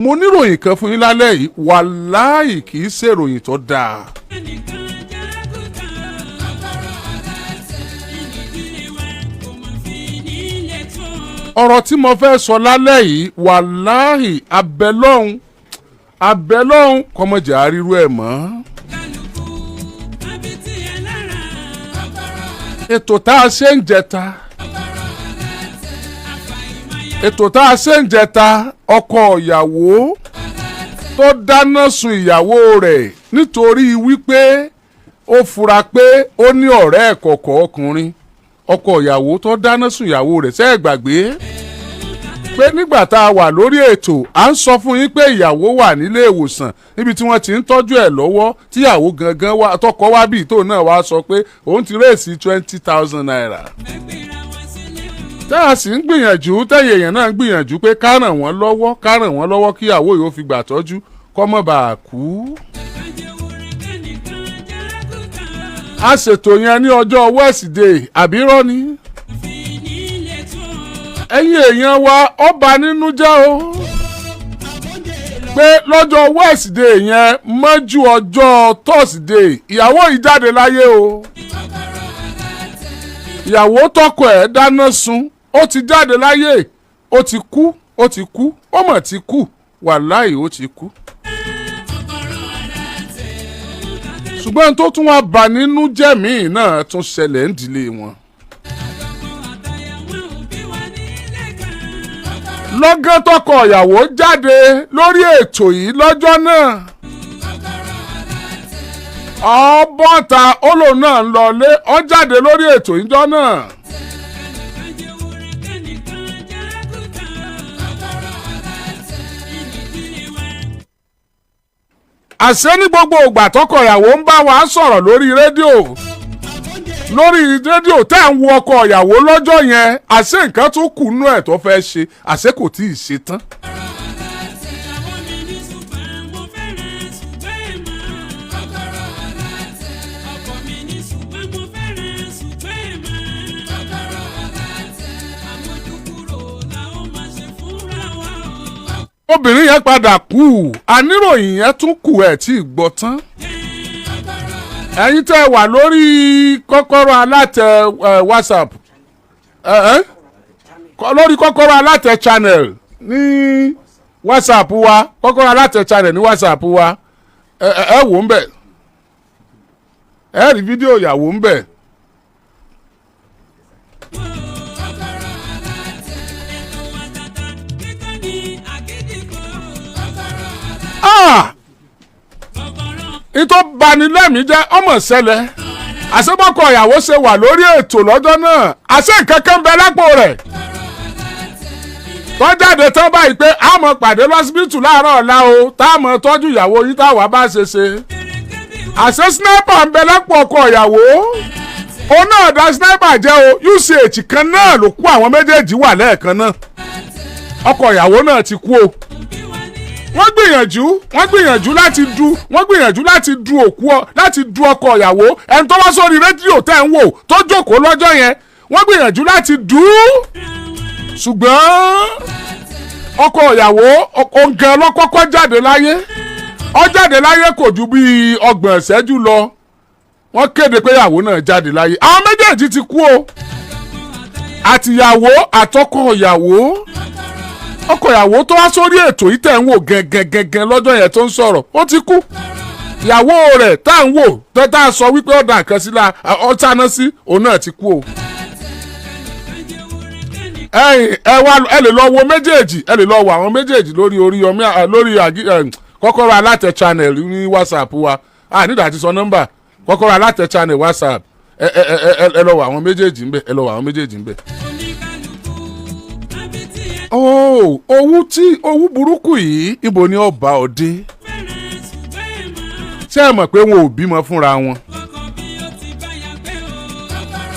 mo níròyìn kan fún yín lálẹ́ yìí wàláhì kì í ṣèròyìn tó dáa. ọ̀rọ̀ tí mo fẹ́ sọ lálẹ́ yìí wàláhì abẹ́lọ́hún kọ́mọ̀jà ríru ẹ̀ mọ́. ètò tá a ṣe ń jẹta ọkọ ìyàwó tó dáná sun ìyàwó rẹ̀ nítorí wípé ó fura pé ó ní ọ̀rẹ́ ẹ̀kọ̀ọ̀kọ̀ ọkùnrin. ọkọ ìyàwó tó dáná sun ìyàwó rẹ̀ ṣé ẹ gbàgbé pé nígbà tá a wà lórí ètò à ń sọ fún yín pé ìyàwó wà nílé ìwòsàn níbi tí wọ́n ti ń tọ́jú ẹ̀ lọ́wọ́ tíyàwó gangan wá tọkọ wá bíi tóun náà wá sọ pé òun ti rèésì 20,000 naira. tá a sì ń gbìyànjú tẹ̀yẹ̀ èèyàn náà ń gbìyànjú pé ká ràn wọ́n lọ́wọ́ kíyàwó yóò fi gbà tọ́jú kó má bàa kú. a ṣètò yẹn ní ọjọ́ Wednesday àbírọ́ ni. ẹ̀yin èèyàn wa ó bà nínú jẹ́ o pé lọ́jọ́ Wednesday yẹn mọ́jú ọjọ́ Thursday ìyàwó yìí jáde láyé o. ìyàwó tọkọ ẹ̀ dáná sun ó ti jáde láyé ó ti kú ó mọ̀ ti kú wàláhì ó ti kú. ṣùgbọ́n tó tún wá bà nínú jẹ́ míì náà tún ṣẹlẹ̀ ń dìlé wọn. lọ́gán tọkọ ìyàwó jáde lórí ètò yìí lọ́jọ́ náà. ọbọ̀ta olò náà ń lọlé ó jáde lórí ètò ìjọ náà. àṣé ní gbogbo ìgbà tọkọ ìyàwó ń bá wa sọ̀rọ̀ lórí rédíò tẹ́ ń wo ọkọ ìyàwó lọ́jọ́ yẹn àṣé nǹkan tún kù nú ẹ̀ tó fẹ́ ṣe àṣé kò tí ì ṣe tán. obìnrin yẹn padà kú àníròyìn yẹn tún kù ẹ̀ tí ì gbọ́ tán. ẹ̀yin tẹ́ wà lórí Kokoro Alate WhatsApp lórí Kokoro Alate channel ní WhatsApp wa Kokoro Alate channel ní WhatsApp wa ẹ wò ń bẹ̀ ẹ rí fídíò ìyàwó ń bẹ̀. ìtọ́ banilẹ́mìí jẹ́ ọmọ ṣẹlẹ̀ àṣebọ́kọ ìyàwó ṣe wà lórí ètò lọ́jọ́ náà àṣẹ kankan bẹ lápò rẹ̀ tó jáde tán báyìí pé a mọ̀ pàdé lọ́sibítù láàárọ̀ ọ̀la o tá a mọ̀ tọ́jú ìyàwó yín táwa bá ṣe àṣẹ sniper ń bẹ lápò ọkọ ìyàwó òun náà dá sniper jẹ́ o UCH kan náà ló kú àwọn méjèèjì wà lẹ́ẹ̀kan náà ọkọ ìyàwó náà ti kú o. wọ́n gbìyànjú láti du ọkọ ìyàwó ẹni tó wá sórí rédíò tẹ́ ń wò tó jókòó lọ́jọ́ yẹn wọ́n gbìyànjú láti dù ú ṣùgbọ́n ọkọ ìyàwó ọ̀gán lọ́kọ́kọ́ jáde láyé ó jáde láyé kò ju bíi 30 ìṣẹ́jú lọ wọ́n kéde pé ìyàwó náà jáde láyé àwọn méjèèjì ti kú o àtìyàwó àtọkọ ìyàwó. ọkọ ìyàwó tó wá sórí ètò yìí tẹ̀ ń wò gẹ́gẹ́gẹ́gẹ́ lọ́jọ́ yẹn tó ń sọ̀rọ̀ ó ti kú ìyàwó rẹ̀ tá à ń wò tá a sọ wípé ọ̀dà nǹkan sí la ọ̀táná sí òun náà ti kú o. ẹ lè lọ wo méjèèjì àwọn méjèèjì lórí Oriyomi lórí Kokoro Alate channel ní WhatsApp wa nígbà tí sọ nọ́mbà Kokoro Alate channel WhatsApp ẹ lọ wo àwọn méjèèjì ń bẹ. owú burúkú yìí ibo ni ọba òde ṣé ẹ mọ̀ pé wọn ò bímọ fúnra wọn.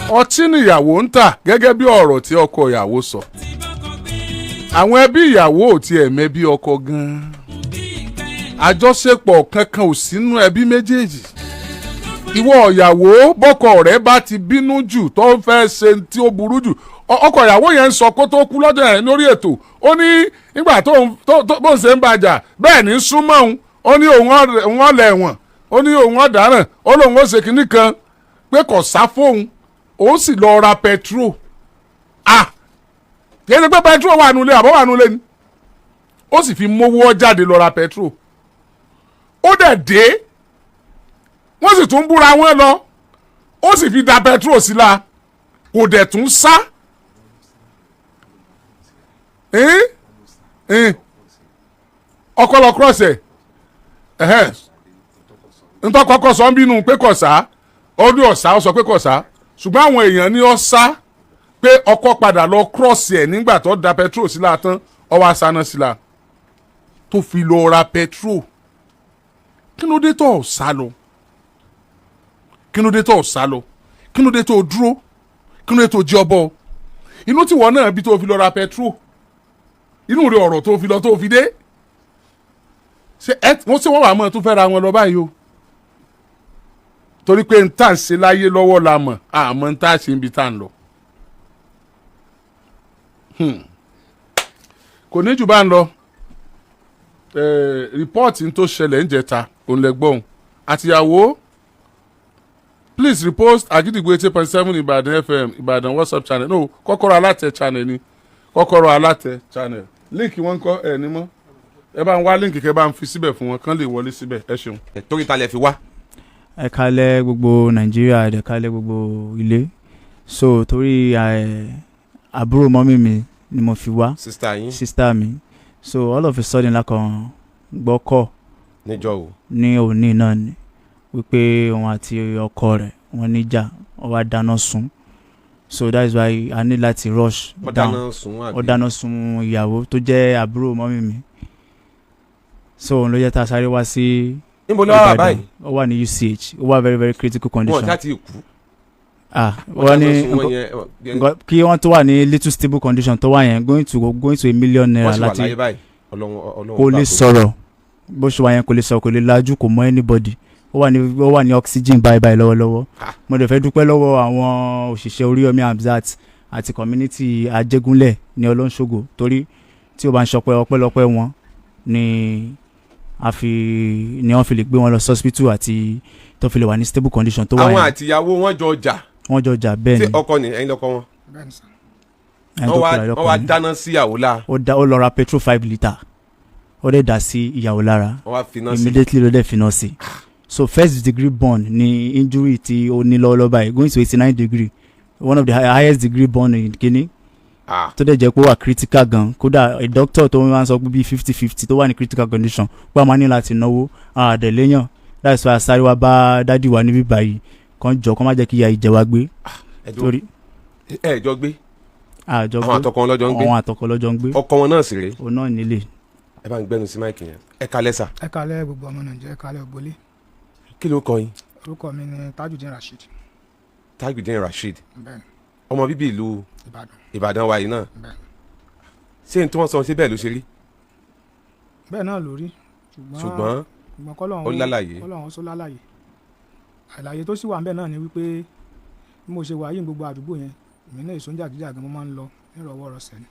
ọtí nìyàwó ń tà gẹ́gẹ́ bí ọ̀rọ̀ tí ọkọ ìyàwó sọ. àwọn ẹbí ìyàwó ò tiẹ̀ mẹ́bí ọkọ gan-an. àjọṣepọ̀ kankan ò sínú ẹbí méjèèjì. ìwọ ìyàwó bọ́kọ rẹ̀ bá ti bínú jù tó ń fẹ́ ṣe tí ó burú jù ọkọ ìyàwó yẹn ń sọ kó tó kú lọ́jọ́ yẹn lórí ètò ó ní nígbà tó bó ń ṣe ń bàjà bẹ́ẹ̀ ní súnmọ́ òun ó ní òun ọ̀lẹ̀ ẹ̀wọ̀n ó ní òun ọ̀daràn ó lóun ó ṣe kinní kan pé kò sá fóun ó sì lọ ra petrol kì í ṣe pé petrol wà nulẹ̀ àbọ̀ wà nulẹ̀ ni ó sì fi mówó jáde lọ ra petrol ó dẹ̀ dé wọ́n sì tún búra wọn lọ ó sì fi da petrol sí la kò dẹ̀ tún sá ọkọlọ cross ẹ̀ ntọ́ kọ́kọ́ sọ ń bínú pé kò sá ọdún ọ̀sá ó sọ pé kò sá ṣùgbọ́n àwọn èèyàn ní ó sá pé ọkọ padà lọ cross ẹ̀ nígbà tó da petrol sí la tán ó wá sáná sí la tó fi lọ ra petrol kí ló dé tó sá lọ kí ló dé tó sá lọ kí ló dé tó dúró kí ló dé tó jí ọbọ inú tí wọn náà bí tó fi lọ ra petrol inú rẹ ọ̀rọ̀ tó fi lọ tó fi dé ṣé wọ́n wà mọ́ tó fẹ́ ra wọn lọ báyìí o torí pé n tà ń ṣe láyé lọ́wọ́ la mọ̀ àmọ́ n tà ṣe ń bi tá ń lọ. kò ní jù bá ń lọ rìpọ́ọ̀tì tó ṣẹlẹ̀ ń jẹta òun lẹ gbọ́n àtìyàwó please repost Agidigbo 88.7 Ìbàdàn FM Ìbàdàn WhatsApp channel no Kokoro Alate channel ni Kokoro Alate channel líǹkì wọn kọ ẹ ní mọ́ ẹ bá ń wá líǹkì kẹ bá ń fi síbẹ̀ fún wọn kán lè wọlé síbẹ̀ ẹ ṣeun. torí ta lẹ fi wá. ẹ kálẹ̀ gbogbo Nàìjíríà ẹ kálẹ̀ gbogbo ilé so torí àbúrò mọ́mí mi ni mo fi wá sista mi so all of a sudden lákàn gbọ́ kọ́ níjọ́ o ní òní náà ni wípé òun àti ọkọ rẹ̀ wọ́n níjà ó wá dáná sun so that is why I need láti rush down ó dáná sun ìyàwó tó jẹ́ àbúrò mọ́mí mi so òun ló yẹ tá a sáré wá sí níbo ló wà báyìí ó wà ní UCH ó wà very very critical condition wọ́n ṣáà ti kú wọ́n ní kí wọ́n tó wà ní little stable condition tó wà yẹn going to $1 million láti kò lè sọ̀rọ̀ bó ṣe wà yẹn kò lè sọ̀rọ̀ kò lè lajú kò mọ anybody ó wà ní oxygen báyìí lọ́wọ́lọ́wọ́ mo dẹ̀ fẹ́ dúpẹ́ lọ́wọ́ àwọn òṣìṣẹ́ Oriyomi Hamzat àti community Ajégúnlẹ̀ ní Ọlọ́nṣogbo torí tí ó bá ń ṣọpẹ́ ọpẹ́lọpẹ́ wọn ni wọ́n fi lè gbé wọn lọ hospital àti tó fi lè wà ní stable condition tó wà yẹn. àwọn àtìyàwó wọn jọ jà bẹ́ẹ̀ ni. ṣé ọkọ ni ẹ̀yin lọ́kọ wọn. wọ́n wá dáná sí ìyàwó lára. ó lọ ra petrol 5 litre ó dẹ̀ dà sí ìyàwó lára immediately ló dẹ̀ finá sí. so first degree burn ni injury tí ó ní lọ́wọ́lọ́wọ́ báyìí going to 89 degree one of the highest degree burn in Guinea. tó dẹ̀ jẹ́ pé ó wà critical gan kódà a doctor tó wọ́n sọ pé bíi 50-50 tó wà ní critical condition pé a máa ní láti náwó àdẹ̀lẹ́yàn that's why asáré wa bá dádì wa níbí báyìí kan jọ kán má jẹ́ kí ìyá ìjẹ wa gbé. torí ẹ jọ gbé. àjọ gbé àwọn àtọkọ lọ́jọ́ ń gbé. àwọn àtọkọ lọ́jọ́ ń gbé. ọkọ wọn náà sì rèé. òun náà nílé. ẹ bá ń gbẹnu sí máìkì yẹn. ẹ kalẹ́ sà. ẹ kalẹ́ gbogbo ọmọ Nàìjíríà ẹ kalẹ́ ògbólé. kí ló kọ yín. orúkọ mi ni Tajudeen Rasheed. Tajudeen Rasheed. bẹ́ẹ̀ni. ọmọ bíbí ìlú Ìbàdàn wa yìí náà. bẹ́ẹ̀ni. ṣé n tí wọ́n sọ ṣé bẹ́ẹ̀ ló ṣe rí. bẹ́ẹ̀ náà ló rí. ṣùgbọ́n ó lálàyé. Ọlọ́run sọ lálàyé. àlàyé tó sì wà ń bẹ̀ náà ni wípé bí mo ṣe wà yìí gbogbo àdúgbò yẹn èmi náà ìsọ̀njà jíjà gan mo máa ń lọ nírọ̀wọ́ rọ̀ṣẹ̀ ni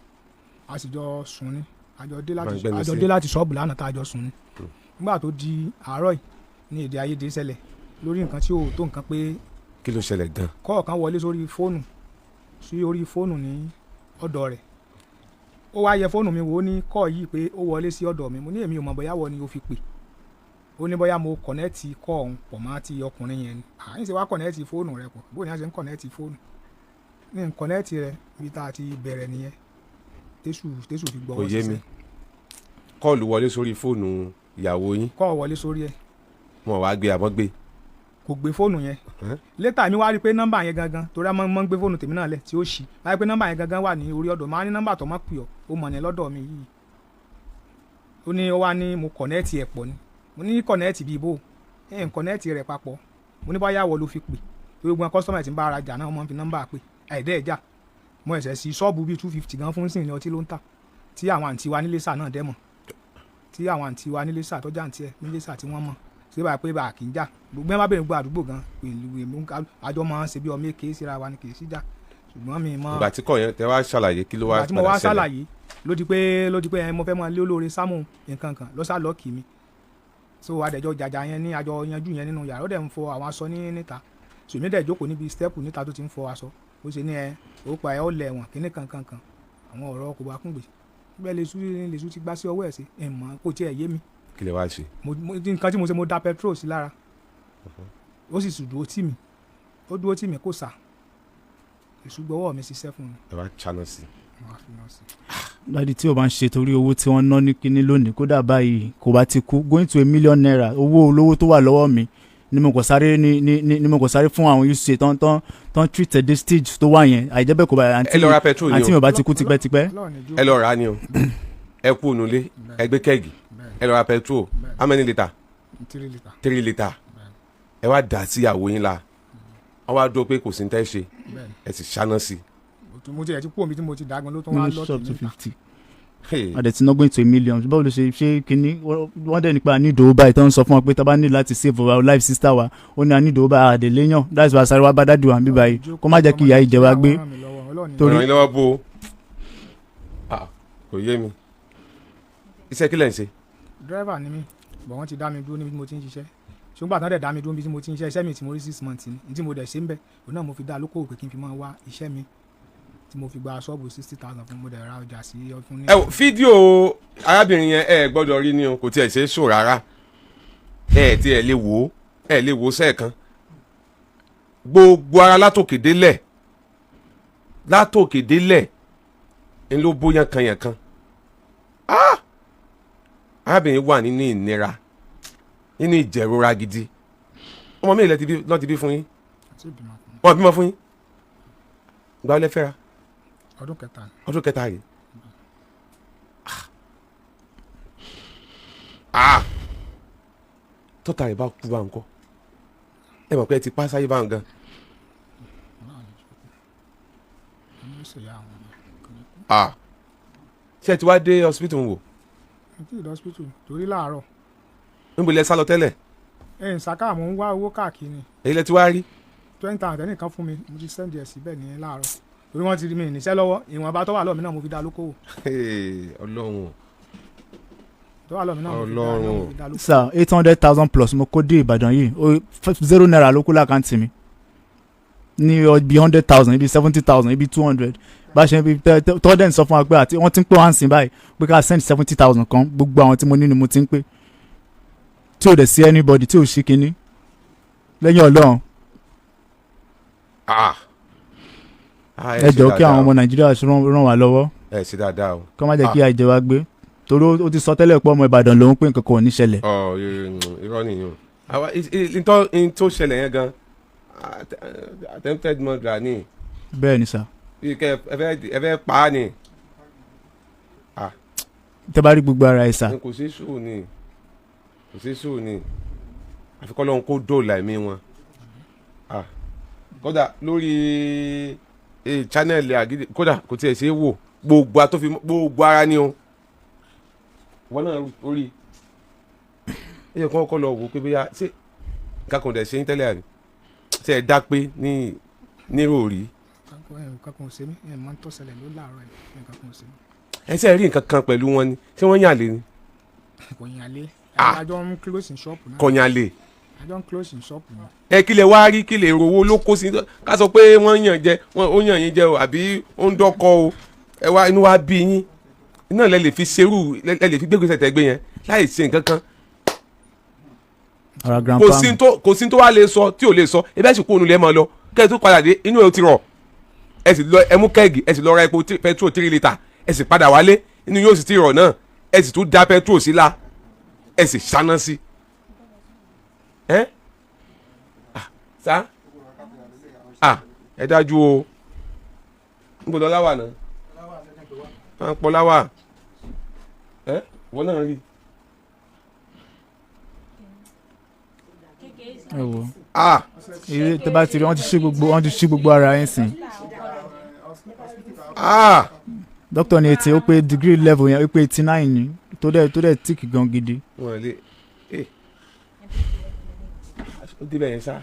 a sì jọ sùn ni àjọ dé láti ṣọ́ọ̀bù lánàá tá a jọ sùn ni nígbà tó di àárọ̀ yìí ní èdè àìyedè ṣẹlẹ̀ lórí nǹkan tí ò tó nǹkan pé. kí ló ṣẹlẹ̀ gan. kọ́ọ̀kan wọlé sí orí fóònù ní ọ̀dọ̀ rẹ̀ ó wá yẹ fóònù mi wò ó ní kọ́ọ̀ yìí pé ó wọlé sí ọ̀dọ̀ mi mo ní èmi ò mọ̀ bóyá wọ ni ó fi pè ó ní bóyá mo kọ̀nẹ́ẹ̀tì kọ́ ọ̀hún pọ̀ mọ́ ti ọkùnrin yẹn ni àyìn ṣe wá kọ̀nẹ́ẹ̀tì fóònù rẹ pọ̀ bóyá ni a ṣe ń kọ̀nẹ́ẹ̀tì fóònù ní kọ̀nẹ́ẹ̀tì rẹ bí tá a ti bẹ̀rẹ̀ nìyẹn tẹ́sù fi gbọ́ wọ́n ṣiṣẹ́. kọ́ọ̀lù wọlé sórí fóònù ìyàwó yín. kọ́ọ̀ wọlé sórí ẹ̀. wọn wá gbé àmọ́ gbé. kò gbé fóònù yẹn létà mi wá rí i pé nọ́mbà yẹn gangan torí a máa ń gbé fóònù tèmi náà lẹ̀ tí ó ṣí wáyé pé nọ́mbà yẹn gangan wà ní orí ọ̀dọ̀ máa ní nọ́mbà tó má pè ọ́ ó mọ̀ ní lọ́dọ̀ mi yìí ó ní ó wá ní mo kọ̀nẹ́ẹ̀tì ẹ̀ pọ̀ ni mo ní kọ̀nẹ́ẹ̀tì bíi bò ẹ̀ ń kọ̀nẹ́ẹ̀tì rẹ̀ papọ̀ mo ní báyà wọ ló fi pè torí gbọ́n kọ́sọ́mà tí ń bá ara jà náà wọ́n fi nọ́mbà pè àìdẹ́ ẹ̀já mo ẹ̀sẹ̀ sí ṣọ́ọ̀bù bíi 250 gan fún sìn ní ọtí ló ń tà tí àwọn àǹtí wa nílé sà náà dẹ́ mọ̀ tí àwọn àǹtí wa nílé sà tọ́jà àǹtí ẹ̀ nílé sà tí wọ́n mọ̀ ṣé báyìí pé bá a kì í jà gbogbo ẹ̀ má bẹ̀rẹ̀ gbọ́ àdúgbò gan pẹ̀lú àjọ máa ń ṣe bí ọmọ èké síra wa ni kì í sí jà ṣùgbọ́n mi mọ. ìgbà tí kò yẹn tẹ wá ṣàlàyé kí ló wá ìgbà tí mo wá ṣàlàyé ló di pé mo fẹ́ mọ lé olóore sámù nǹkan kan ló sá lọ́ọ̀kì mi so adẹ̀jọ́ jàjà yẹn ní àjọ yanjú yẹn nínú yàrá ó dẹ̀ ń fọ àwọn aṣọ ní níta sùnmí dẹ̀ jókòó níbi stẹ́ẹ̀pù níta tó ti ń fọ aṣọ ó ṣe ní ó pa ó lẹ̀ wọ̀n kíní kankan àwọn ọ̀rọ̀ kò bá kún gbè bẹ́ẹ̀ lè sú ti gbá sí ọwọ́ ẹ̀ sí ẹ̀ mọ́ kò tiẹ̀ yé mi. kí lè wá ṣe. nǹkan tí mo ṣe mo da petrol sí lára ó sì sùn dúró tì mí kò sà ìṣùgbọ́wọ́ mi ṣiṣẹ́ fún mi. ẹ wá chaná sí. láti tí o bá ń ṣe torí owó tí wọ́n ná ní kíní lónìí kódà báyìí kò bá ti kú going to $1 million owó olówó tó wà lọ́wọ́ mi ni mo kò sáré fún àwọn usa tán treat the stage tó wà yẹn àìjẹ́bẹ̀ kò bá àǹtí mi ò bá ti kú tipẹ́tipẹ́. ẹ lọ rà á ni o ẹ kú ònúlé ẹ gbé kẹ́ẹ̀gì ẹ lọ ra petrol how many litre 3 litre ẹ wá dà sí ìyàwó yín la wọ́n wá dúró pé kò sí ní tẹ́ ṣe ẹ sì ṣáná sí. mo ti ẹ̀ ti kú omi tí mo ti dàgbọ́n ló tún wá lọ́ọ̀tì níta. adẹ̀ tí ná going to $1 million báwo ló ṣe kínní wọ́n dẹ̀ nípa nídòó báyìí tó ń sọ fún wọn pé tá a bá ní láti save our life sister wa ó ní nídòó báyìí àdè léyàn that's why sáré wa bá dádì wa ń bí báyìí kó má jẹ́ kí ìyá ìjẹ́ wa gbé. torí ọ̀rọ̀ ìlọ́wọ́ bó kò yé mi iṣẹ́ kí lẹ̀ ń ṣe. dírẹ́fà ni mí bọ̀ wọ́n ti dá mi dúró níbi tí mo ti ń ṣiṣẹ́ ṣùgbọ́n àtàwọn dẹ̀ dá mi dúró níbi tí mo ti ń ṣiṣẹ́ iṣẹ́ mi tí mo rí 6 months ní tí mo dẹ̀ ṣe ń bẹ̀ òun náà mo fi dá lókòwò pé kí n fi máa wá iṣẹ́ mi tí mo fi gba ṣọ́ọ̀bù 60,000 fún mo dẹ̀ ra ọjà sí ọdún ní. ẹ wò fídíò arábìnrin yẹn ẹ gbọ́dọ̀ rí ni o kò tiẹ̀ ṣe é ṣò rárá ẹ tí ẹ lè wò ó sẹ́ẹ̀kan gbogbo ara látòkè délẹ̀ ń ló bóyá kan yẹn kan arábìnrin wà nínú ìnira nínú ìjẹ̀rora gidi ọmọ mi lọ́ ti bí fún yín wọ́n bímọ fún yín gba ọlẹ́ fẹ́ra ọdún kẹta rèé tọ́ta rẹ̀ bá kú bá ń kọ́ ẹ mọ̀ pé ẹ ti pa sáyé bá ń gan. ṣé ẹ ti wá dé hospital ń wò. kí ìdá hospital torí láàárọ̀. níbo lẹ sá lọ tẹ́lẹ̀. ẹ ń sàkà mò ń wá owó káàkiri. èyí lẹ ti wá rí. 20,000 tẹ́nìkan fún mi mo ti sẹ́ndì ẹ̀ síbẹ̀ ní láàárọ̀ torí wọ́n ti rí mi níṣẹ́ lọ́wọ́ ìwọ̀nba tó wà lọ́ọ̀ mi náà mo fi dá lókòwò. ọlọ́run tó wà lọ́ọ̀ mi náà mo fi dá lókòwò. sir 800,000 plus mo kó dé Ìbàdàn yìí 0 naira ló kú lákàntì mi ní ibi 100,000 ibi 70,000 ibi 200 bá ṣe ibi tọ́dẹ̀ ń sọ fún wa pé àti wọ́n ti ń pè wọ́n sìn báyìí pé ká send 70,000 kan gbogbo àwọn tí mo ní ni mo ti ń pè tí ò dẹ̀ sí anybody tí ò sí kinní lẹ́yìn Ọlọ́run. ẹ jọ̀ọ́ kí àwọn ọmọ Nàìjíríà ràn wá lọ́wọ́. ẹ ṣe dáadáa o. kọ́ má jẹ́ kí àìjẹ́ wa gbé torí ó ti sọ tẹ́lẹ̀ pé ọmọ Ìbàdàn lòun pé nǹkan kan ò ní ṣẹlẹ̀. irọ́ nìyẹn tó ṣẹlẹ̀ yẹn gan attempted murder ni. bẹ́ẹ̀ ni sà. ẹ fẹ́ pa á ni. tẹ́ bá rí gbogbo ara ẹ̀ sà. kò sí sùúrù ni àfikọ́ lọ́hún kó dóòlà ẹ̀mí wọn. kódà lórí channel Àgídì kódà kò tiẹ̀ ṣe é wò gbogbo ara ni o wọn náà orí ẹ yẹ kó lọ wò pé bóyá ṣé nǹkan kan dẹ̀ ṣe ń tẹ́lẹ̀ àrí ṣe ẹ dá pé ní nírò rí. nǹkan kan ò ṣe mí ẹ máa ń tọ́ ṣẹlẹ̀ ló láàárọ̀ ẹ nǹkan kan ò ṣe mí. ẹ ṣe rí nǹkan kan pẹ̀lú wọn ni ṣé wọ́n yàn lé ni. kò yàn lé àjọ ń close in shop náà. kò yàn lé. àjọ ń close in shop náà. ẹ kí lè wá rí kí lè rówó ló kó sí ká sọ pé wọ́n yàn jẹ ó yàn yín jẹ o àbí ó ń dọ́kọ o ẹ wá inú wa bí yín iná lẹ lè fi ṣerú lẹ lè fi gbégbèsè tẹ̀gbé yẹn láì ṣe nǹkan kan. kò sí tó wá lè sọ tí ò lè sọ ebi ẹ sì kó onú lẹ máa lọ kẹ́ ẹ tó padà dé inú ẹ ti rọ̀ ẹ sì lọ ẹ mú kẹ́ẹ̀gì ẹ sì lọ ra epo petrol 3 litre ẹ sì padà wálé inú yóò sì ti rọ̀ náà ẹ sì tún da petrol sí la ẹ sì ṣáná sí. sá ẹ dájú o ń gbọdọ̀ láwà náà à ń pọ̀ láwà wọ́n náà rí. ẹ wo eré tẹ bá ti rí wọ́n ti ṣí gbogbo ara yẹn sìn. dókítà ní etí ó pé degree level yẹn ó pé 89 ni tó dẹ̀ tíìkì gan gidi. wọ́n lè ó débẹ̀ yẹn sá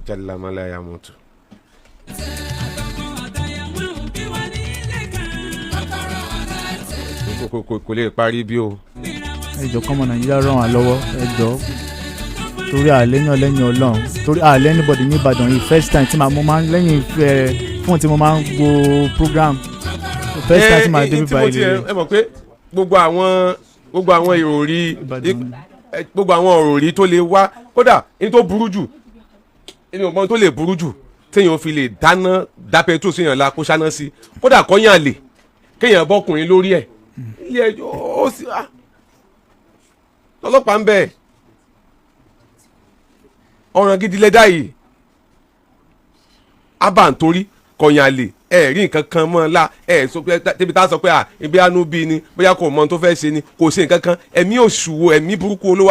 jalamala ya mọ́tò. kò lè parí bí o. ẹjọ kọ́mọ nàìjíríà ràn wá lọ́wọ́ ẹjọ torí àlẹ́yìn ọlẹ́yìn ọlọ́run torí àlẹ́ anybody ní ìbàdàn yìí first time tí mo máa ń lẹ́yìn fún tí mo máa ń wo program first time tí màá débi báyìí. ẹ mọ̀ pé gbogbo àwọn ìròrí gbogbo àwọn òròrí tó lè wá kódà ní tó burú jù ní ọmọ tó lè burú jù téèyàn fi lè dáná dápẹ́ tó séèyàn la kó sáná sí kódà kọ́yàn lè kéèyàn bọ́kùnrin lórí ẹ̀ ilé ẹjọ́ ó sì ọlọ́pàá ń bẹ̀ ọ̀ràn gidi lẹ́dá yìí abà ń torí kọ̀yàn lè ẹ rí nǹkan kan mọ́ la ẹ sọ pé débi tá a sọ pé ibi àánú bí ni bóyá kò mọ ohun tó fẹ́ ṣe ni kò ṣe nǹkan kan ẹ̀mí òṣùwò ẹ̀mí burúkú ló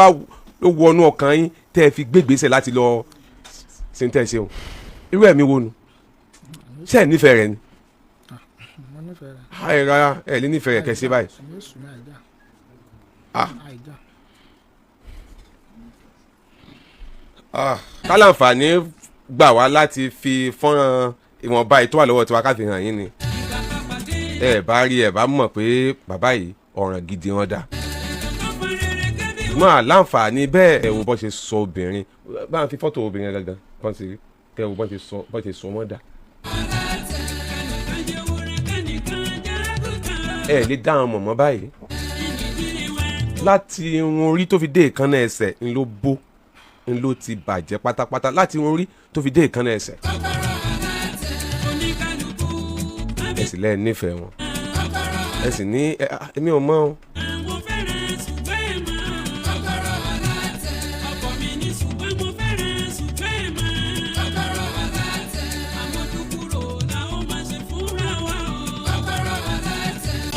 wọnú ọkàn yín tẹ́ ẹ fi gbégbèsè láti lọ ṣe ń tẹ́ ẹ ṣe o irú ẹ̀mí wo nu ṣé ẹ nífẹ̀ẹ́ rẹ ni ẹ rárá ẹ lè nífẹ̀ẹ́ rẹ kẹsí báyìí kálàǹfààní gbà wá láti fi fọ́nrán ìwọ̀nba ètò àlọ́wọ́ tiwa ká fi hàn yín ni ẹ bá rí ẹ bá mọ̀ pé bàbá yìí ọ̀ràn gidi wọn dà máa láǹfààní bẹ́ẹ̀ ẹ wo bọ́ ṣe sọ obìnrin bá ń fi fọ́tò obìnrin gangan bọ́n ti kẹ́ ẹ wo bọ́n ṣe sọ wọ́n dà ẹ lè dá àwọn mọ̀mọ́ báyìí láti irun orí tó fi dé ìkànnà ẹsẹ̀ ń ló bó ń ló ti bàjẹ́ pátápátá láti irun orí tó fi dé ìkànnà ẹsẹ̀. ẹ sì lẹ́ẹ̀ nífẹ̀ẹ́ wọn ẹ sì ní èmi ò mọ̀ ọ́.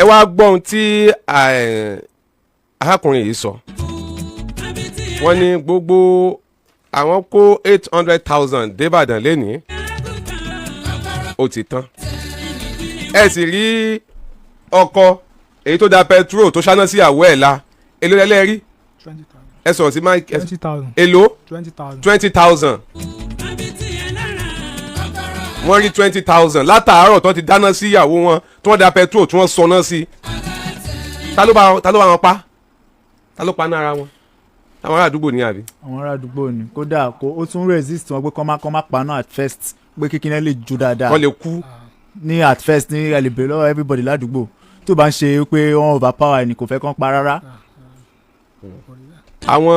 ẹ wá gbọ́ ohun tí arákùnrin yìí sọ wọ́n ní gbogbo àwọn kó 800,000 débàdàn lénìí ó ti tán ẹ sì rí ọkọ èyí tó da petrol tó ṣáná sí àwọ̀ ẹ̀ la èlò ẹlẹ́rìí ẹ sọ̀rọ̀ sí mike èlò 20,000 wọ́n rí 20,000 látàárọ̀ tó ti dáná sí ìyàwó wọn tí wọ́n da petrol tí wọ́n sọná sí ta ló bá wọn pa ta ló pa nára wọn àwọn ará àdúgbò ní àbí. àwọn ará àdúgbò ní kódà ó tún resist wọn pé kọ́ má paná at first pé kíkiní lè jó dáadáa. wọ́n lè kú. ní at first ní ẹlẹ́bẹ̀rẹ̀ lọ́wọ́ everybody ládùúgbò tó bá ń ṣe pé wọ́n overpower ẹni kò fẹ́ kán pa rárá. àwọn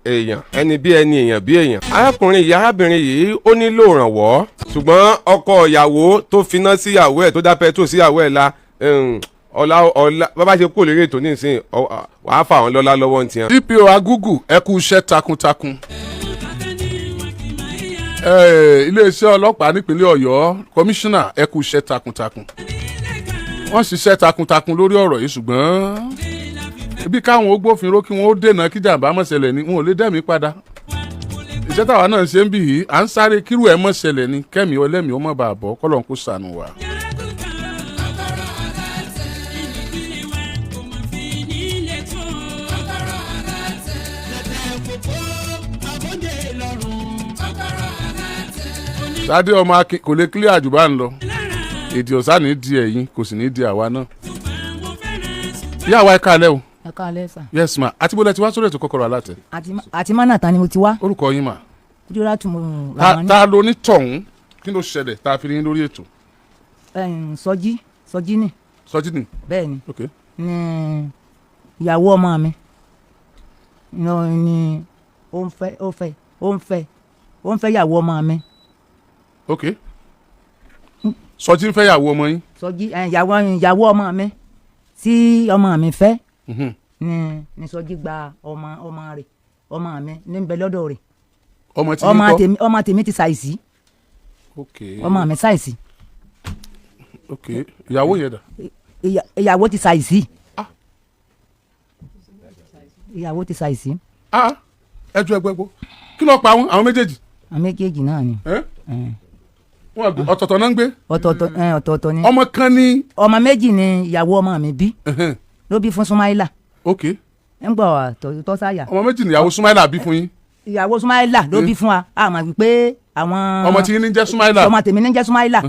èèyàn ẹni bí ẹni èèyàn bí èèyàn. arákùnrin yìí arábìnrin yìí ó nílò ìrànwọ́ ṣùgbọ́n ọkọ ìyàwó tó finá sí ìyàwó ẹ̀ tó dá pẹ́trò sí ìyàwó ẹ̀ la ọ̀la bàbá ṣe kó lórí ètò nísìnyí wàá fà wọ́n lọ́lá lọ́wọ́ ní tiẹ̀. DPO Agugu ẹ kú iṣẹ́ takuntakun iléeṣẹ́ ọlọ́pàá nípínlẹ̀ Ọ̀yọ́ kọmíṣánná ẹ kú iṣẹ́ takuntakun wọ́n ṣiṣẹ́ takuntakun lórí ọ̀rọ̀ yìí ṣùgbọ́n ibi káwọn ogbófinró kí wọ́n ó dènà kí jàǹbá má ṣẹlẹ̀ ni wọn ò lè dẹ́mi padà iṣẹ́ táwa náà ṣe ń bì yìí à ń sáré kírú ẹ̀ má ṣẹlẹ̀ ni kẹ́mi ọlẹ́mi ó má bàa bọ́ kọ́lọ́n kó ṣàánú wa. Sádé ọmọ akin kò lè clear àjùbá ń lọ èdè ọ̀sán ní di ẹ̀yìn kò sì ní di àwa náà. Ìyá àwa ẹ káalẹ́ o. Ẹ káalẹ́ sà. Yes ma àti bó lẹ ti wá sórí ètò Kokoro Alate. àti mánà ta ni mo ti wá. orúkọ yín mà. kúndúrà tún mo. ta ló ní tọ̀hún kí ló ṣẹlẹ̀ tá a fi ní lórí ètò. Sọjí ni. Sọjí ni. bẹ́ẹ̀ ni. ok. ní ìyàwó ọmọ mi ní ó ń fẹ́ ìyàwó ọmọ mi. ok Sọjí ń fẹ́ ìyàwó ọmọ yín. Sọjí ìyàwó ọmọ mi tí ọmọ mi fẹ́ ní Sọjí gba ọmọ rẹ̀ ọmọ mi ní bẹ lọ́dọ̀ rẹ̀. ọmọ tí ní kọ́ ọmọ tèmi ti ṣàìsí. ok ọmọ mi ṣàìsí. ok ìyàwó yẹn dà. ìyàwó ti ṣàìsí. ìyàwó ti ṣàìsí. ẹjọ ẹgbẹgbọ kí ló pa àwọn méjèèjì. àwọn méjèèjì náà ni. wọn ọ̀tọ̀ọ̀tọ̀ náà ń gbé. ọ̀tọ̀ọ̀tọ̀ ni. ọmọ kan ní. ọmọ méjì ni ìyàwó ọmọ mi bí. ló bí fún Sumaila. ok. ń gbọ́ tọ́sáyà. ọmọ méjì ni ìyàwó Sumaila bí fún yín. ìyàwó Sumaila ló bí fún wa àmọ́ wípé àwọn. ọmọ tí ní jẹ́ Sumaila. ọmọ tèmi ní jẹ́ Sumaila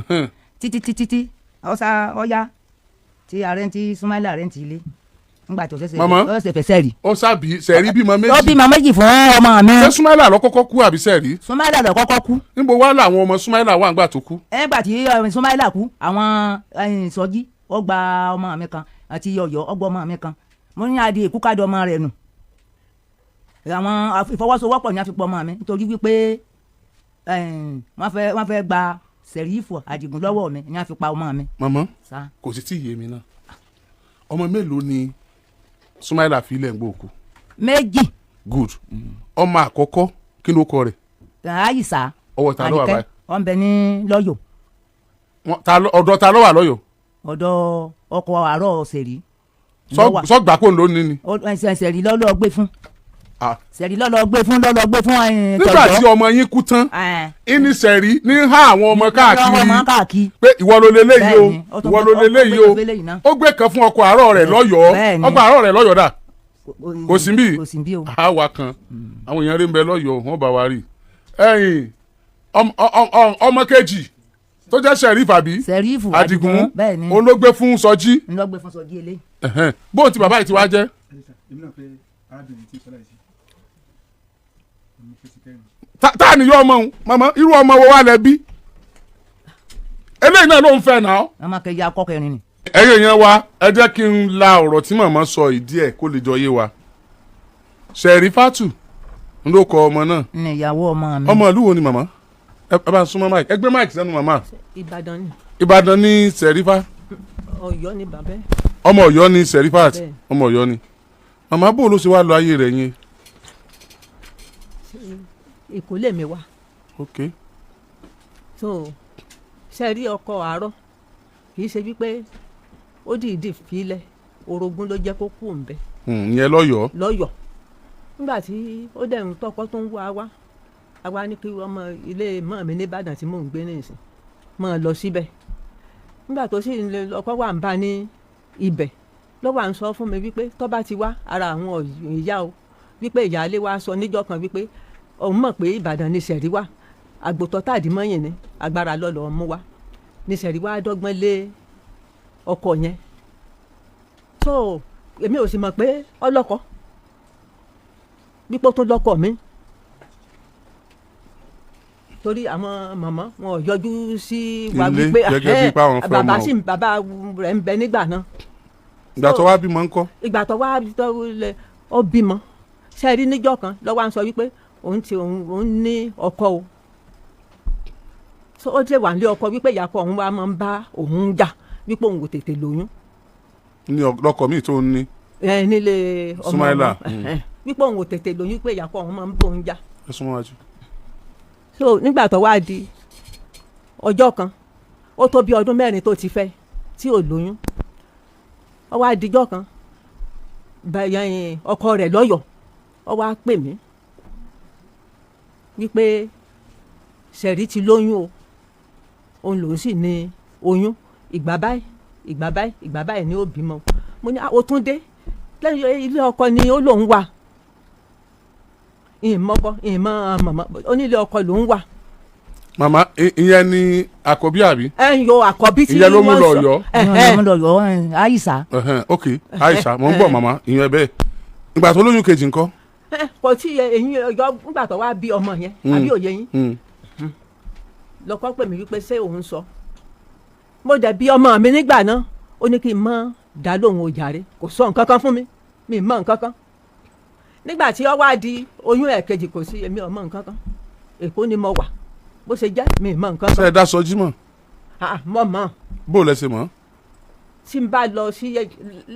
títí ọ̀ya tí ààrẹ ti Sumaila rẹ̀ ń ti ilé nígbà tó ṣẹ̀ṣẹ̀ fẹ́ sẹ́ẹ̀rì. ó sábì sẹ́ẹ̀rì bímọ méjì. ó bímọ méjì fún ọmọ mi. ṣé Sumaila ló kọ́kọ́ kú àbí sẹ́ẹ̀rì? Sumaila ló kọ́kọ́ kú. níbo wá làwọn ọmọ Sumaila wà nígbà tó kú? nígbà tí Sumaila kú àwọn Sọjí ó gba ọmọ mi kan àti Ọ̀yọ́ ó gba ọmọ mi kan mo ní adìẹ ìkúkadì ọmọ rẹ̀ nù àwọn ìfọwọ́sowọ́pọ̀ ní àfipọ̀ ọmọ mi nítorí wípé wọ́n fẹ́ gba Sẹ̀rífù Àdìgún lọ́wọ́ mi ní àfipá ọmọ mi. màmá kò sì tí ì yé mi náà ọmọ mélòó ni Sumaila fi ilẹ̀ ń gbòòkú? méjì. good ọmọ àkọ́kọ́ kí ló kọ rẹ̀? Àyìsá ọwọ́ ta ló wà báyìí? wọ́n bẹ ní lọ́yọ̀. ọ̀dọ̀ ta ló wà lọ́yọ̀? ọ̀dọ̀ ọkọ̀ àárọ̀ Sẹ̀rí. sọ́gbà kò ń lò ní ni. Sẹ̀rí lọ́lọ́ gbé fún. Sẹ̀rí lọ́lọ́ gbé fún nígbà tí ọmọ yín kú tán ìní Sẹ̀rí ní há àwọn ọmọ káàkiri pé ìwọ ló lélẹ́yìí o ìwọ ló lélẹ́yìí o ó gbé kan fún ọkọ̀ àárọ̀ rẹ̀ lọ́yọ̀ọ́ ọkọ̀ àárọ̀ rẹ̀ lọ́yọ̀ọ́ dà kò sí bí àwa kan àwọn èèyàn rí ń bẹ lọ́yọ̀ọ́ wọ́n bá wa rí ẹ̀yìn ọmọ kejì tó jẹ́ Sẹ̀rífù Àdìgún òun ló gbé fún Sọjí eléyìí bóun ti bàbá yìí ti wá jẹ́. tá ni yọ ọmọ òun mama irú ọmọ wo wà lẹ bí eléyìí náà ló ń fẹ́ náà. ọmọ kẹjẹ akọkẹrin ni. ẹyẹ yẹn wa ẹ jẹ́ kí n la ọ̀rọ̀ tí màmá sọ ìdí ẹ̀ kó lè jọ yé wa. Sẹ̀rífátù ń ló kọ ọmọ náà. ní ìyàwó ọmọ mi. ọmọ ìlú wo ni màmá ẹ bá ń súnmọ́ máìkì ẹ gbé máìkì sẹ́nu màmá. Ìbàdàn ni. Ìbàdàn ni Sẹ̀rífá. Ọ̀yọ́ ni bàbá. ọmọ Ọ̀yọ́ ni Sẹ̀rífát ọmọ Ọ̀yọ́ ni màmá bò ló ṣe wá lọ ayé rẹ̀ yẹn. Èkó lèmi wá. ok. so ṣe rí ọkọ àárọ̀ kì í ṣe wípé ó dìídì filẹ̀ orogún ló jẹ́ kó kú òǹbẹ. ìyẹn lọ́yọ̀ọ́. lọ́yọ̀ọ́ nígbà tí ó dẹ̀ ń tọkọ tó ń wá àwa ní kí ọmọ ilé mọ́ mi nìbàdàn tí mò ń gbé nìsín mọ́ ọ lọ síbẹ̀ nígbà tó sì ọkọ wà ń bá ní ibẹ̀ lọ́wọ́ à ń sọ fún mi wípé tó bá ti wá ara àwọn ìyá o wípé ìyáálé wa sọ níjọ́ kan wípé òun mọ̀ pé Ìbàdàn ni Sẹ̀rí wà àgbòtọ́ tàdí mọ́yìn ni agbára lọ́lọ́ mú wa ni Sẹ̀rí wà dọ́gbọ́n lé ọkọ yẹn so èmi ò sì mọ̀ pé ọlọ́kọ wípé ó tún lọ́kọ mi torí àwọn màmá wọn ò yọjú sí wa wípé bàbá rẹ̀ ń bẹ nígbà náà. ìgbà tó wá bímọ ńkọ́. ìgbà tó wá ó bímọ Sẹ̀rí níjọ́ kan lọ́wọ́ à ń sọ wípé òun ní ọkọ o so ó ti wà nílé ọkọ wípé ìyàpọ̀ òun wa máa ń bá òun jà wípé òun kò tètè lóyún. ní ọkọ mi tó ń ní. nílé ọmọ Sumaila wípé òun kò tètè lóyún wípé ìyàpọ̀ òun máa ń bá òun jà. ẹ súnmọ́ wájú. so nígbà tó wá di ọjọ́ kan ó tó bí ọdún mẹ́rin tó ti fẹ́ tí ò lóyún ó wá dijọ́ kan ọkọ rẹ̀ lọ́yọ̀ọ́ ó wá pè mí wípé Sẹ̀rí ti lóyún o òun lòún sì ní oyún ìgbà báyìí ni ó bímọ mo ní ó tún dé lẹ́yìn ilé ọkọ ni ó lòún wà ìmọ̀ màmá onílé ọkọ lòún wà. màmá ìyẹn ni àkọ́bí àbí. ẹ ń yo àkọ́bí tí ìyẹn ló mú lọ Ọ̀yọ́. ìyẹn ló mú lọ Ọ̀yọ́ Àyìsá. ok Àyìsá mo ń bọ̀ màmá ìyẹn bẹ́ẹ̀ ìgbà tó lóyún kejì ńkọ́. kò tí eyín ọjọ́ nígbà tó wá bí ọmọ yẹn àbí òye yín lọ́kọ́ pè mí wípé ṣé òun sọ mo dẹ̀ bí ọmọ mi nígbà náà ó ní kí n mọ̀ dá lóhùn ojàre kò sọ nǹkan kan fún mi mọ̀ nǹkan kan nígbà tí ó wá di oyún ẹ̀kejì kò sí èmi ò mọ̀ nǹkan kan Èkó ni mo wà bó ṣe jẹ́ mi mọ̀ nǹkan kan. ṣe é dá Sọjí mọ̀. mọ̀ mọ̀. bó o lẹ ṣe mọ̀. tí n bá lọ sí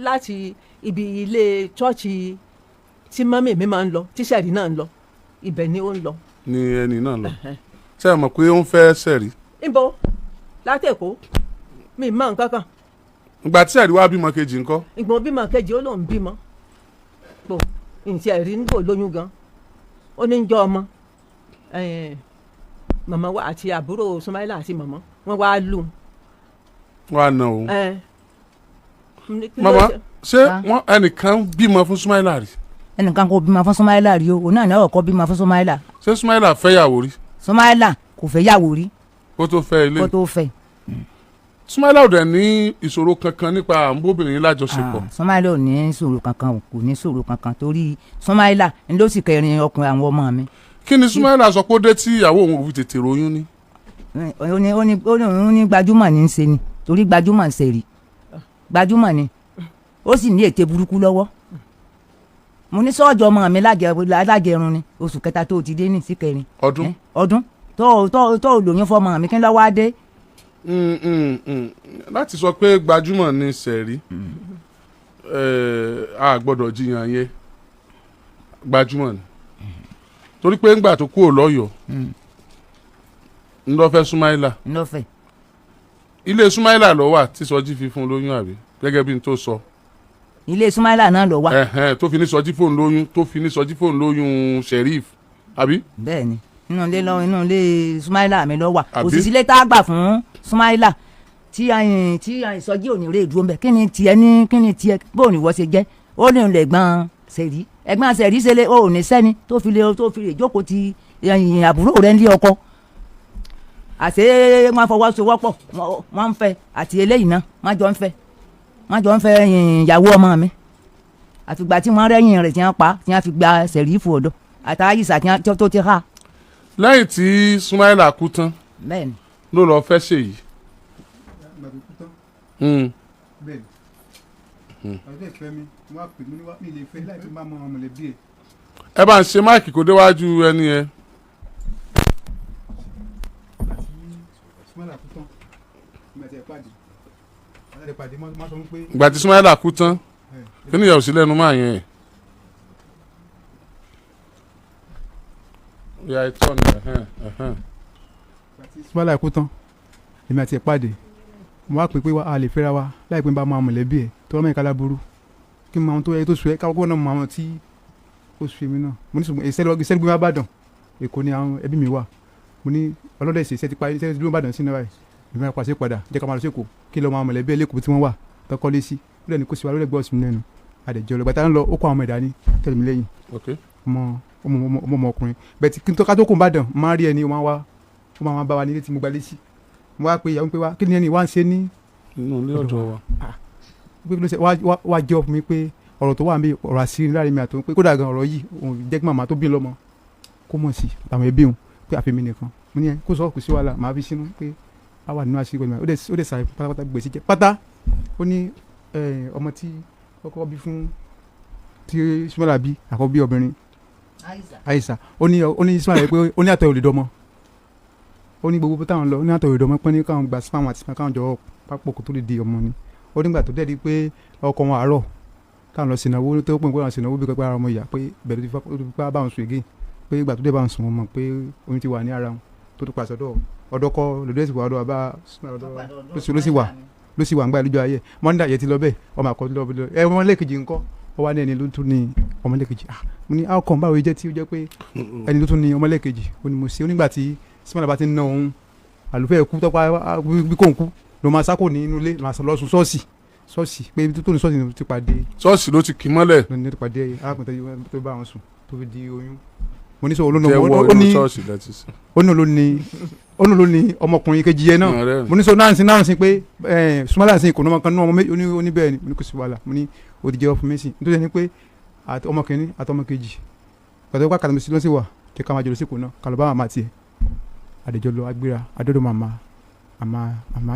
láti ibi ilé ṣọ́ọ̀ṣì tí mọ́mì mi máa ń lọ tí Sẹ̀rí náà ń lọ ibẹ̀ ni ó ń lọ. ni ẹni náà lọ ṣe é mọ̀ pé ó ń fẹ́ Sẹ̀rí. níbo láti Èkó mi mọ̀ nǹkan kan. ìgbà tí Sẹ̀rí wá bímọ kejì ńkọ́. ìgbọ̀n bímọ kejì ó lóun bímọ pò ǹtí ẹ̀rí nígbò lóyún gan ó ní ń jọ ọmọ màmá wa àti àbúrò Sumaila àti màmá wọn wá lù. wàá nà o. màmá ṣé wọn ẹnìkan bímọ fún Sumaila rí. ẹnìkan kò bímọ fún Súnmáìlà rí o òun náà ní ọkọ bímọ fún Súnmáìlà. ṣé Súnmáìlà fẹ́yàwó rí. Súnmáìlà kò fẹ́ yàwó rí. kó tó fẹ́ ilé. kó tó fẹ́. Súnmáìlà ò dẹ̀ ní ìṣòro kankan nípa àǹbóbìnrin lájọṣepọ̀. Súnmáìlà ò ní ìṣòro kankan kò ní ìṣòro kankan torí Súnmáìlà ń ló sì kẹrin ọkùnrin àwọn ọmọ mi. kí ni Súnmáìlà sọ pé ó dé tí ìyàwó òun ò fi tètè ròyún ní. ó ní gbajúmọ̀ ní í ṣe ni torí gbajúmọ̀ ń ṣe rí gbajúmọ̀ ni ó sì ní ète burúkú lọ́wọ́. mo ní sọ́ọ̀jọ́ ọmọ mi lágẹrun ni oṣù kẹta tó ti dé ní sí kẹrin. ọdún tó lóyún fọmọ mi kí n lọ́wọ́ á dé. láti sọ pé gbajúmọ̀ ní sẹ̀rí a gbọ́dọ̀ jiyàn yẹn gbajúmọ̀ ni torí pé ńgbà tó kúrò lọ́yọ̀ọ́ ńlọ́fẹ́ Súnmáìlà ilé Súnmáìlà ló wà tí Sọjí fi fún lóyún àbí gẹ́gẹ́ bí n tó sọ. ilé Súnmáìlà náà ló wà. tó fi ní Sọjí fóun lóyún tó fi ní Sọjí fóun lóyún Sheriff àbí. bẹ́ẹ̀ni inú ilé Súnmáìlà mi ló wà òṣìṣẹ́ ilé tá a gbà fún Súnmáìlà tí Sọjí ò ní rè dúró mbẹ kí ni tiẹ̀ bó ni wọ́n ṣe jẹ́ ó ní ẹ̀gbọ́n Sẹ̀rí ṣẹlẹ̀ ó ní sẹ́ni tó fi lè jókòó ti àbúrò rẹ̀ ní ọkọ àti wọn fọwọ́sowọ́pọ̀ wọn ń fẹ́ àti eléyìí náà wọn jọ ń fẹ́ ìyàwó ọmọ mi àfìgbà tí wọ́n rẹ́yìn rẹ̀ tí wọ́n pa tí wọ́n fi gba Sẹ̀rífù ọ̀dọ̀ àtàyíṣà tó ti há. lẹ́yìn tí Súnmáìlà kú tán bẹ́ẹ̀ni ló lọ fẹ́ ṣèyí. ẹ bá ń ṣe máìkì kó déwájú ẹni yẹn. ìgbà tí Súnmáìlà kú tán kí ni ìyàwó sí lẹ́nu máa yẹn. ìyá ìtọ́ ni Súnmáìlà kú tán èmi àti ẹ̀ pàdé mo wá pè pé a lè fẹ́ra wa láìpẹ́ bá máa mọ̀lẹ́bí ẹ̀ tó lọ́mọ ìkálá burú kí n máa tó yẹ tó sùn ẹ́ káwọ́ náà mọ àwọn tí ó sùn èmi náà mo ní ṣùgbọ́n ìṣẹ́ gbé wá bàdàn Èkó ni àwọn ẹbí mi wà mo ní ọlọ́dẹ ìṣẹ́ ti parí iṣẹ́ dúró bàdàn sí náà ìmọ̀ àpàṣẹ padà jẹ́ ká máa lọ sí Èkó kí lọ́ọ́ máa mọ̀lẹ́bí ẹ̀ lẹ́kọ̀ọ́ tí wọ́n wà tọkọ́lé sí ó dẹ̀ ní kó sì wá lórí ẹgbẹ́ ọ̀sìn lẹ́nu àdẹ̀jọ́ lọ́gbà tá ń lọ ó kó àwọn ọmọ ẹ̀dá ní tẹ̀lé mi lẹ́yìn ọmọ ọkùnrin bẹ́ẹ̀ tí kí n tó ká tó kó bàdàn máa rí ẹni ó máa bá wa nílé tí mo gbalé sí mo wá pé ìyàwó pé wá kí ni ẹni wá ń ṣe ní inú ilé ọ̀dọ̀ wa. wá jẹ́ fún mi pé ọ̀rọ̀ tó wà mí ọ̀rọ̀ àṣírí láàrin mi àtòun pé kódà gan ọ̀rọ̀ yìí òun jẹ́ kí màmá tó bí lọ́mọ kó mọ̀ sí àwọn ẹbí òun pé àfẹ́mi nìkan mo ní ẹ kó sọ kò sí wàhálà màá fi sínú pé a wà nínú àṣírí pẹ̀lú ó dẹ̀ sàrẹ̀ pátápátá gbèsè jẹ́ pátá ó ní ọmọ tí ọkọ bí fún tí Súnmáìlà bí àkọ́bí obìnrin Àìsà ó ní Súnmáìlà pé ó ní àtọ̀ òlìdọ́mọ ó ní gbogbo táwọn lọ ó ní àtọ̀ òlìdọ́mọ pé ní káwọn gba spam àti káwọn jọ pápọ̀ kó tó lè di ọmọ ni ó nígbà tó dẹ̀ di pé ọkọ wọn àárọ̀ káwọn lọ sìnàwó tó pín ìpínlẹ̀ sìnàwó bí pẹ́pẹ́ ara ọmọ ìyá pé bẹ̀rẹ̀ tó ti fipá báwọn sùn ègé pé ìgbà tó dẹ̀ báwọn sùn wọn mọ̀ pé oyún ti wà ní ara wọn tó pàṣẹ ọ̀dọ̀ kọ lọ́dọ̀ ẹ̀sìn wà ọ̀dọ̀ bá ló sì wà ń gbà lójú ayé mọ́ndà yẹ ti lọ bẹ́ẹ̀ ọmọ àkọ́ lọ bẹ́ẹ̀ ọmọ lẹ́ẹ̀kejì ńkọ́ ó wá ní ẹni ló tún ní ọmọ lẹ́ẹ̀kejì mo ní outcome báwo jẹ́ tí ó jẹ́ pé ẹni ló tún ní ọmọ lẹ́ẹ̀kejì ó ní mo ṣe onígbà tí Súnmáìlà bá ti ń ná òun àlùfẹ́ ẹ̀kú tọ́pá bí kò ń kú ló máa sákò ní inú ilé ló máa lọ́sùn ṣọ́ọ̀ṣì pé ibi tó ní ṣọ́ọ̀ṣì ló ti pàdé. ṣọ́ọ̀ṣì ló ti kì í mọ́lẹ̀. ló ní ti pàdé arákùnrin tó bá wọn sùn tó fi di oyún. mo ní sọ olóńgbò ló ní ọmọkùnrin kejì yẹn náà mo ní sọ náà sí pé Súnmáìlà sí ìkùnà ọmọkan náà oníbẹ̀ẹ́ ni mo ní kò sí wàhálà mo ní òdìjẹ́ ọ̀fun mẹ́sìn nítorí ẹni pé ọmọ kìíní àti ọmọ kejì pàtó pàkàtà mi sí lọ́sí wà kí ká máa jọ lọ sí ìkùnà kálọ̀ bá màmá tiẹ̀ àdèjọ lọ agbéra adọ́dọ̀ màmá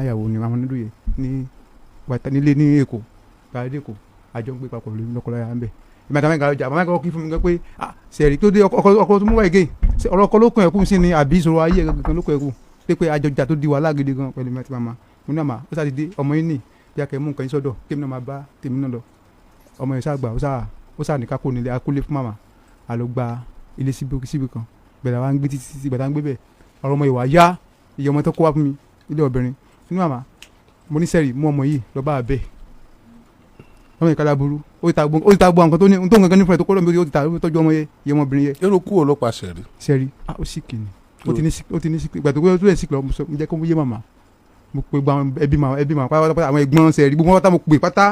ìyàwó ni àwọn onídùú yẹ ní nílé ní Èkó gbàdé Èkó àjọ ń gbé papọ̀ lórí lọ́kọ̀ọ́yà ń bẹ̀ ìmọ̀ àtàwọn ìgbàlódé àmọ́ ẹ̀kọ́ kí fún mi gan pé sẹ̀rí tó dé ọkọ̀ tó mú wáyé gé ọ̀rọ̀ ọkọ̀ ló kún ẹ̀kú sí ni àbí ìṣòro ayé gan ló kún ẹ̀kú pé àjọjà tó di wàhálà gidi gan pẹ̀lú mi àti màmá mo ní àmà ó sáà ti dé ọmọ yín nì bí akẹ́ mú nǹkan yín sọ́dọ̀ kí èmi náà máa bá tèmi náà lọ ọmọ yẹn sáàgbà ó sáà ní kákó nílé akólé fún màmá àlọ́ gba ilé síbi kan bẹ̀rẹ̀ wa ń gbé títí gbàtà ń gbé bẹ̀ ọ̀rọ̀ ọmọ ìwà yá iye ọmọ tó kó wá fún mi ilé obìnrin nínú màmá mo ní sẹ́rì mú ọmọ yìí lọ bá a bẹ́ẹ̀ ọmọ ìkàlà burú ó ti ta gbọ́ nǹkan tó ní nǹkan nífẹ̀ẹ́ tó kọ́ lọ́mọdé ó ti ta tọ́jú ọmọ yẹ iye ọmọbìnrin yẹ. èrò kú ọlọ́pàá sẹ̀rí. sẹ́rì ó sì kì ní ó ti ní sí ìgbà tó lè sí lọ mo jẹ́ kó yé màmá mo pe gbogbo ẹbí màmá pátápátá àwọn ẹ̀gbọ́n sẹ̀rí gbogbo wọn pátá mo pe pátá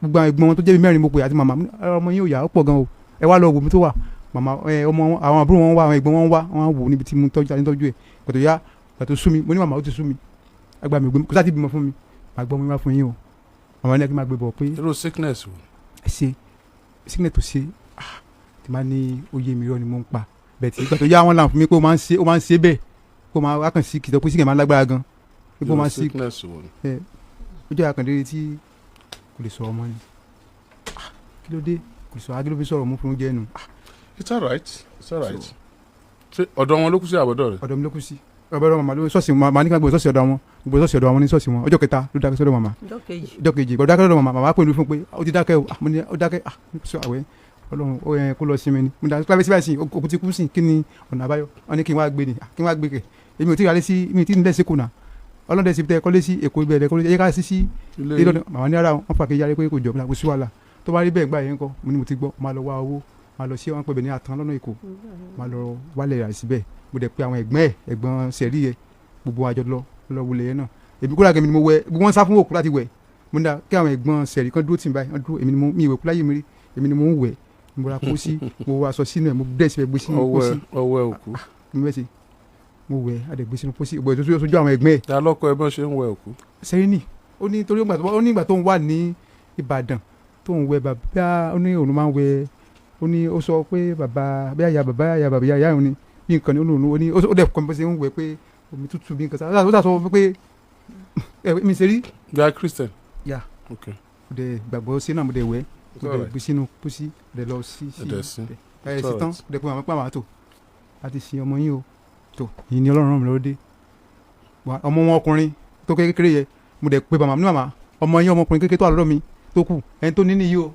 gbogbo àwọn ẹ̀gbọ́n wọn tó jẹ́ bí mẹ́rin mo pe àti màmá ọmọ yìí ò yá ó pọ̀ gan o ẹ wá lọ wò mí tó wà màmá ọmọ àwọn àbúrò wọn wá àwọn ẹ̀gbọ́n wọn wá wọn wò níbi tí mo tọ́jú ẹ̀ kòtò yá kòtò sú mi mo ní màmá ó ti sú mi àgbà mi kò sáà ti bímọ fún mi màá gbọ́ mi wá fún yín o màmá ní ẹ kí n máa gbé bọ̀ pé. irú sickness o. ẹ ṣe sickness tó ṣe tí máa ní oyè mi rọ ni mo ń pa bẹ́ẹ̀ tí ìgbà tó yá wọn làm fún mi pé ó máa ń ṣe bẹ́ẹ̀ kó máa wákàn sí kìtọ́ pé síkẹ̀ máa ń lágbára gan pé ó máa ń sí ó jẹ́ àkàndé tí kò lè sọ ọmọ ni kí ló dé kò lè sọ agídó fi sọ̀rọ̀ mú fún oúnjẹ nù. it's alright ṣé ọ̀dọ̀ wọn ló kú sí àbọ̀dọ̀ rẹ̀. ọ̀dọ̀ mi ló kú sí ọ̀dọ̀ màmá ló ṣọ́ọ̀ṣì màmá ní ká gbé ṣọ́ọ̀ṣì ọ̀dọ̀ wọn gbé ṣọ́ọ̀ṣì ọ̀dọ̀ wọn ní ṣọ́ọ̀ṣì wọn ọjọ́ kẹta ló dákẹ́ sọ́dọ̀ màmá ọjọ́ kejì gbọ́dọ̀ dákẹ́ sọ́dọ̀ màmá pè ní fún pé ó ti dákẹ́ o mo ní ó dákẹ́ sọ àwẹ̀ Ọlọ́run ó yẹ kó lọ sí mi ni mo dá kílábẹ́ síbáyìí sí òkú ti kú sí kí ni ọ̀nà àbáyọ wọn ní kí n wá gbé ni kí n wá gbé kẹ èmi ò tí ì rálé sí mi ò tí ì nílẹ̀ sí kùnà ọlọ́dẹ sí tẹ kọ́lé sí èkó ibẹ̀ kọ́lé ẹ̀yẹ ká sí sí ilé màmá ní ara wọn fà kí yára pé kò jọ kò sí wàhálà tó bá rí bẹ́ẹ̀ gbà yẹn kọ́ mo ní mo ti gbọ́ máa lọ wá owó máa lọ sí wọn pẹ̀bẹ̀ ní àtàn lọ́nà èkó máa lọ wálẹ̀ rà síbẹ̀ mo dẹ̀ pé àwọn ẹ̀gbọ́n sẹ̀rí yẹ gbogbo àjọ lọ wulẹ̀ yẹn náà èmi kúrò àgẹ̀mí ni mo wẹ̀ gbogbo wọn sá fún òkú láti wẹ̀ mo ní kí àwọn ẹ̀gbọ́n sẹ̀rí kan dúró tì mí báyìí wọ́n dúró èmi ni mo mi ìwẹ̀ kú láyé mi rí èmi ni mo ń wẹ̀ mo ra kó sí mo wọ aṣọ sínú ẹ̀ mo dẹ̀ síbẹ̀ gbé sínú kó sí ọwọ́ òkú mo bẹ́ẹ̀ sí mo wẹ̀ adẹ̀ gbé sínú kó sí ìbò ètò sojú àwọn ẹ̀gbọ́n ẹ̀. ta lọ́kọ ẹ bọ́ ṣe ń wẹ òkú. sẹ́yìn ni ó ní torí ó ní ìgbà tó ń wà ní Ìbàdàn tó ń wẹ bàbá ó ní òun máa ń wẹ ó ní ó sọ pé bàbá ìyá òun ni bí nǹkan ní olóòórùn ó ní ó dẹ̀ kọ́ bó ṣe ń wẹ pé omi tútù bí nǹkan sáà ó sọ pé mi ṣe rí. you are Christian. ya okay. mo dẹ̀ gbàgbọ́ sí náà mo dẹ̀ wẹ̀ mo dẹ̀ gbé sínú pósí mo dẹ̀ lọ sí sí tán mo dẹ̀ pé màmá pàmò àtò láti sin ọmọ yín o tó yìí ni Ọlọ́run ràn mí lọ́wọ́ dé ọmọ wọn ọkùnrin tó kékeré yẹ mo dẹ̀ pé màmá ní màmá ọmọ yín ọmọkùnrin kékeré tó wà lọ́dọ̀ mi tó kù ẹni tó ní nìyí o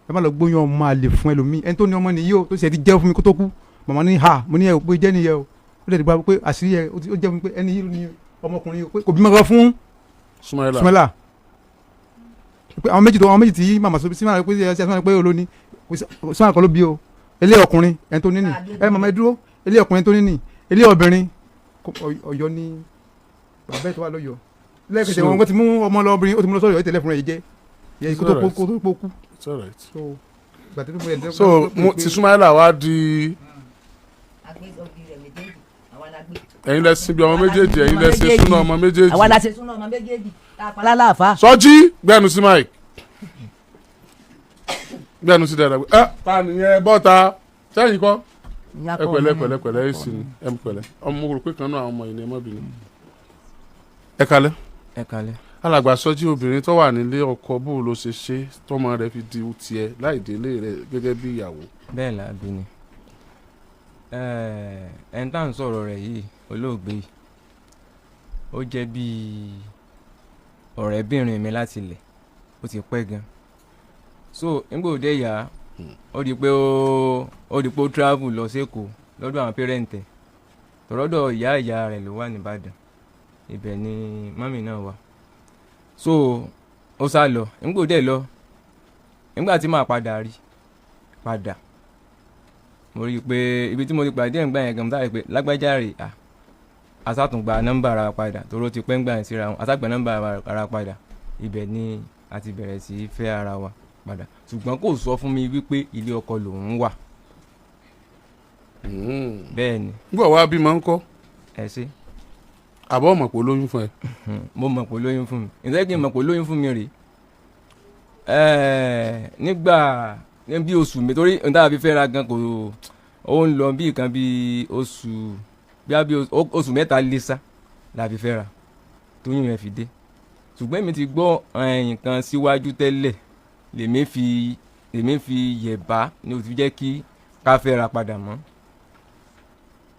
ẹ má lọ gbóyún ọmọ àlè fún ẹlòmíì ẹni tó ní ọmọ nìyí o tó sì ẹ ti jẹ́ fún mi kó tó kú màmá ní ha mo ní ẹ pé jẹ́ nìyẹn o ó lè dìgbà pé àṣírí ẹ ó jẹ́ fún mi pé ẹni yìí ni ọmọkùnrin o pé kò bímọ kan fún Sumaila pé àwọn méjì tí màmá sọ sí màmá pé ẹ ṣe pé olóní Sumaila kan ló bí o ilé ọkùnrin ẹni tó ní nì ẹ màmá ẹ dúró ilé ọkùnrin tó ní nì ilé obìnrin Ọ̀yọ́ ní bàbá ẹ̀ tó wà lọ́yọ̀ọ́ lẹ́ẹ̀kẹsẹ̀ wọn ti mú ọmọ lọ́bìnrin ó ti mú lọ sọ́yọ́ ìtẹ̀lẹ́ fún rẹ̀ jẹ́ yẹ kó tó kú. so ti Sumaila wá di ẹ̀yin lẹ sin bí ọmọ méjèèjì ẹ̀yin lẹ ṣe súná ọmọ méjèèjì. àwa la ṣe súná ọmọ méjèèjì tá a pa lálàáfà. sọjí gbẹnu sí mike gbẹnu sí dada ẹ ta nìyẹn bọ́ta sẹ́yìn kọ́ ẹ pẹ̀lẹ́ ẹ sì ní ẹ pẹ̀lẹ́ ọmọ mo rò pé kan náà àwọn ọmọ yìí ni ẹ má bínú. ẹ kalẹ́ alàgbà sọjí obìnrin tó wà nílé ọkọ bó ló ṣe ṣe tọmọ rẹ̀ fi di tiẹ̀ láì délé rẹ̀ gẹ́gẹ́ bí ìyàwó. bẹ́ẹ̀ la bí ni ẹni tá à ń sọ̀rọ̀ rẹ̀ yìí olóògbé yìí ó jẹ́ bíi ọ̀rẹ́bìnrin mi láti ilẹ̀ ó ti pẹ́ gan so nígbà òde ìyá ó di pé ó travel lọ sẹ́kọ̀ọ́ lọ́dọ̀ àwọn pẹ́rẹ́ǹtẹ̀ tọ̀rọ̀dọ̀ ìyá rẹ̀ ló wà nìbàdàn ibẹ̀ ni mọ́mì náà wà so ó sá lọ nígbà òde lọ nígbà tí màá padà mo rí i pé ibi tí mo ti pàdé ẹ̀ ń gbà yẹn gan mo sáré pé lágbájá rè asátùngbà nọ́mbà ara padà toró ti pẹ́ ń gbà yẹn síra wọn asátùngbà nọ́mbà ara padà ibẹ̀ ni a ti bẹ̀rẹ̀ sí í fẹ́ ara wa padà ṣùgbọ́n kò sọ fún mi wípé ilé ọkọ lòun wà. bẹ́ẹ̀ ni. nígbà wàá bímọ ń kọ́. ẹ ṣe. àbọ̀ mọ̀ pé olóyún fún ẹ. mo mọ̀ pé olóyún fún mi ìṣẹ́ kí n mọ̀ pé olóyún fún mi rèé nígbà bí oṣù mi torí n táà fi fẹ́ra gan kò ó ń lọ bí nǹkan bí oṣù mẹ́ta lé sá la fi fẹ́ra tóyún yẹn fi dé ṣùgbọ́n èmi ti gbọ́ nǹkan síwájú tẹ́lẹ̀ lèmi fi yẹ̀bá ni ó ti jẹ́ kí ká fẹ́ra padà mọ́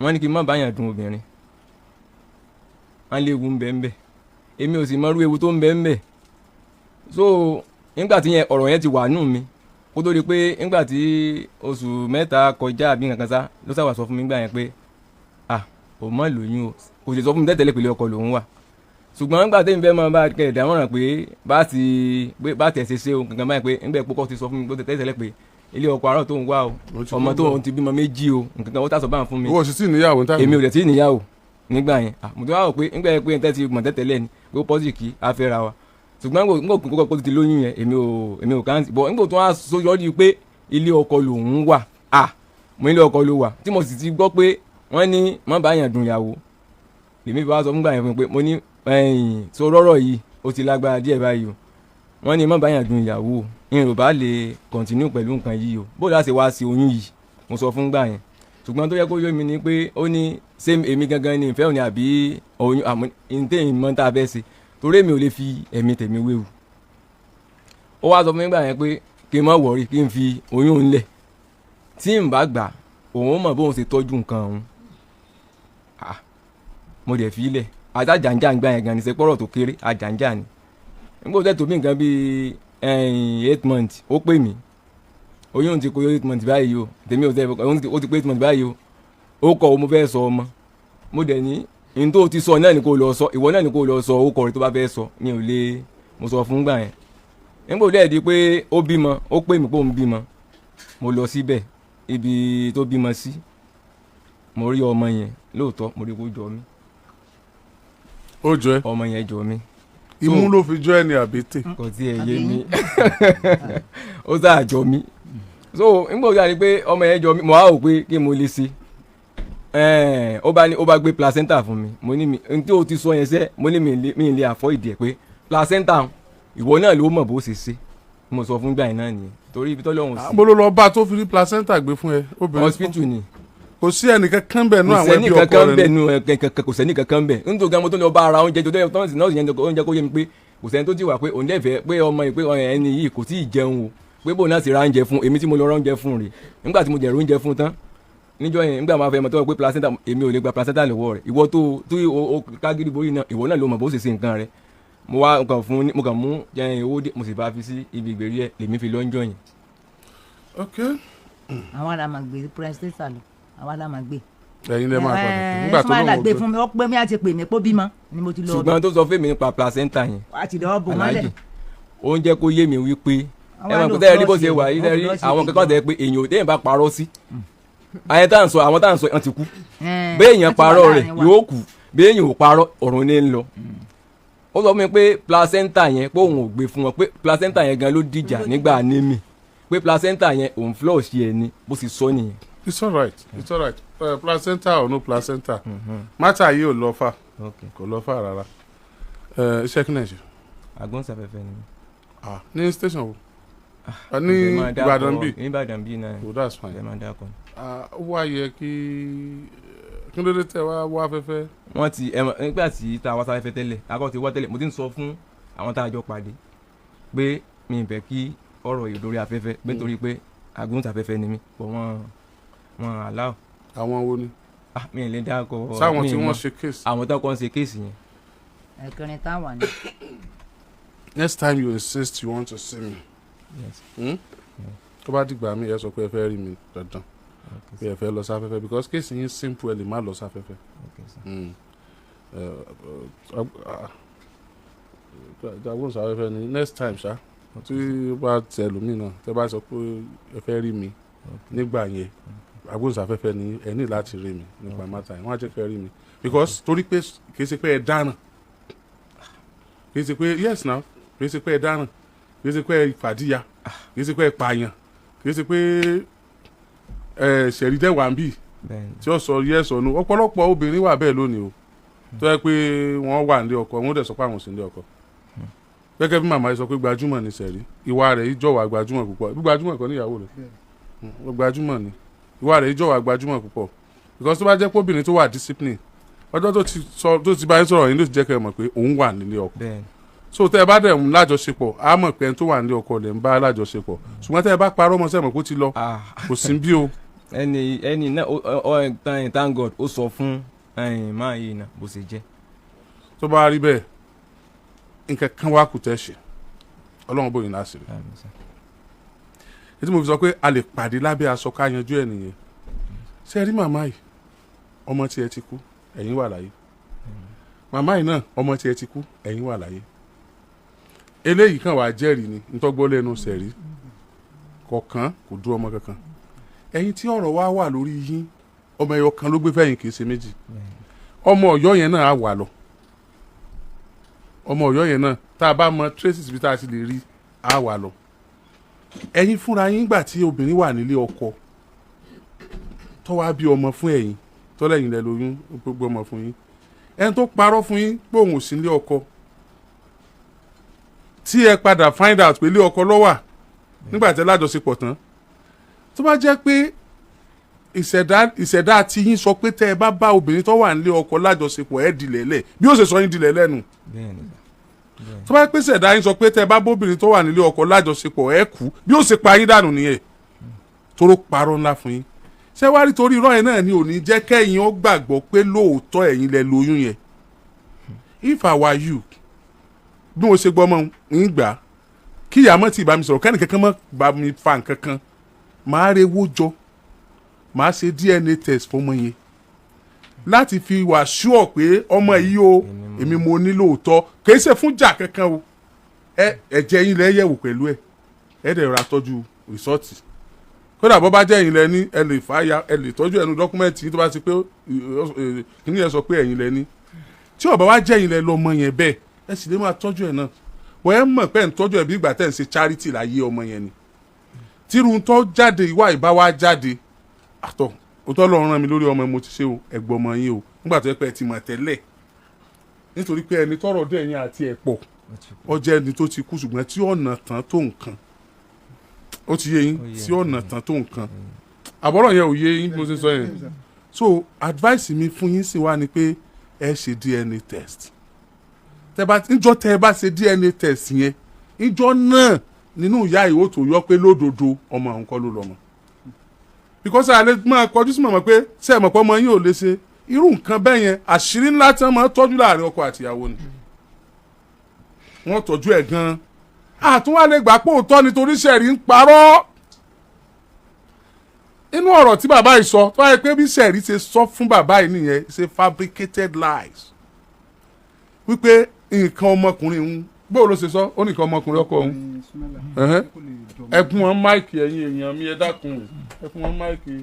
wọ́n ní kí n má báyàn dùn obìnrin wọ́n léwu ń bẹ èmi ò sì mọ irú ewu tó ń bẹ so nígbà tí ọ̀rọ̀ yẹn ti wà nù mí kó tó di pé nígbà tí oṣù mẹ́ta kọjá àbí nǹkan sá ló sábà sọ fún mi gbà yẹn pé ò mọ̀ lóyún o kò sì sọ fún mi tẹ́tẹ́lẹ̀ pẹ̀lú ọkọ lòun wà ṣùgbọ́n nígbà tẹ́mi fẹ́ mọ bá kẹ̀ dámọ̀ràn pé bá tẹ̀ ṣe o kankan báyìí pé nígbà ìpókọ̀ ti sọ fún mi tó tẹ́tẹ́lẹ̀ pé ilé ọkọ àárọ̀ tó ń wá o ọmọ tó ń ti bímọ méjì o nǹkan kan ó tàṣọ báyìí fún mi. owó sì tí níyàwó táwọn. èmi ò dẹ̀ tí níyàwó nígbà yẹn mo ti wá rò pé nígbà yẹn pé n tẹ́ ti mọ̀ tẹ́tẹ́lẹ̀ ni pé ó pọ́sì kí a fẹ́ ra wa ṣùgbọ́n nígbà òkú kókó ti lóyún yẹn èmi ò káńtì bọ̀ nígbà tó wá sóyọ́ di pé ilé ọkọ lòun wà mo ilé ọkọ ló wà tí mo sì ti gbọ́ pé wọ́n ní má bá yàn dùn ìyàwó lèmi fi wá sọ fúngbà yẹn fún pé mo ní so rọ́rọ̀ yìí ó ti lágbára díẹ̀ báyìí o wọ́n ní má bá yàn dùn ìyàwó ìrìn bá lè continue pẹ̀lú nǹkan yìí o bó láti wá sí oyún yìí mo sọ fúngbà yẹn ṣùgbọ́n tó yẹ kó yé mi ni pé ó ní ṣé èmi gangan ni ìfẹ́ òní àbí oyún àmọ́ ìtẹ̀yìn mọ́ tá a fẹ́ ṣe torí èmi ò lè fi ẹ̀mí tèmi wéwu ó wá sọ fún mi gbà yẹn pé kí n má wọ̀rí kí n fi oyún ńlẹ̀ tí n bá gbà òun mọ̀ bóun ṣe tọ́jú nǹkan òun mo dẹ̀ fi ilẹ̀ ajájànjà ń gbà yẹn gan ni ṣe pọ́rọ̀ tó kéré ajáǹjà ni nígbà tó tẹ̀ tó bí nǹkan bíi 8 months ó pè mí oyún ti kó 8 months báyìí o tèmi ò tẹ́ ó ti pé 8 months báyìí o ó kọ̀ mo fẹ́ sọ ọmọ mo dẹ̀ ní n tó ti sọ náà ni kò lọ sọ ìwọ náà ni kò lọ sọ ó kọ̀ rẹ̀ tó bá fẹ́ sọ mi ò lè mo sọ fún gbà yẹn nígbà tó dẹ̀ di pé ó bímọ ó pè mí pé òun bímọ mo lọ síbẹ̀ ibi tó bímọ sí mo rí ọmọ yẹn lóòótọ́ mo rí kó jọ mí. ó jọ ẹ. ọmọ yẹn jọ mí. imú ló fi jọ ẹ ní àbètè. kò tí ẹ yé mi ó sáà jọ mí so nígbà tó yàrá pé ọmọ yẹn jọ mí mo á wò pé kí mo lè ṣe ó bá gbé placenta fún mi mo ní mi n tí o ti sọ yẹn sẹ́ mo ní mi lè avoid ẹ̀ pé placenta ìwọ náà ló mọ̀ bó ṣe ṣe mo sọ fún gbà yẹn náà nìyẹn torí ibi tọ́lọ́hún sí. mo ló lọ bá tó fi rí placenta gbé fún ẹ obìnrin hospital ni. kò sí ẹnìkan kan bẹ̀ nú àwọn ẹbí ọkọ rẹ kò sẹ́ni kankan bẹ̀ nítorí gan mo tó lọ bá ara oúnjẹ tó tẹ́ tọ́sí náà yẹn oúnjẹ kó yé mi pé kò sẹ́ni tó ti wà pé òun lẹ́fẹ̀ẹ́ pé ọmọ yìí pé ẹni yìí kò tí ì jẹun o pé bóun náà sì ra oúnjẹ fún èmi tí mo lọ ra oúnjẹ fún rè nígbà tí mo jẹ̀rọ oúnjẹ fún tán níjọ́ yẹn nígbà máa fẹ́ mọ̀ tó wọ pé placenta èmi ò lè gba placenta lọ́wọ́ rẹ̀ ìwọ tó kágídí borí náà ìwọ náà ló mọ̀ bó ṣe ṣe nǹkan rẹ̀ mo wá mo kàn mú owó dé mo sì bá fi sí ibi ìgbèrí ẹ̀ lèmi fi lọ́njọ́ yẹn. ok. àwọn ará máa gbé pírẹsidẹ́ntà lọ àwọn ará máa gbé. ẹ̀yin lè máa padà nígbà tó lóun ò gbé fún mi ó pé mi àti pè mí pé bímọ ni mo ti lọ. ṣùgbọ́n tó sọ fún mi nípa placenta yẹn. àti lọ́ọ́ bò mọ́lẹ̀. ó ń jẹ́ kó yé mi wípé ẹ máa kó tẹ́ ẹ rí bó ṣe wà yìí tẹ́ rí àwọn kankan tẹ́ pé èèyàn ò téèyàn bá parọ́ sí àwọn tá à ń sọ wọn ti kú bẹ́ẹ̀ èèyàn parọ́ rẹ̀ yóò kú bẹ́ẹ̀ èèyàn ò parọ́ ọ̀run ní ń lọ. ó sọ fún mi pé placenta yẹn pé òun ò gbé fún wọn pé placenta yẹn gan ló dìjà nígbà anémì pé placenta yẹn òun flush yẹn ni bó sì sọ nìyẹn. it's alright placenta or no placenta mátà yìí ò lọ fà kò lọ fà rárá iṣẹ́ kí náà ṣe. agbóhùnsáfẹ́fẹ́ ni. ní station wo ní Ìbàdàn bíi. ní Ìbàdàn bíi náà. oh that's fine. ẹ máa dákọ. ó wá yẹ kí ló dé tẹ wá afẹ́fẹ́. wọ́n ti nígbà tí tá a wá sáfẹ́fẹ́ tẹ́lẹ̀ akọ́ ti wá tẹ́lẹ̀ mo ti ń sọ fún àwọn tá a jọ pàdé pé mi ì fẹ́ kí ọ̀rọ̀ yìí lórí afẹ́fẹ́ pé nítorí pé agbóhùnsáfẹ́fẹ́ ni mí pọ̀ wọ́n aláwọ̀. àwọn wo ni. mi ì lè dákọ. sáwọn tí wọ́n ṣe kéèsì. àwọn tó kọ́ ń ṣe kéèsì yẹn. ẹ̀kẹrin táwọn ni. next time you insist you want to see me. yes. tó bá dìgbà mi ẹ sọ pé ẹ fẹ́ rí mi dandan pé ẹ fẹ́ lọ sáfẹ́fẹ́ because kéèsì yín simple ẹ lè má lọ sáfẹ́fẹ́. agbóhùnsáfẹ́fẹ́ ni next time ṣá tí ó bá tẹ lómi náà tẹ bá sọ pé ẹ fẹ́ rí mi nígbà yẹn agbóhùnsáfẹ́fẹ́ ni ẹ ní láti rí mi nípa mátà yẹn wọ́n á jẹ́ kẹ́ rí mi because torí pé kì í ṣe pé ẹ dáràn kì í ṣe pé yes now kì í ṣe pé ẹ dáràn kì í ṣe pé ẹ fàdíyà kì í ṣe pé ẹ pààyàn kì í ṣe pé ẹ ṣẹ̀rí dẹ́wà ń bì tí ó sọ yes or no ọ̀pọ̀lọpọ̀ obìnrin wà bẹ́ẹ̀ lónìí o tó yẹ pé wọ́n wà nílé ọkọ wọ́n dẹ̀ sọ pé àwọn sì nílé ọkọ gẹ́gẹ́ bí màmá yìí sọ pé gbajúmọ̀ ni ṣẹ̀rí ìwà rẹ̀ ìjọ̀wà gbajúmọ̀ púpọ̀ bí gbajúmọ̀ kan níyàwó rẹ̀ gbajúmọ̀ ni ìwà rẹ̀ ìjọ̀wà gbajúmọ̀ púpọ̀ because tó bá jẹ́ pé obìnrin tó wà discipline ọjọ́ tó ti bá yín sọ̀rọ̀ yín ló ti jẹ́ kẹ́ ẹ mọ̀ pé òun wà nílé ọkọ so tẹ́ ẹ bá dẹ̀ ń lájọṣepọ̀ á mọ̀ pé ẹni tó wà nílé ọkọ lẹ̀ ń bá lájọṣepọ̀ ṣùgbọ́n tẹ́ ẹ bá parọ́ mọ́ sẹ́mọ̀ kó ti lọ kò sí bí o. ẹni náà thank God ó sọ fún máa yìí náà bó ṣe jẹ́. tó bá rí bẹ́ẹ̀ nǹkan kan wá kù tẹ́ ṣe ọlọ́run bóyin láṣìírí. ètò mo fi sọ pé a lè pàdé lábẹ́ aṣọ ká yanjú ẹ̀ nìyẹn ṣé ẹ rí màmá yìí ọmọ tí ẹ ti kú ẹ̀yin wà láyé màmá yìí náà ọmọ tí ẹ ti kú ẹ̀yin wà láyé eléyìí kan wàá jẹ́rìí ni ntọ́gbọ́ lẹ́nu sẹ̀rí kọ̀ọ̀kan kò dúró ọmọ kankan ẹ̀yin tí ọ̀rọ̀ wa wà lórí yín ọmọ ẹ̀yọ kan ló gbé fẹ́yìn kì í ṣe méjì ọmọ Ọ̀yọ́ yẹn náà á wà lọ ọmọ Ọ̀yọ́ yẹn náà tá a bá mọ traces bí tá a ti lè rí á wà lọ ẹ̀yin fúnra yín gbà tí obìnrin wà nílé ọkọ tó wá bí ọmọ fún ẹ̀yin tó lẹ́yìn lẹ lóyún gbogbo ọmọ fún yín ẹni tó parọ́ fún yín pé òun ò sí nílé ọkọ tí ẹ padà find out pé ilé ọkọ ló wà nígbà tí ẹ lájọṣepọ̀ tán tó bá jẹ́ pé ìṣẹ̀dá tí yín sọ pé tẹ́ ẹ bá bá obìnrin tó wà nílé ọkọ lájọṣepọ̀ ẹ dilẹ̀ lẹ̀ bí ó ṣe sọ yín dilẹ̀ lẹ́nu tó bá pé ìṣẹ̀dá yín sọ pé tẹ́ ẹ bá bóbìnrin tó wà nílé ọkọ lájọṣepọ̀ ẹ kú bí ó ṣe pa yín dànù nìyẹn toró parọ́ ńlá fún yín ṣé wá rí torí irọ́ yẹn náà ni ò ní jẹ́ kẹ́yìn ó gbàgbọ́ pé lóòótọ́ ẹ̀yin lẹ lóyún yẹn if I were you bí mo ṣe gbọ́ mọ́ ń gbà kí ìyàmọ́ tí ìbá mi sọ̀rọ̀ kẹ́ni kankan mọ́ bá mi fa nǹkan kan máa rewó jọ máa ṣe DNA test fọmọ yẹn láti fi wà ṣúọ̀ pé ọmọ yìí o èmi mo ní lóòótọ́ kìí ṣe fún jà kankan o ẹ̀jẹ̀ yín lẹ́ yẹ̀wò pẹ̀lú ẹ̀ dẹ̀ ra tọ́jú rìsọ́ọ̀tì kódà bọ́ bá jẹ́ ẹ̀yin lẹ́ni ẹ lè fàáya ẹ lè tọ́jú ẹnu dọ́kúmẹ́ǹtì tó bá ti pé kìíní yẹn sọ pé ẹ̀yin lẹ́ni tí ó bá wá jẹ́ ẹ̀yin lẹ́ lọ́mọ yẹn bẹ́ẹ̀ ẹ sì lè máa tọ́jú ẹ̀ náà wọ́n ẹ mọ̀ pé ẹ̀ ń tọ́jú ẹ̀ bí ìgbà tẹ̀ ń ṣe charity láyé ọmọ yẹn ni tírun tó jáde ìwà ìbá wa jáde àtọ̀ òótọ́ lọ́ọ́ rán mi lórí ọmọ mo ti ṣe o ẹ̀gbọ́n ọmọ yín o nígbà tó yẹ pé ẹ ti mọ̀ tẹ́lẹ̀ nítorí pé ẹni tọ́rọ̀ dé ẹ̀yin àti ẹ̀ pọ̀ ọjọ́ ẹni tó ti kú ṣùgbọ́n tí ọ̀nà tán tó nǹkan ó ti yé yín tí ọ̀nà tán tó nǹkan àbọ̀rọ̀ yẹn ò yé yín mo ṣe sọ yẹn so advice mi fún yín sì wá ni pé ẹ ṣe DNA test níjọ́ tẹ́ ẹ bá ṣe DNA test yẹn níjọ́ náà nínú ìyá ìwò tó yọ pé lódodo ọmọ àwọn kọ́ ló lọ́mọ because àlẹ́ máa kọjú sí mọ̀mọ́ pé ṣé ẹ mọ̀ pé ọmọ yín ò lè ṣe irú nǹkan bẹ́ẹ̀ yẹn àṣírí ńlá tí wọ́n máa tọ́jú láàrin ọkọ àtìyàwó ni wọ́n tọ́jú ẹ̀ gan-an àtúnwálé gbà pé òótọ́ nítorí sẹ̀rí ń parọ́ inú ọ̀rọ̀ tí bàbá yìí sọ tó wáyé pé bí sẹ̀rí ṣe sọ fún bàbá yìí nìyẹn ṣe fabricated lies wípé nǹkan ọmọkùnrin ń bóò ló ṣe sọ ó nìkan ọmọkùnrin ọkọ òun ẹkún wọn máìkì ẹ̀yin èèyàn mi ẹ dákun ẹkún wọn máìkì.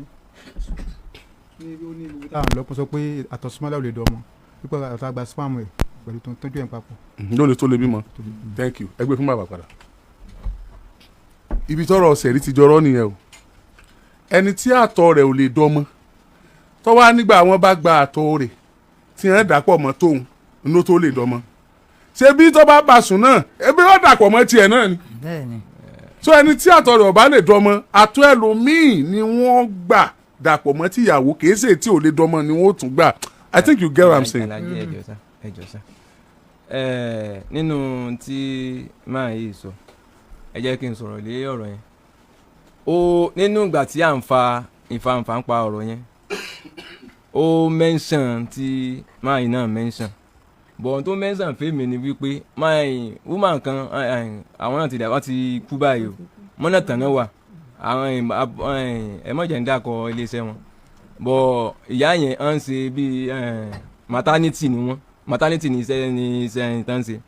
àwọn ọlọ́pàá sọ pé àtọ̀ súnmọ́lá ò lè dọ̀ ọmọ wípé àtọ̀ àgbà spam ẹ̀ pẹ̀lú tó ń tọ́jú ẹ̀ papọ̀. lónìí tó lè bímọ thank you ẹgbẹ́ fún bàbá padà. ibi tọ́rọ̀ sẹ̀rí ti jọrọ nìyẹn o ẹni tí àtọ̀ rẹ̀ ò lè dọ́mọ tọ́wọ́ nígbà wọn bá gba àtọ̀ rẹ̀ tí wọ́n dàpọ̀ mọ́ tóun inú tó lè dọ́mọ ṣé bí tó bá bá sùn náà ebi wọ́n dàpọ̀ mọ́ tiẹ̀ náà ni so ẹni tí àtọ̀ rẹ̀ ò bá lè dọ́mọ àtọ̀ ẹlòmíì ni wọ́n gbà dàpọ̀ mọ́ tìyàwó kìí ṣe tí ò lè dọ́mọ ni wọ́n tún gbà I think you get what I'm saying. ẹjọ sá nínú tí máa yìí sọ ẹ jẹ́ kí n sọ̀rọ̀ lé ọ̀rọ̀ yẹn ó nínú ìgbà tí à ń fa ìfanfà ń pa ọ̀rọ̀ yẹn ó mention tí máa yìí náà mention bọ̀ tó mention fèmí ni wípé máa yìí woman kan àwọn náà ti dà wọ́n ti kú báyìí o mọ́nà tàn náà wà àwọn ẹ̀mọ́jẹ̀ ń dàkọ̀ iléeṣẹ́ wọn bọ̀ ìyá yẹn à ń ṣe bíi maternity ni wọ́n maternity ni iṣẹ́ ìtàn ṣe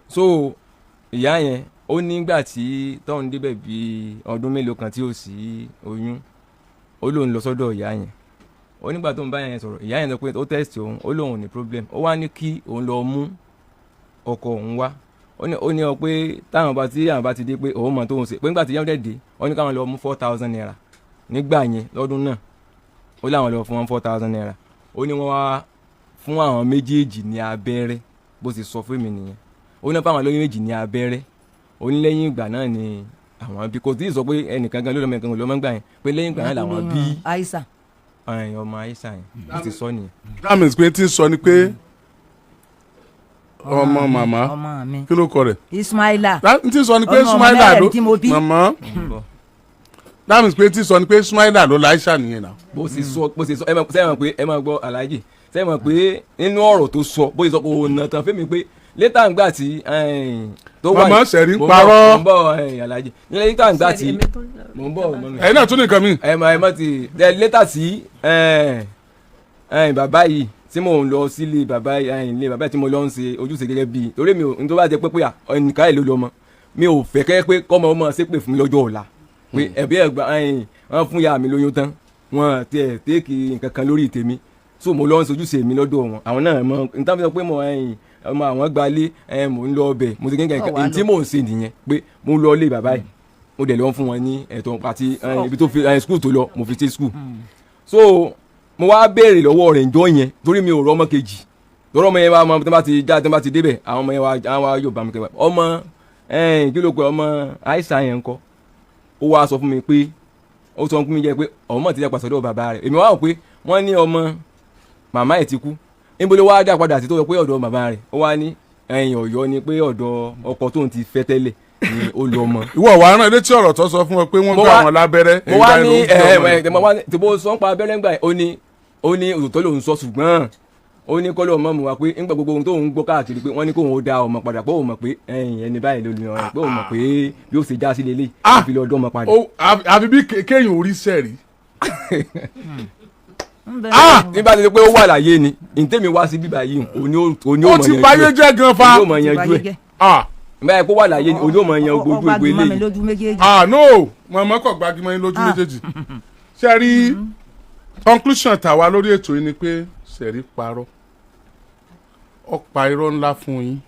so ìyá yẹn ó nígbà tí tóun débẹ̀ bíi ọdún mélòó kan tí ó sì oyún ó lóun lọ sọ́dọ̀ ìyá yẹn ó nígbà tó ń bá yẹn sọ̀rọ̀ ìyá yẹn sọ pé ó test òun ó lóun ò ní problem ó wá ní kí òun lọ mú ọkọ òun wá ó ní ọ pé táwọn bá ti dé pé òun mọ̀ tóun ṣe pé nígbà tí yẹn dẹ̀ dé ó ní káwọn lọ mú 4,000 naira nígbà yẹn lọ́dún náà ó láwọn lọ fún wọn 4,000 naira ó ní wọ́n wá fún àwọn méjèèjì ní abẹ́rẹ́ bó ti sọ fún mi nìyẹn ó ní fáwọn olóyún méjì ní abẹ́rẹ́ ó ní lẹ́yìn ìgbà náà ni àwọn bí kò tí ì sọ pé ẹnìkan gan ló lọ́mọ ẹ̀kan ló mọ́ gbà yẹn pé lẹ́yìn ìgbà náà làwọn bí Aisha ọmọ Aisha yẹn bó ti sọ nìyẹn. that means pé tí ń sọ ni pé ọmọ màmá kí ló kọ rẹ̀ Ismaila tí ń sọ ni pé Ismaila ló màmá that means pé tí ń sọ ni pé Ismaila ló la Aisha nìyẹn náà. bó ṣe sọ ẹ mọ̀ pé ẹ máa gbọ́ Alhaji ṣe mọ̀ pé nínú ọ̀rọ̀ tó sọ bó ṣe sọ pé òun nà tán fẹ́mi pé létà ń gbà tí tó wà màmá sẹ̀rí ń parọ́ mo ń bọ̀ Alhaji létà ń gbà tí mo ń bọ̀ mọ́mi. ẹ̀yin náà tún ní nǹkan mi. ẹ mọ̀ ti létà tí bàbá yìí tí mò ń lọ sílé bàbá ilé bàbá tí mo lọ ń ṣe ojúṣe gẹ́gẹ́ bíi torí mi ò ní tó bá jẹ́ pé ẹnìkan ẹ̀ ló lọ mọ́ mi ò fẹ́ kẹ́ pé kọ́mọ ọmọ ṣépè fún mi lọ́jọ́ ọ̀la pé ẹ̀bí ẹ̀gbà wọn fún ya mi lóyún tán wọn tiẹ̀ téèkì nǹkan kan lórí tèmi so mo lọ ń sojúṣe mi lọ́dọ̀ wọn àwọn náà mọ níta fi sọ pé mo ọmọ àwọn gbalé mo ń lọ ọbẹ̀ mo ti gẹ́gẹ́ nǹkan tí mò ń ṣe nìyẹn pé mo ń lọ ilé bàbá yìí mo dẹ̀ lọ fún wọn ní ẹ̀tọ́ àti ibi tó fi school tó lọ mo fi ṣe school so mo wá béèrè lọ́wọ́ rẹ̀ ǹjọ́ yẹn torí mi ò rọ ọmọ kejì lọ́rọ̀ ọmọ yẹn wá ọmọ tó bá ti já tó bá ti débẹ̀ àwọn ọmọ yẹn wá yóò bá mi kẹ́ ọmọ kí ló pé ọmọ àìsàn yẹn ńkọ́ ó wá sọ fún mi pé ó sọ fún mi jẹ́ pé ọmọ ti dá padà sọ́dọ̀ bàbá rẹ̀ èmi wá wò pé wọ́n ní ọmọ màmá ẹ̀ ti kú níbo ló wá dá padà sí tó yẹ pé ọ̀dọ̀ bàbá rẹ̀ ó wá ní Ọ̀yọ́ ni pé ọ̀dọ̀ ọkọ tóun ti fẹ́ tẹ́lẹ̀ ni ó lọ mọ. ìwọ wàá rán létí ọ̀rọ̀ tó sọ fún ọ pé wọ́n gbà wọn lábẹ́rẹ́. mo wá ní tí mo sọ ń pa abẹ́rẹ́ ńgbà yẹn ó ní òtítọ́ lòun sọ ṣùgbọ́n ó ní kọ́lọ́ ọmọ mi wá pé ńgbà gbogbo ohun tóun gbọ́ káàkiri pé wọ́n ní kóun ó da ọmọ padà pé òun mọ̀ pé ẹni báyìí ló ní ọ̀rẹ́ pé òun mọ̀ pé bí ó ṣe já sí lélẹ̀ àfi lọ́ọ́ dán ọmọ padà. àfi bí kéèyàn orí sẹ́ẹ̀rí. nígbà tó ṣe pé ó wà láyé ni ntẹ́mi wá sí bíbá yìí òní ò mọ̀ yanjú ẹ̀. ó ti báyé jẹ́ gan fa. òní ò mọ̀ yanjú ẹ̀. báyìí kó wà láyé ni òní ò mọ̀ yan ojú ìgbé eléyìí. no mọ̀mọ́ kọ̀ gbági mọ́ lójú méjèèjì. ṣe rí conclusion tàwa lórí ètò yìí ni pé ṣẹ̀rí parọ́ ó pa irọ́ ńlá fún yín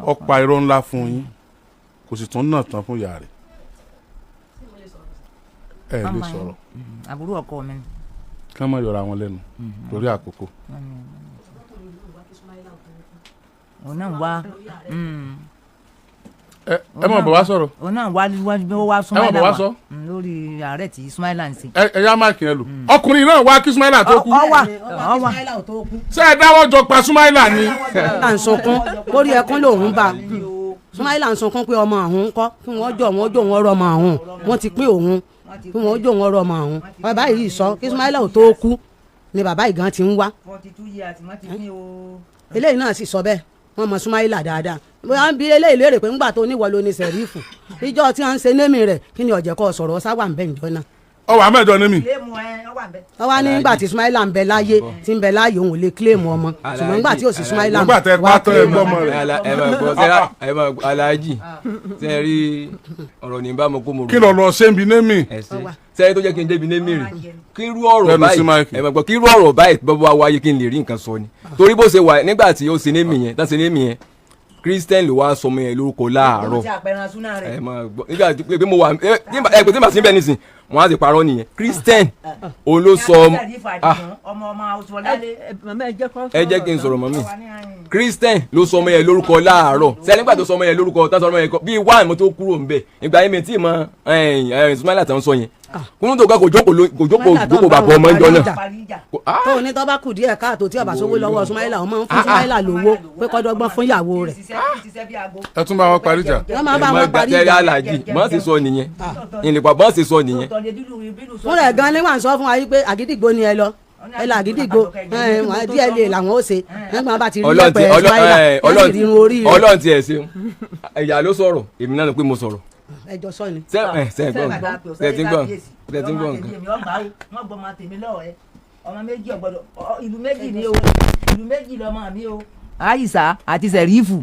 ó pa irọ́ ńlá fún yín kò sì tún náà tán fún ìyá rẹ̀ ẹ lè sọ̀rọ̀. àbúrò ọkọ mi. ká má yọra wọn lẹ́nu lórí àkókò. òun náà wá. ẹ mọ̀ bọ̀ wá sọ̀rọ̀. òun náà wá wá Sumaila wá lórí ààrẹ tí Sumaila ń ṣe. ẹ yá máàkì yẹn lò ọkùnrin náà wá kí Sumaila tó kú. ọwà ṣé ẹ dáwọ́ jọ pa Sumaila ni. Sumaila ń sunkún lórí ẹkún lòun bá Sumaila ń sunkún pé ọmọ àwọn ń kọ́ kí wọ́n jọ wọn rọ ọmọ àwọn wọ́n ti pín òun kí wọ́n jọ wọn rọ ọmọ àwọn bàbá yìí sọ kí Sumaila ò tó kú ni bàbá yìí gan ti ń wá. eléyìí náà sì sọ bẹ́ẹ̀ wọ́n mọ Sumaila dáadáa bóyá ń bi eléyìí léèrè pé ńgbà tó níwọ̀ ló ní sẹ̀rífù ìjọ tí wọ́n ń ṣe némi rẹ̀ kí ni ọ̀jẹ̀ kọ́ sọ̀rọ̀ sáwà ń bẹ̀ ǹjọ́ náà. ọwọ́ àmẹ́jọ némi. ọwọ́ ní nígbà tí Sumaila ń bẹ láyé tí ń bẹ láyé òun ò lè kílèmù ọmọ ṣùgbọ́n nígbà tí ò sí Sumaila nígbà tẹ pátọ́ ẹ gbọ́mọ rẹ̀. ẹ máa gbọ́ aláàjì ṣe é rí ọ̀rọ̀ ní bá mo kó mo rò. kí lọ lọ ṣé ń bi némi. ṣe é tó jẹ́ kí n débi némi rè kí irú ọ̀rọ̀ báyìí ẹ máa gbọ́ kí irú ọ̀rọ̀ báyìí bọ́bọ́ wa wáyé kí n lè rí nǹkan sọ ni torí bó ṣe wà nígbà tí ó ṣe némi yẹn tá ṣe némi yẹn Christian ló wá sọmọ yẹn lórúkọ láàárọ̀ ẹ máa gbọ́ nígbà tí mo wà ẹ pé tí màá sí bẹ́ẹ̀ nísìn wọn á ti parọ́ nìyẹn Christian òun ló sọ ẹ jẹ́ kí n sọ̀rọ̀ mọ́ mi Christian ló sọmọ yẹn lórúkọ láàárọ̀ sẹ́ni nígbà tó sọmọ yẹn lórúkọ tá sọmọ yẹn kọ bíi wáìnì mo tó kúrò ńbẹ̀ ìgbà yẹn mi tí mọ Sumaila tán sọ yẹn kúnú tó ká kò jókòó bàbá ọmọ ìjọ náà. tó o ní tó bá kù díẹ̀ káàtó tí ọba sówó lọ́wọ́ Sumaila ọmọ ń fún Sumaila lówó pé kọ́dọ́gbọ́n fún ìyàwó rẹ̀. ẹ tún bá wọn parí jà. wọ́n máa bá wọn parí ìjà. aláàjì bọ́n sì sọ nìyẹn ìnìpá bọ́n sì sọ nìyẹn. fún rẹ̀ gan ni wọ́n sọ fún wa yìí pé àgídìgbò ni ẹ lọ ẹ là àgídìgbò díẹ̀ lè làwọn ó ṣe nígbà bá ti rí lẹ́pẹ̀ Sumaila ẹ sì rí irun orí rẹ̀. Ọlọ́run ti ẹ̀ ṣeun ẹ̀yà ló sọ̀rọ̀ èmi náà ló pé mo sọ̀rọ̀ ẹjọ sọ ni. ṣe gbọ́ nǹkan. wọ́n gbọ́ máa tèmi lọ́wọ́ ẹ ọmọ méjì ọ̀gbọ́dọ̀ ìlú méjì ni o ìlú méjì lọ́mọ mi o. Àyìsá àti Sẹ̀rífù.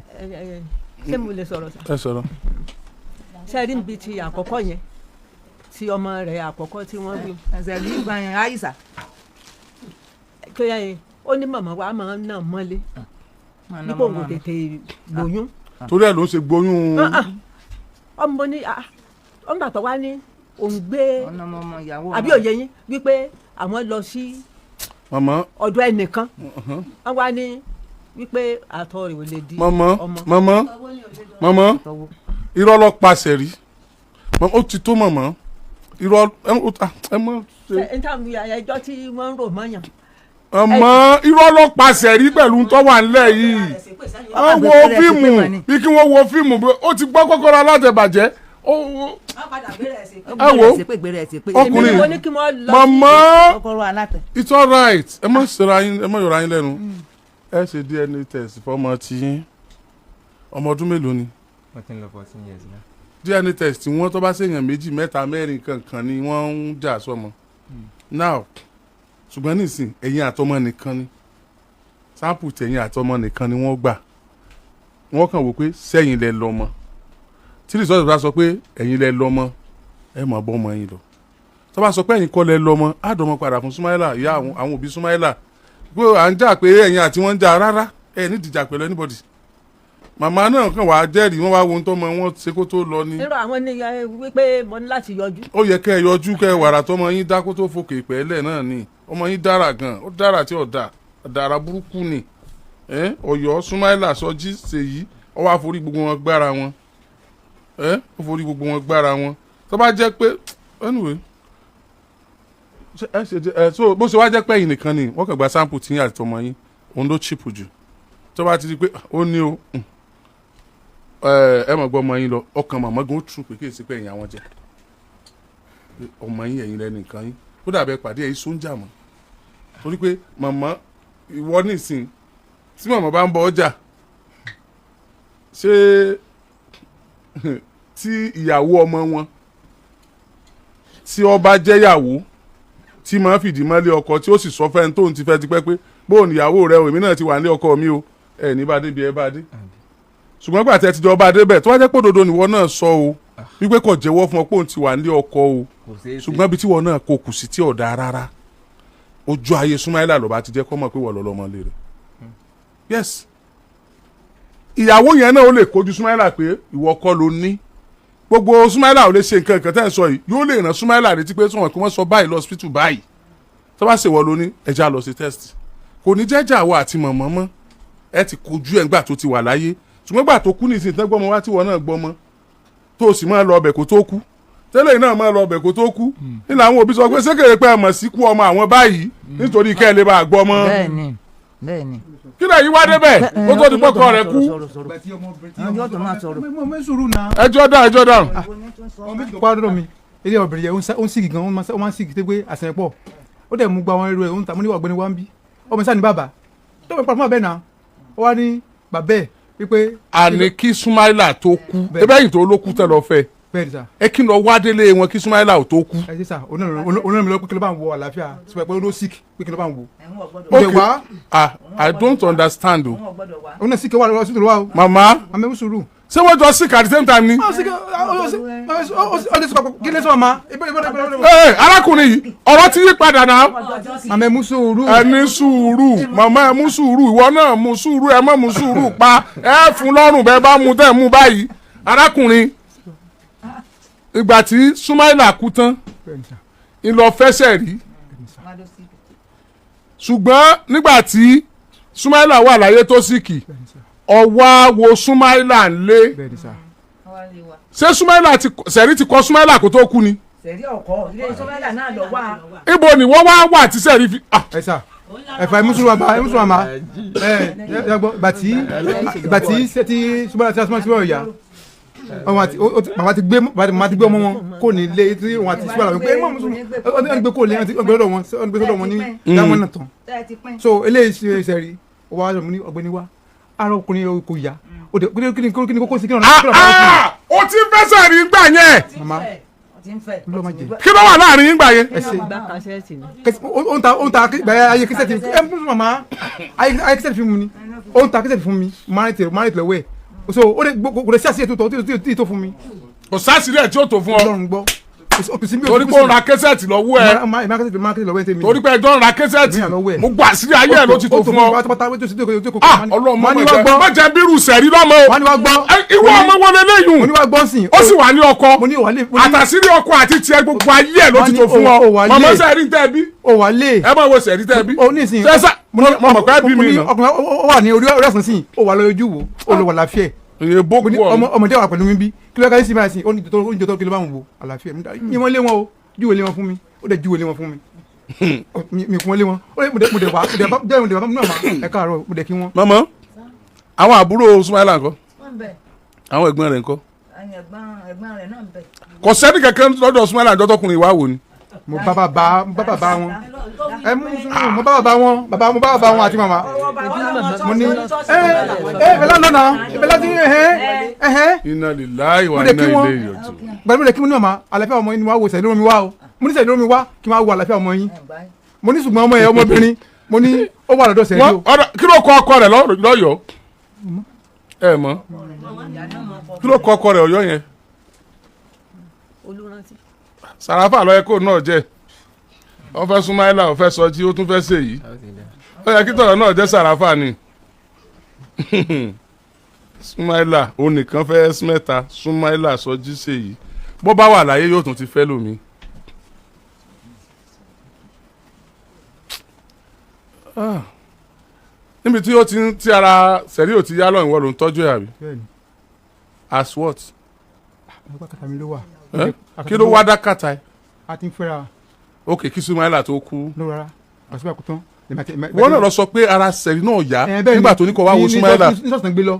ṣé mo lè sọ̀rọ̀ sá. ẹ sọ̀rọ̀. sẹ́rí níbi ti àkọ́kọ́ yẹn tí ọmọ rẹ̀ àkọ́kọ́ tí wọ́n wí. Sẹ̀rífù yẹn Àyìsá. tó yẹ yẹn ó ní màmá wa máa ń nà mọ́lé nípò òun tètè lóyún. torí ẹ ló ń ṣe gboyún. ọmọ ní ọmọ àtọ wa ní òun gbé àbí òye yín wípé àwọn lọ sí ọ̀dọ̀ ẹnìkan wọn wá ní wípé àtọ̀ rẹ̀ ò lè di ọmọ. mama irọ́ lọ pàṣẹ rí ó ti tó mama irọ́ ẹ mọ̀ ṣe. ẹ ń tàn mí ẹjọ́ tí wọ́n ń rò mọ́yàn. ọmọ irọ́ ló pàṣẹ rí pẹ̀lú tó wà nílẹ̀ yìí wọ́n wo fíìmù bí kí wọ́n wo fíìmù ó ti gbọ́ Kokoro alátẹ̀bàjẹ́ ẹ wo ọkùnrin mama it's alright ẹ má yọra yín lẹ́nu ẹ ṣe DNA test fọmọ tí ọmọ ọdún mélòó ni DNA test wọ́n tó bá ṣèyàn méjì mẹ́ta mẹ́rin kankan ni wọ́n ń jà sọmọ now ṣùgbọ́n nísìn ẹ̀yin àtọmọ nìkan ni sáàpù tẹ̀yìn àtọmọ nìkan ni wọ́n gbà wọ́n kàn wò pé sẹ́yìn lẹ lọ́mọ tí rìsọ́ọ̀tì bá sọ pé ẹ̀yin lẹ lọ́mọ ẹ mọ̀ bọ́ ọmọ yín lọ tó bá sọ pé ẹ̀yin kọ́ lẹ lọ́mọ àdọ́mọ padà fún Sumaila ìyá àwọn òbí Sumaila pé à ń jà pé ẹ̀yin àti wọ́n ń jà rárá ẹ̀ ní ìdìjà pẹ̀lú anybody màmá náà kàn wá jẹ́rìí wọ́n wá wo ohun tọ́mọ wọn ṣe kó tó lọ ni. nírọ̀ àwọn ní wípé mo ní láti yọjú. ó yẹ kẹ́ ẹ yọjú kẹ́ ẹ wàrà tọ́mọ yín dá kó tó fòkè pẹ́ẹ́lẹ̀ náà ni ọmọ yín dára gan ó dára tí ò dára burúkú ni Ọ̀yọ́ Súnmáìlà Sọjí Ṣèyí ó wá forí gbogbo wọn gbára wọn ó forí gbogbo wọn gbára wọn tó bá jẹ́ pé anyway so bó ṣe wá jẹ́ pé ẹ̀yin nìkan ni wọ́n kàn gba sample tí yín àti tọmọ yín òun ló chip jù tó bá ti di pé ó ní o ẹ mọ̀ gbọ́ ọmọ yín lọ ọkàn màmá gan ó tún pé kí èsì pé ẹ̀yin àwọn jẹ ọmọ yín ẹ̀yin lẹ́nu nǹkan yín ó dàbẹ̀ pàdé ẹ̀yin sóńjà mọ́ torí pé màmá ìwọ nísìn tí màmá bá ń bọ ọjà ṣé tí ìyàwó ọmọ wọn tí ó bá jẹ́yàwó tí máa fìdí mọ́lé ọkọ tí ó sì sọ fẹ́ni tóun ti fẹ́ ti pẹ́ pé bóun ìyàwó rẹ o èmi náà ti wà ní ọkọ mi o ẹ ní bá dé bí ẹ bá dé ṣùgbọ́n gbà tẹ́ ti jọ bá dé bẹ̀ tó wá jẹ́ pé òdodo nìwọ náà sọ o wípé kò jẹ́wọ́ fún ọ pé òun ti wà ní ọkọ o ṣùgbọ́n bí tíwọ náà kò kù sí tí ò dáa rárá ojú ayé Súnmáìlà ló bá ti jẹ́ kọ́ mọ̀ pé wọ́n lọ́ lọ́mọ lé rẹ̀ yes ìyàwó yẹn náà ó lè kojú Súnmáìlà pé ìwọ kọ́ ló ní gbogbo Súnmáìlà ò lè ṣe nǹkan tẹ́ ẹ̀ sọ yìí yóò lè ràn Súnmáìlà létí pé sọ̀rọ̀ kí wọ́n sọ báyìí lọ hospital báyìí tó bá ṣèwọ́ ló ní ẹja lọ sí test kò ní jẹ́jà àwọ̀ àti mọ̀mọ́ mọ́ ẹ ti kojú ẹ̀ ńgbà tó ti wà láyé ṣùgbọ́n gbà tó kú ní ìsìn tán gbọ́mọ wá tí wọ́n náà gbọ́mọ tó o sì máa lọ ọbẹ̀ kó tó kú tẹ́lẹ̀ náà máa lọ ọbẹ̀ kó tó kú nílò àwọn òbí sọ pé sékèrè pé ẹ̀mọ̀ sí kú ọmọ àwọn báyìí nítorí kẹ́ ẹ lè bá a gbọ́mọ. bẹ́ẹ̀ni. kí lè yí wá débẹ̀ kó tó di pọ́kọ rẹ̀ kú. ẹjọ́ dá. ọmọ mi ilé obìnrin yẹn ó ń sìgì gan ó máa ń sìgì tó gbé àṣẹ pọ̀ ó dẹ̀ mú gba àwọn ẹrù ẹ̀ ó ń ta mo ní ọ̀gbẹ́ni wá ń bí ọmọ sáà ní bàbá tó bẹ pàmò bẹ́ẹ̀ náà ó wá ní bàbá ẹ̀ wípé. àní kí Súnmáìlà tó kú ebe yìí tó ló kú tẹ́ lọ fẹ́ ẹ kí lọ wá délé wọn kí Súnmáìlà ò tó kú. ẹ ṣe sà onáà mi lọ pé kí ló bá ń wo àlàáfíà sọ pé ó ló sick pé kí ló bá ń wo. okay I don't understand o. onáà sick wà lọ́wọ́ sí ìlú wa o. mama àmì ẹ̀mú sùúrù. ṣé wọ́n jọ sick at the same time ni. kí lè sọ ma. arákùnrin yìí ọ̀rọ̀ ti yí padà náà. àmì ẹ̀mú sùúrù. ẹ ní sùúrù màmá ẹ mú sùúrù ìwọ náà mú sùúrù ẹ má mú sùúrù pa ẹ fún lọ́rùn bẹ́ẹ̀ bá mú tẹ̀ mú báyìí. arákùnrin ìgbà tí Súnmáìlà kú tán ìlọ fẹsẹ̀ rí ṣùgbọ́n nígbà tí Súnmáìlà wà láyé tó síkì ọwọ́ wo Súnmáìlà ń lé ṣé Súnmáìlà sẹ̀rí ti kọ́ Súnmáìlà kó tó kú ni. sẹ̀rí ọkọ ilé Súnmáìlà náà lọ wá. ibo ni wọ́n wá tí sẹ̀rí fi. ẹ sà ẹ̀fà ẹ̀músùlùmọ̀ àmà bàtí tí Súnmáìlà tí a súnmọ́ ìyá màmá ti gbé ọmọ wọn kò ní ilé tí wọn àti Súnmáìlà wípé mọ̀ mùsùlùmí ọ̀n gbé kò lé ọ̀n gbé sọ́dọ̀ wọn ní dáwọn náà tán so eléyìí ṣe rí ọwọ́ àjọ mi ní ọ̀gbẹ́ni wa ara ọkùnrin kò yá o de kí ni kókó sí kí ni ọ̀nà. o ti fẹsẹ̀ rí gbà yẹn. mama kí ló wà láàrin yín gbà yẹn. o ń ta ayé kíṣẹ́tì ẹ mú mama ayé kíṣẹ́tì fún mi ni o ń ta kíṣẹ́tì fún mi máa ń tẹ̀lé wẹ̀ so o de kò lè ṣe àṣìṣe tó fún mi. kò sáàsì rẹ̀ tí ó tó fún ọ. Ọlọ́run gbọ́ torí pé ó ra kẹsẹ̀tì lọ́wọ́ ẹ torí pé ẹjọ́ ra kẹsẹ̀tì mo gbà sílẹ̀ ayé ẹ̀ ló ti tó fún ọ. ọlọ́mọ má jẹ́ bírù sẹ̀rí lọ́mọ o ìwọ ọmọ wọlé lẹ́yìn ó sì wà ní ọkọ àtàsírí ọkọ àti tiẹ̀ gbogbo ayé ẹ̀ ló ti tó fún ọ mọ̀mọ́ sẹ̀rí tẹ́ bí ẹ má wo sẹ̀rí tẹ́ bí sẹ́sà mọ̀mọ́ pẹ́ bí mi nà. ọkùnrin ó wà ní orí ẹ̀sán sí ó wà lójú wo ó lọ wà láfíẹ̀ ọmọdé wà pẹ̀lú mi bí kí ló ká sí báyìí sí ó ní oúnjẹ tó kí ló bá ń wo àlàáfíà mi wọ́n lé wọn o júwèé lé wọn fún mi ó dẹ̀ júwèé lé wọn fún mi mi kún wọn lé wọn ó mo dẹ̀ wá náà má ẹ káàárọ̀ mo dẹ̀ kí wọn. mama àwọn àbúrò Súnmáìlà ńkọ́ àwọn ẹ̀gbọ́n rẹ̀ ńkọ́ kò sẹ́ni kankan lọ́dọ̀ Súnmáìlà ńjọ́ tọkùnrin ìwà wò ni. mo bá bàbá wọn ẹ mú mo bá bàbá wọn àti màmá mo ní bẹ́lá lọ́nà bẹ́lá tí iná lílá ìwà iná ilé ìyọ̀tún. gbàdúrà lè kí mo ní màmá àlàáfíà ọmọ yín ni wàá wo sẹ̀lẹ̀ omi wá o mo ní sẹ̀lẹ̀ omi wá kí n wá wo àlàáfíà ọmọ yín mo ní ṣùgbọ́n ọmọ yẹn ọmọbìnrin mo ní ó wà lọ́dọ̀ sẹ̀lẹ̀ o. kí ló kọ ọkọ rẹ̀ lọ́yọ̀ọ́ ẹ mọ̀ kí ló kọ ọkọ rẹ̀ Ọ̀yọ́ yẹn. Sàràfà lọ́yẹ kó náà jẹ́ wọ́n fẹ́ Súnmáìlà wọ́n fẹ́ Sọjí ó tún fẹ́ ṣèyí ó yẹ kí tọ̀rọ̀ náà jẹ́ Sàràfà ni Sumaila òun nìkan fẹ́ smẹ́ta Sumaila Sọjí Ṣèyí bó bá wà láyé yóò tún ti fẹ́ lómi. níbi tí ó ti ń tí ara sẹ̀rí ò ti yá lọ́yìn wọ́n ló ń tọ́jú ẹ̀ àbí. As what? Kàtà mi ló wà. Kí ló wá dákàtà ẹ? A ti ń fẹ́ra. Ok kí Sumaila tó kú. Ló rárá àṣìbà kú tán. Wọ́n náà lọ sọ pé ara sẹ̀rí náà yá nígbà tó ní kó wá wo Sumaila. ní sọ́ọ̀sì náà gbé lọ.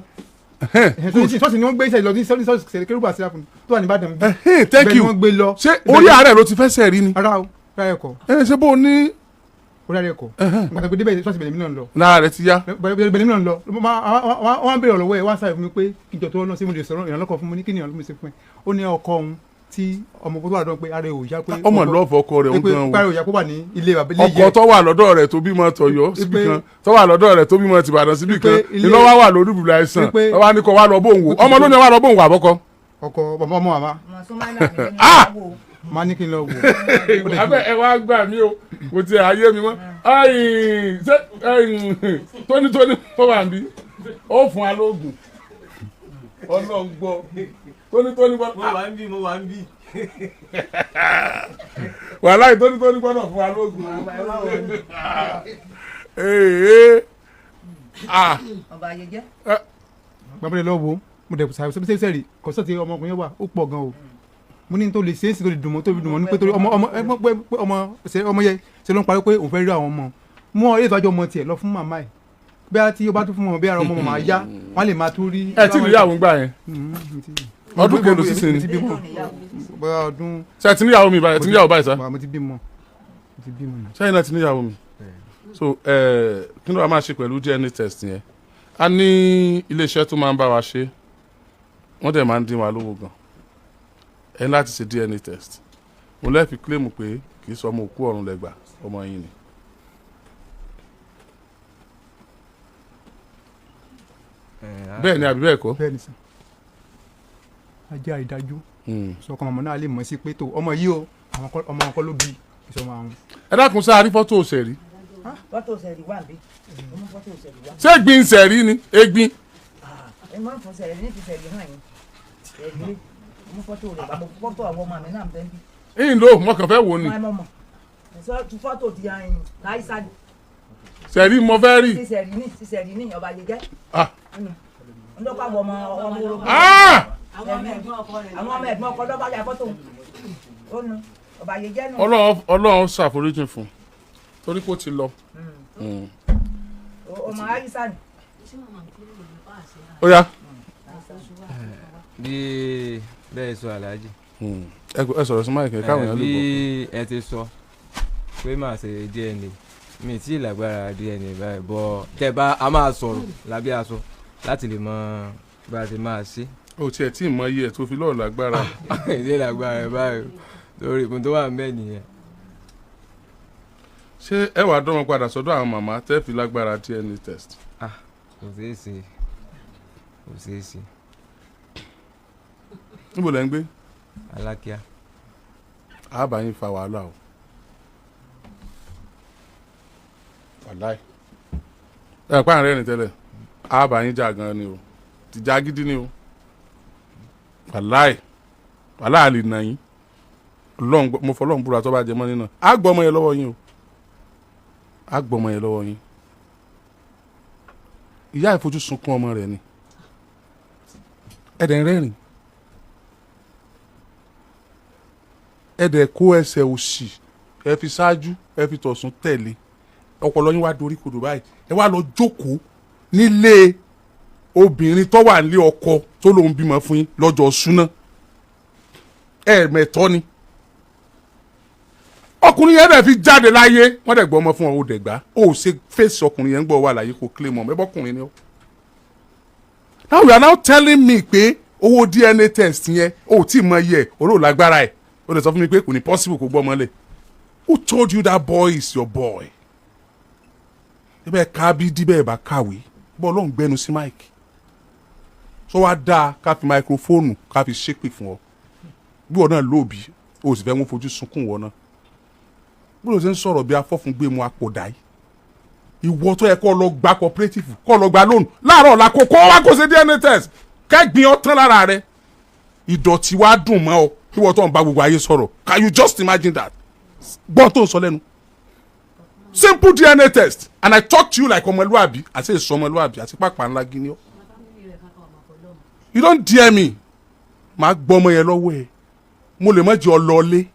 sọ́ọ̀sì ni wọ́n gbé iṣẹ́ lọ ní sọ́ọ̀sì sẹ̀rí kérúbù àṣírà fún tó wà ní Ìbàdàn. Thank you. Ṣé orí àárẹ̀ ló ti fẹ́ sẹ̀rí ni? Rárá o rárá ẹ̀kọ́. Ṣé bó o ní. Orí àárẹ̀ ẹ̀kọ́. Gbàtà pé débẹ̀ sọ́ọ̀sì bẹ̀rẹ̀ mi náà lọ. Lára rẹ̀ ti yá. Bẹ̀rẹ̀ mi náà lọ. Wọ́n bèrè ọ̀lọ́wọ́ ẹ̀ wọ́n sáré fún mi pé kíjọ tó lọ sí mo lè sọ̀rọ̀ ìrànlọ́kọ̀ fún mi ní kí ni ìrànlọ́kọ̀ ṣe fún ẹ. Ó ní ọkọ òun tí ọmọ tó wà lọ́dọ̀ pé ara ẹ̀ ò yá pé. Ọmọ lọ́ọ̀fù ọkọ rẹ̀ ń gan o. pé ara ẹ̀ ò yá pé wà ní ilé bàbá ilé yẹ. Ọkọ tó wà lọ́dọ̀ rẹ̀ tó bímọ tọ̀yọ́ síbì kan tó wà lọ́dọ̀ rẹ̀ tó bímọ tìbàdàn síbì kan iná wà lórí ibùdó àìsàn wà ní kò wà lọ bóun wò ọmọ lónìí wà lọ bóun wò àbọ̀kọ. Ọkọ ọmọ àmà. Máa ní kí n lọ wò. Abẹ́ ẹ wá gbà mí o kò tiẹ̀ ayé mi mọ́ tónítóní tó wà níbí ó fún wa lóògùn Ọlọ́run gbọ́ tónítóní gbọ́. mo wà ń bí. wàhálà tónítóní gbọ́dọ̀ fún wa lóògùn. ọba ayẹyẹ. gbàgbọ́dọ̀ lọ wo mo dẹ̀ sẹ́rí kọ́sọ́ọ̀tì ọmọkùnrin wà ó pọ̀ gan o mo ní tó lè ṣe é sí tó lè dùn mọ́ tó fi dùn mọ́ ní pé torí ọmọ yẹ ṣe ló ń parí pé òun fẹ́ rí àwọn ọmọ mú ọ ilé ìtọ́jú ọmọ tiẹ̀ lọ fún màmá ẹ̀ bí a ti ó bá tún fún ọmọ bí ara ọmọ máa yá wọ́n lè máa tún rí. ẹ tí ìyàwó ń gbà yẹn ọdún kẹlò sísè ni ṣe ti níyàwó mi báyìí ti níyàwó báyìí sá. mo ti bímọ. ṣẹ́yìn náà ti níyàwó mi so kí ló wàá máa ṣe pẹ̀lú DNA test yẹn a ní iléeṣẹ́ tó máa ń bá wa ṣe wọ́n dẹ̀ máa ń dín wa lówó gan ẹ láti ṣe DNA test mo lẹ́ẹ̀fi claim pé kì í sọ ọmọ òkú ọ̀run lẹ́gbàá ọmọ yín ni. bẹ́ẹ̀ ni àbí bẹ́ẹ̀ kọ́. bẹ́ẹ̀ ni sàn ajá ìdájú sọkàn mọ̀mọ́ náà lè mọ̀ sí pé tó ọmọ yìí o ọmọ ọkọ ló bí ìṣọmọ àwọn. ẹ dákun sáà rí fọ́tò òṣèré. fọ́tò òṣèré wà bí. ṣé egbin sẹ̀rí ni egbin. ẹ máa ń fọ sẹ̀rí ní ti sẹ̀rí hàn yín ẹ̀gbẹ́ mú fọ́tò rẹ̀ bá fọ́tò àwọn ọmọ mi náà bẹ́ẹ̀ bí. ẹ̀yin ló mo kàn fẹ́ wò ni. fọ́tò ti ayin láìsá. sẹ̀rí mo fẹ́ rí. ti sẹ̀rí ní ọba yìí jẹ́. ndọ́pọ̀ àwọn ọmọ orogún. àwọn ọmọ ẹ̀gbọ́n ọkọ lọ́ba ya fọ́tò ó nu ọba yìí jẹ́ nù. Ọlọ́run ṣàforíjì fún torí kó ti lọ. ọmọ ayísá ni. ó yá. bí bẹ́ẹ̀ sọ aláàjì. ẹ sọ̀rọ̀ sí máìkì káwọn èèyàn lè bọ̀. bí ẹ ti sọ pé màá ṣe DNA mi tí lágbára DNA báyìí bọ́ tẹ́ bá a máa sọ̀rọ̀ lábẹ́ aṣọ láti lè mọ bá a ti máa ṣe. o tiẹ̀ tí ì mọ iye ẹ̀ tó fi lọ́ọ̀ lágbára. ìdí lágbára báyìí lórí ìkùn tó wà ń bẹ̀ nìyẹn. ṣé ẹ wàá dọ́mọ padà sọ́dọ̀ àwọn màmá tẹ́ fi lágbára DNA test. kò ṣeé ṣe kò ṣeé ṣe. níbo lẹ́ ń gbé. Alákíá. àbá yín fa wàhálà o. wàláì. ẹ pa àárẹ̀ ní tẹ́lẹ̀ àbá yín jà gan ni o ti já gidi ni o. wàláì wàláì àlè nà yín mo fọlọ́run búra tó bá jẹ mọ́ nínú á gbọ́ ọmọ yẹn lọ́wọ́ yín o á gbọ́ ọmọ yẹn lọ́wọ́ yín. ìyá ìfojú sunkún ọmọ rẹ̀ ni ẹ̀dẹ̀ ń rẹ́rìn ẹ̀dẹ̀ kó ẹsẹ̀ òsì ẹ fi ṣáájú ẹ fi tọ̀sún tẹ̀lé ọpọlọ yín wá dorí kodò báyìí ẹ wá lọ jókòó nílé obìnrin tó wà nílé ọkọ tó lòun bímọ fún yín lọ́jọ́ súná ẹ̀ẹ̀mẹ̀tọ́ ni ọkùnrin yẹn dẹ̀ fi jáde láyé wọ́n dẹ̀ gbọ́ ọmọ fún ọ ó dẹ̀ gbá ó ṣe fèsì ọkùnrin yẹn ń gbọ́ wà láyé kó claim ọmọ ẹbọ́kùnrin ni ó. now you are now telling me pé owó DNA test yẹn ó tí ì mọ iye ẹ̀ olóòlágbára ẹ̀ ó lè sọ fún mi pé kò ní possible kó gbọ́ ọmọ lẹ̀ who told you that boy is your boy. ibẹ̀ ká bí díbẹ̀ bá kàwé bọ́ ọlọ́run gbẹnu sí mike sọ wá dáa ká fi máikrófóònù ká fi ṣépè fún ọ bí wọn náà lóòbí o sì fẹ́ wọn fojú sunkún wọn náà bí wọn ṣe ń sọ̀rọ̀ bí afọ́fun gbé mu apòdà yìí ìwọ tó yẹ kó lọ gba cooperative kó lọ gba loan láàárọ̀ ọ̀la kó wá kó ṣe DNA test kẹ́gbìn ọtán lára rẹ ìdọ̀tí wá dùn mọ́ ọ ìwọ tó ń bá gbogbo ayé sọ̀rọ̀ can you just imagine that gbọ́n tó ń sọ lẹ́nu simple DNA test and I talk to you like ọmọlúwàbí àti èso ọmọlúwàbí àti pàpà ńlá gíní ọ you don't dare me màá gbọ́ ọmọ yẹn lọ́wọ́ ẹ mo lè má jẹ́ ọ lọ́ọ́lé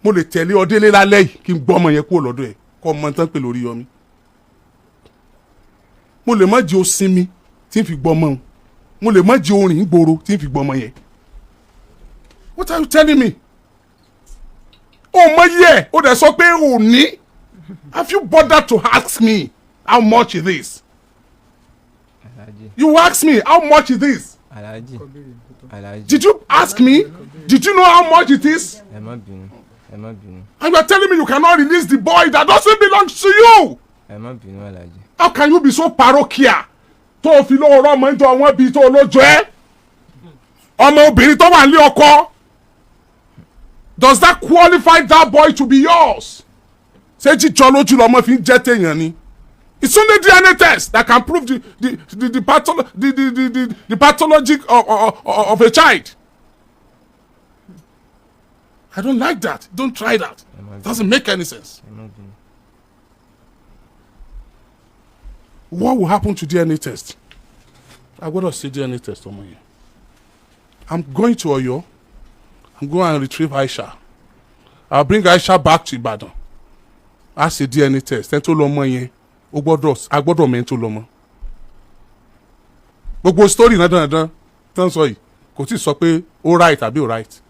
mo lè tẹ̀lé ọ délé lálẹ́ yìí kí n gbọ́ ọmọ yẹn kúrò lọ́dọ̀ ẹ̀ kọ́ ọmọ tán pè lórí yọmí mo lè má jẹ́ o sinmi tí n fi gbọ́ ọmọ òun mo lè má jẹ́ orin gbòòrò tí n fi gbọ́ ọmọ yẹn what are you telling me o mọ yẹ o dẹ̀ sọ pé o ní have you bothered to ask me how much it is you ask me how much it is did you ask me did you know how much it is. And you are telling me you cannot release the boy that doesn't belong to you. How can you be so parochial? Tó o fi lówó rọ́mọ ń jọ wọ́n bí tó o lójó ẹ́. Ọmọ obìnrin tó wà ní ọkọ. Does that qualify that boy to be yours? Ṣé jíjọ lójú lọmọ fi ń jẹ́ téèyàn ni? It's only DNA test that can prove the pathology of a child. I don't like that. Don't try that. It doesn't make any sense. What will happen to DNA test? I got to see DNA test on my ear. I'm going to Oyo. I'm going and retrieve Aisha. I'll bring Aisha back to Ibadan. I see DNA test. Then to lomo yen. O gbọ́dọ̀ men to lomo. Gbogbo story nadan tan sọ yìí. Kò tí sọ pé ó right àbí ó right.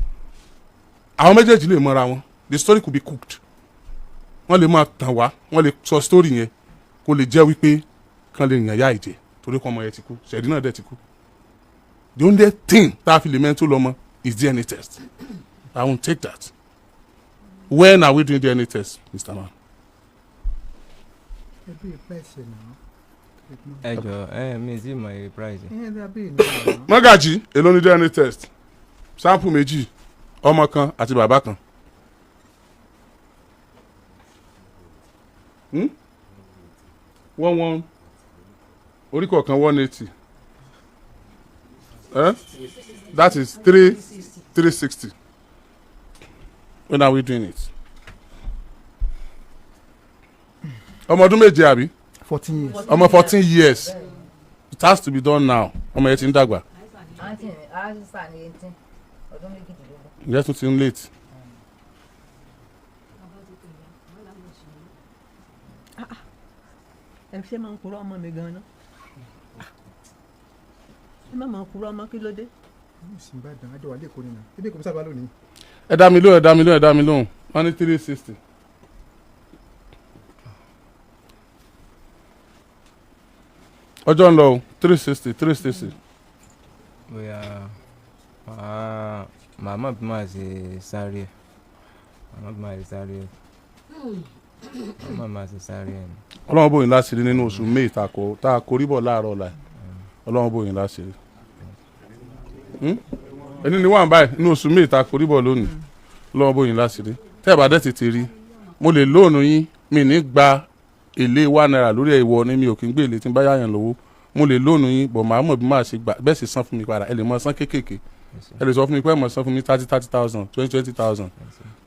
Àwọn méjèèjì lè mọ́ra wọn the story could be cooked wọ́n lè máa tàn wá wọ́n lè sọ story yẹn kó lè jẹ́ wípé kan lè yàn yá ìjẹ́ torí kan ọmọ yẹn ti kú ṣẹ̀dí náà dẹ̀ ti kú the only thing tá a fi lè mẹ́tò lọ́mọ is DNA test I won't take that when are we doing DNA test Mr. Man. ẹ jọ mi ti mọ èrè price. Mọ́gàjì èló ni DNA test sample méjì ọmọ kan àti bàbá kan. One orí kọ̀ọ̀kan 180 that is 360 when are we doing it? ọmọ ọdún méje àbí? 14 years. ọmọ 14 years it has to be done now ọmọ yẹn ti ń dàgbà. Yes, too soon late. Ẹ ṣe máa ń kúrò ọmọ mi gan-an. Ẹ má máa kúrò ọmọ kí ló dé. Ẹ dá mi lóhùn. Wọ́n ní 360. Ọjọ́ ń lọ o 360. Bóyá màmá bí máa ṣe sáré Ọlọ́run bóyin láṣìírí nínú oṣù May tá a korí bọ̀ láàárọ̀ ọ̀la Ọlọ́run bóyin láṣìírí ẹni ni wà ń báyìí nínú oṣù May tá a korí bọ̀ lónìí Ọlọ́run bóyin láṣìírí tẹ́ ẹ̀ bá dẹ̀ tètè rí mo lè lóònù yín mi ní gba èlé £1 lórí ìwọ ni mi ò kí ń gbé èlé tí ń bá yáyàn lówó mo lè lóònù yín bọ̀ màá mọ̀ bí máa ṣe gbà bẹ́ẹ̀ sì san fún mi padà ẹ lè mọ san kéékèèké ẹ lè sọ fún mi pé ẹ mọ̀ san fún mi 30,000 20,000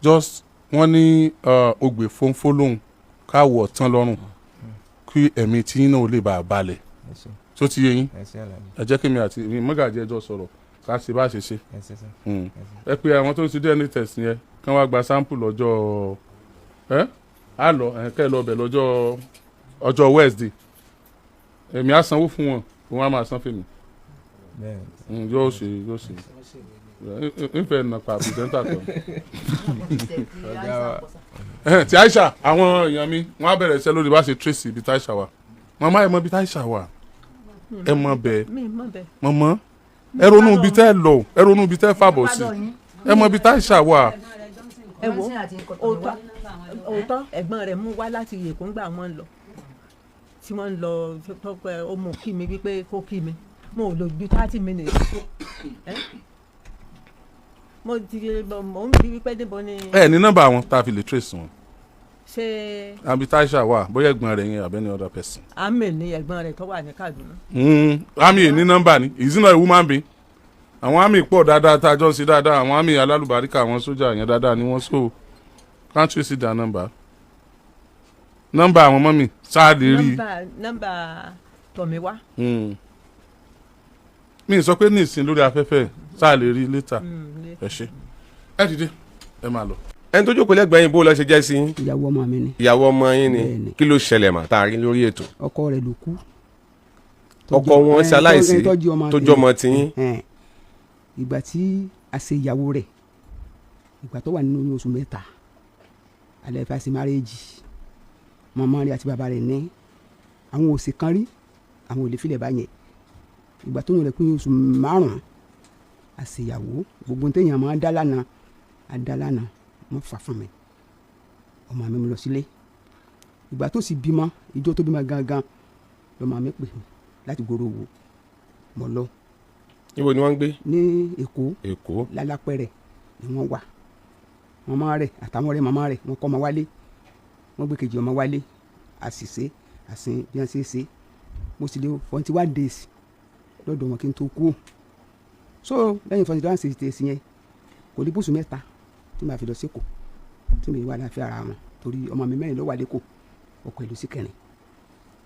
just wọ́n ní ògbè fónfó lóhùn káwọ̀ tán lọ́rùn kí ẹ̀mí tí yín náà lè bá a balẹ̀ tó ti yé yín ẹ jẹ́ kí mi àti Mọ́gàjí ẹjọ́ sọ̀rọ̀ ká ṣe bá ṣe ṣe ẹ pé àwọn tó ń ṣe DNA test yẹn kán wá gba sample lọ́jọ́ á lọ kẹ́ ẹ lọ bẹ̀ lọ́jọ́ ọjọ́ Wednesday èmi á sanwó fún wọn òun á máa san fèmí yóò ṣe nfẹ nàpa pìrìsẹ́ńtà kan ti Aisha àwọn èèyàn mi wọ́n á bẹ̀rẹ̀ iṣẹ́ lórí bá ṣe tracy ibi tí Aisha wà màmá ẹ mọ ibi tí Aisha wà ẹ mọ bẹ́ẹ̀ mọmọ ẹ ronú ibi tẹ́ lọ ẹ ronú ibi tẹ́ fàbọ̀ sí ẹ mọ ibi tí Aisha wà. ẹ wo òótọ́ ẹ̀gbọ́n rẹ̀ mú wá láti Èkó ńgbà wọ́n lọ tí wọ́n lọ tọ́pẹ́ ó mú kí mi wípé kó kí mi mo ò lò ju 30 minutes mo ń bí wípé níbo ni. ẹ ní nọ́mbà wọn tá a fi lè trace wọn. ṣé. àbí Taisha wà bóyá ẹ̀gbọ́n rẹ̀ yẹn àbẹ́ni other person. Ami ni ẹ̀gbọ́n rẹ̀ tó wà ní Kaduna. Ami ní nọ́mbà ni is he not a woman being? àwọn Ami pọ̀ dáadáa tá a jọ ń ṣe dáadáa àwọn Ami alálùbáríkà àwọn sójà yẹn dáadáa ni wọ́n so can't you see their number? nọ́mbà àwọn mọ́mì sáà lè rí. nọ́mbà Tọ̀míwá. mi sọ pé ní ìsìn lórí afẹ́fẹ́ sáà lè rí later. ẹ ṣe ẹ dìde ẹ máa lọ. ẹni tó jókòó lẹ́gbẹ̀ẹ́ yín bó lọ ṣe jẹ́ sí. ìyàwó ọmọ mi ni. ìyàwó ọmọ yín ni kí ló ṣẹlẹ̀ mà tá a rí lórí ètò. ọkọ rẹ̀ ló kú. ọkọ wọn ṣe aláìsí tó jọmọ tiyín. ìgbà tí a ṣe ìyàwó rẹ̀ ìgbà tó wà nínú oṣù mẹ́ta alẹ́ fẹ́ ṣe márẹ́jì màmá rẹ̀ àti bàbá rẹ̀ ní àwọn òsè kan rí àwọn òlè filẹ̀ báyẹn ìgbà tó yàn rẹ̀ pé oṣù márùn-ún a ṣe ìyàwó gbogbo téèyàn máa dá lánàá wọ́n fà fún mi ọmọ mi lọ sílé ìgbà tó sì bímọ ìjọ tó bímọ gangan lọmọ mi pè mí láti gbòòrò wò mọ lọ. níbo ni wọ́n ń gbé. ní Èkó lálápẹ̀rẹ̀ ni wọ́n wà màmá rẹ̀ àtàwọn ọ̀rẹ́ màmá rẹ̀ wọ́n kọ́ ọmọ wálé wọ́n gbé kejì ọmọ wálé àṣìṣe àṣìn bí wọ́n ṣe é ṣe mo sì lé 41 days lọ́dọ̀ wọn kí n tó kú so lẹ́yìn 41 days yẹn kò ní bùsùn mẹ́ta tí màá fi lọ síkò tí mi wà láàfin ara wọn torí ọmọ mi mẹ́rin ló wà lẹ́kọ̀ọ́ ọkọ ìlú sí kẹrin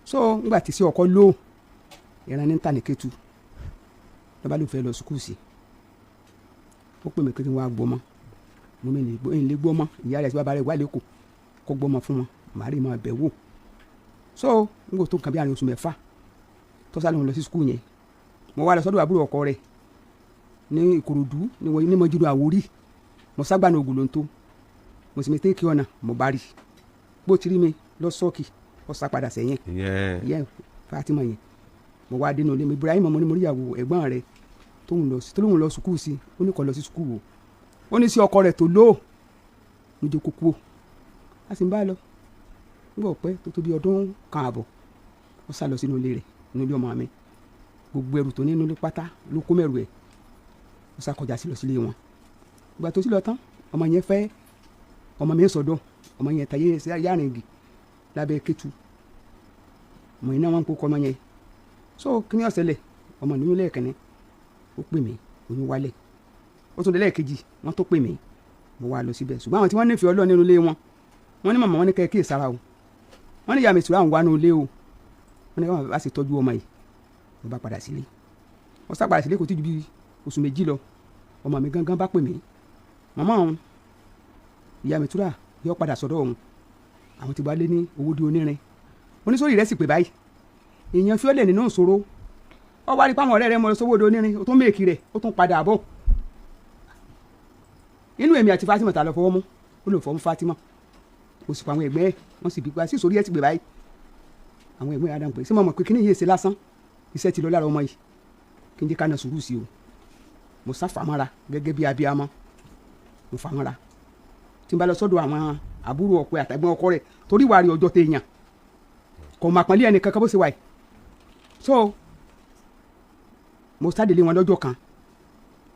so ngbà tí sí ọkọ ló ìran ní tàní kẹtù lọ́ba ló fẹ́ lọ sukùl sí ó pè mí kí n wá gbọ́mọ mo mi lè gbọ́mọ ìyá rẹ̀ tí bàbá rẹ̀ wà lẹ́kọ̀ọ́ kó gbọ́mọ fún wọn màá rí máa bẹ̀ wò so ngbà tó kàn bí àárín oṣù mẹ́fà tó sálẹ̀ wọn lọ sí sukùl yẹn mo wá lọ sọ́dọ̀ àbúrò ọkọ rẹ̀ ní Ìkòròdú ní mọ́júdú Àwórì mo ságbá ní ogun ló ń tó mo sì mi tẹ́kì ọ̀nà mo bá rí bó ti rí mi lọ sọ́ọ̀kì ó sá padà sẹ́yìn yẹn Fatima yẹn mo wá dénú ilé mi Ibrahim mo ní mo rí ìyàwó ẹ̀gbọ́n rẹ̀ tó lóun lọ sùkúù sí ó ní kó lọ sí sùkúù o ó ní sí ọkọ rẹ̀ tó lóò lójú kúkú o a sì ń bá lọ nígbà ọ̀pẹ́ tó tóbi ọdún kan àbọ̀ ó sá lọ sínú ilé rẹ̀ nínú ilé ọmọ mi gbogbo ẹrù tó ní inú ilé pátá ló kó mẹ́rù ẹ̀ ó sá kọjá sí lọ sílé wọn ìgbà tó sí lọ tán ọmọ yẹn fẹ́ ọmọ mi ń sọdọ̀ ọmọ yẹn tàyé yáàrin igi lábẹ́ kẹtù ọmọ yẹn náà wọn ń kó kọ́ ọmọ yẹn so kí ni ó ṣẹlẹ̀ ọmọ nínú lẹ́ẹ̀kẹ́ni ó pè mí oyún wálẹ̀ ó tún lẹ́ẹ̀kejì wọ́n tó pè mí mo wá lọ síbẹ̀ ṣùgbọ́n àwọn tí wọ́n nífẹ̀ẹ́ Ọlọ́run nínú ilé wọn wọ́n ní màmá wọn ní kẹ́kẹ́ sára o wọ́n ní ìyá mi sùúrù àwọn wà nínú ilé o wọ́n ní káwọn bá ṣe tọ́jú ọmọ yìí mo bá padà sílé wọ́n sá padà sílé kò tí ju bí oṣù méjì lọ ọmọ mi gangan bá pè mí màmá òun ìyá mi túrà yọ padà sọ́dọ̀ òun àwọn ti bá lé ní owó di onírin oníṣòrí rẹ̀ sì pè báyìí èèyàn fi ó lẹ̀ nínú ìṣòro ọ wá rí pàwọn ọ̀rẹ́ rẹ̀ mọ̀ lọ sówó di onírin ó tún méèkì rẹ̀ ó tún padà bọ̀ inú èmi àti Fatima ta lọ fọwọ́ mú ó lè fọwọ́ Fatima ó sì pa àwọn ẹ̀gbẹ́ wọn sì bí pa sí ìṣòrí ẹ̀ ti pè báyìí àwọn ẹ̀gbẹ́ adam pé sí mọ̀ pé kíní yìí ṣe lásán iṣẹ́ ti lọ lára ọmọ yìí kí n jẹ́ ká na sùúrù sí o mo sá fàmọ́ra gẹ́gẹ́ bí abiyamọ mo fàmọ́ra tí n bá lọ sọ́dọ̀ àwọn àbúrò ọkọ àtàgbọ́n ọkọ rẹ̀ torí wàá rí ọjọ́ téèyàn kò mà pọ́nlé ẹnì kankan bó ṣe wà yìí so mo sádìlé wọn lọ́jọ́ kan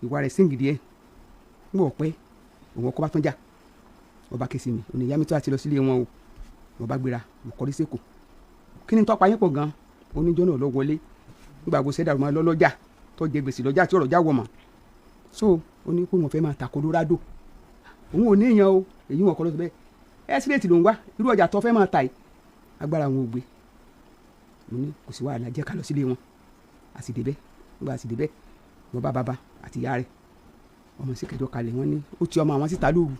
ìwà rẹ̀ síngìdì ẹ̀ ń bọ̀ pẹ́ òun ọkọ bá tún jà ọba ké sí mi òní ìyá mi tó àti lọ sílé wọn o mo bá gbéra mo kọrí sẹ́kù kí ni tọ́pa yín pọ̀ gan oníjọ́ náà lọ wọlé nígbà gbèsè dàrú máa lọ́jà tó jẹ gbèsè lọ́jà tí ọ̀rọ̀ já wọ̀ mọ́ so ó ní kó wọn fẹ́ máa ta Colorado òun ò ní èèyàn o èyí wọn kọ́ lọ́sọ̀ bẹ́ẹ̀ ẹ́sílẹ̀tì ló ń wá irú ọjà tó fẹ́ máa ta yìí agbára wọn ò gbé mo ní kò sí wàhálà jẹ́ ká lọ sílé wọn a sì débẹ̀ nígbà a sì débẹ̀ mo bá bàbá àti ìyá rẹ̀ ọmọ sì kẹjọ kalẹ̀ wọ́n ní ó ti ọmọ àwọn síta lóru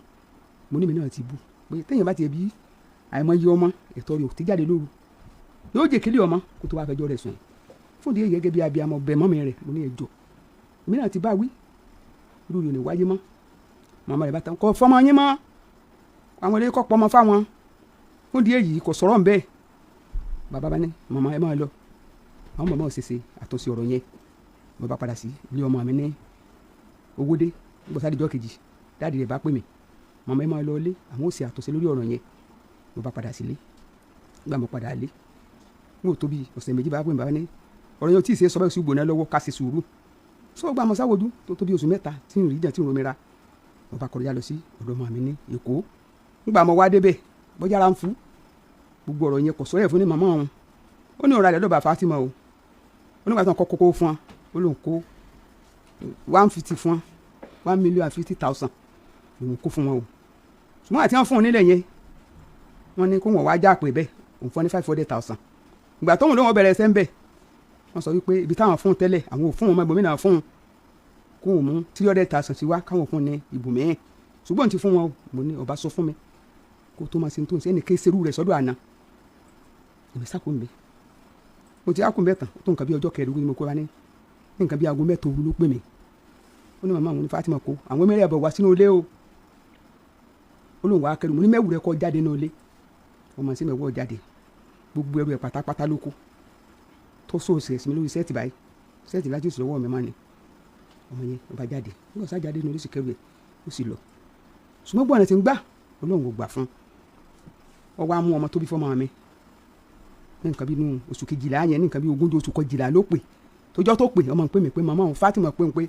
mo ní mi náà ti bu pé téèyàn bá ti bí àìmọye ọmọ ẹ̀tọ́ rẹ̀ ò ti jáde lóru yóò jẹ́ kílé ọmọ kó tó wá fẹjọ́ rẹ̀ sùn fún ìdí èyí gẹ́gẹ́ bí abiyamọ bẹ̀ mọ́mi rẹ̀ mo ní ẹjọ́ èmi náà ti bá wí irú rẹ̀ ò ní wáyé mọ́ màmá rẹ̀ bá tán kọ́ fọmọ yín mọ́ àwọn ilé kọ́ pọmọ fáwọn fún ìdí èyí kò sọ̀rọ̀ ńbẹ́ bàbá bá ní màmá ẹ máa lọ àwọn màmá ò ṣèṣe àtúnṣe ọ̀rọ̀ yẹn mo bá padà sí ilé ọmọ mi ní Owódé nígbà sáà dijọ́ kejì dáàdì rẹ̀ bá pè mí màmá ẹ máa lọ ilé àwọn ò ṣe àtúnṣe lórí ọ̀rọ̀ yẹn mo bá padà sílé nígbà mo padà lé mo tóbi ọ̀sẹ̀ méjì bá pè mí bàbá ní ọ̀rọ̀ yẹn ò tí ì ṣe sọ bẹ́ẹ̀ sí gbòná lọ́wọ́ ká ṣe sùúrù so gba àmọ́ sáwọ́jú tó tóbi oṣù mẹ́ta tí ń rí jẹ́ tí ń romira mo bá kọjá lọ sí ọ̀dọ̀ ọmọ mi ní Èkó nígbà mo wá débẹ̀ bọ́jà ara ń fún gbogbo ọ̀rọ̀ yẹn kò sọ́rọ̀ ẹ̀ fún ní màmá òun ó ní ọ̀rọ̀ àdẹ́dọ̀ bá Fatima o ó nígbà tó ń kọ́ kókó fún wa ó lóun kó 150 fún wa 1,50,000 lòun kó fún wọn o ṣùgbọ́n àti wọn fún un nílẹ̀ yẹn wọ́n ní kó wọ́n wá já pé bẹ́ẹ̀ òun fún ní 500,000 ìgbà tóun ló wọn bẹ̀rẹ̀ ẹsẹ̀ ń bẹ̀ wọ́n sọ wípé ibi táwọn fún un tẹ́lẹ̀ àwọn ò fún wọn mọ́ ibòmínà fún un kó wọn mú 300,000 sí wa káwọn fún un ní ibòmíì ṣùgbọ́n ti fún wọn mo ní ọba sọ fún mi kó tó máa ṣe tó ń ṣe ẹnì ké serú rẹ̀ sọ́dọ̀ àná èmi sákò ń bẹ mo ti ákùn bẹ́ẹ̀ tán tó nǹkan bí ọjọ́ kẹrìndínlógún ni mo kó wa ní nǹkan bí aago mẹ́ta òru ló pè mí ó ní màmá àwọn ní Fatima kó àwọn mẹ́rẹ̀ ẹ̀bọ̀ wá sínú ilé o ó lóun wá kẹrù mo ní mẹ́wù rẹ̀ kọ́ jáde nínú ilé ọmọ sí mẹ́wọ́ jáde gbogbo ẹrù ẹ̀ pátápátá ló kó tó sóòsì ẹ̀sìn mi lórí sẹ́ẹ̀tì báyìí sẹ́ẹ̀tì láti ìṣòro ọwọ́ mi máa ní ọmọ yẹn ọba jáde nígbà sá jáde nínú ilé sì kẹrù ẹ̀ ó sì lọ ṣùgbọ́n gbọ́n ti ń gbà Ọlọ́run kò gbà fún ọ wá mú ọmọ tó bí fọ́mọ mi ní nǹkan bí inú oṣù kejìlá yẹn ní nǹkan bí ogúnjọ́ oṣù kejìlá ló pè tójọ́ tó pè ọmọ pè mí pé màmá òun Fatima pé òun pé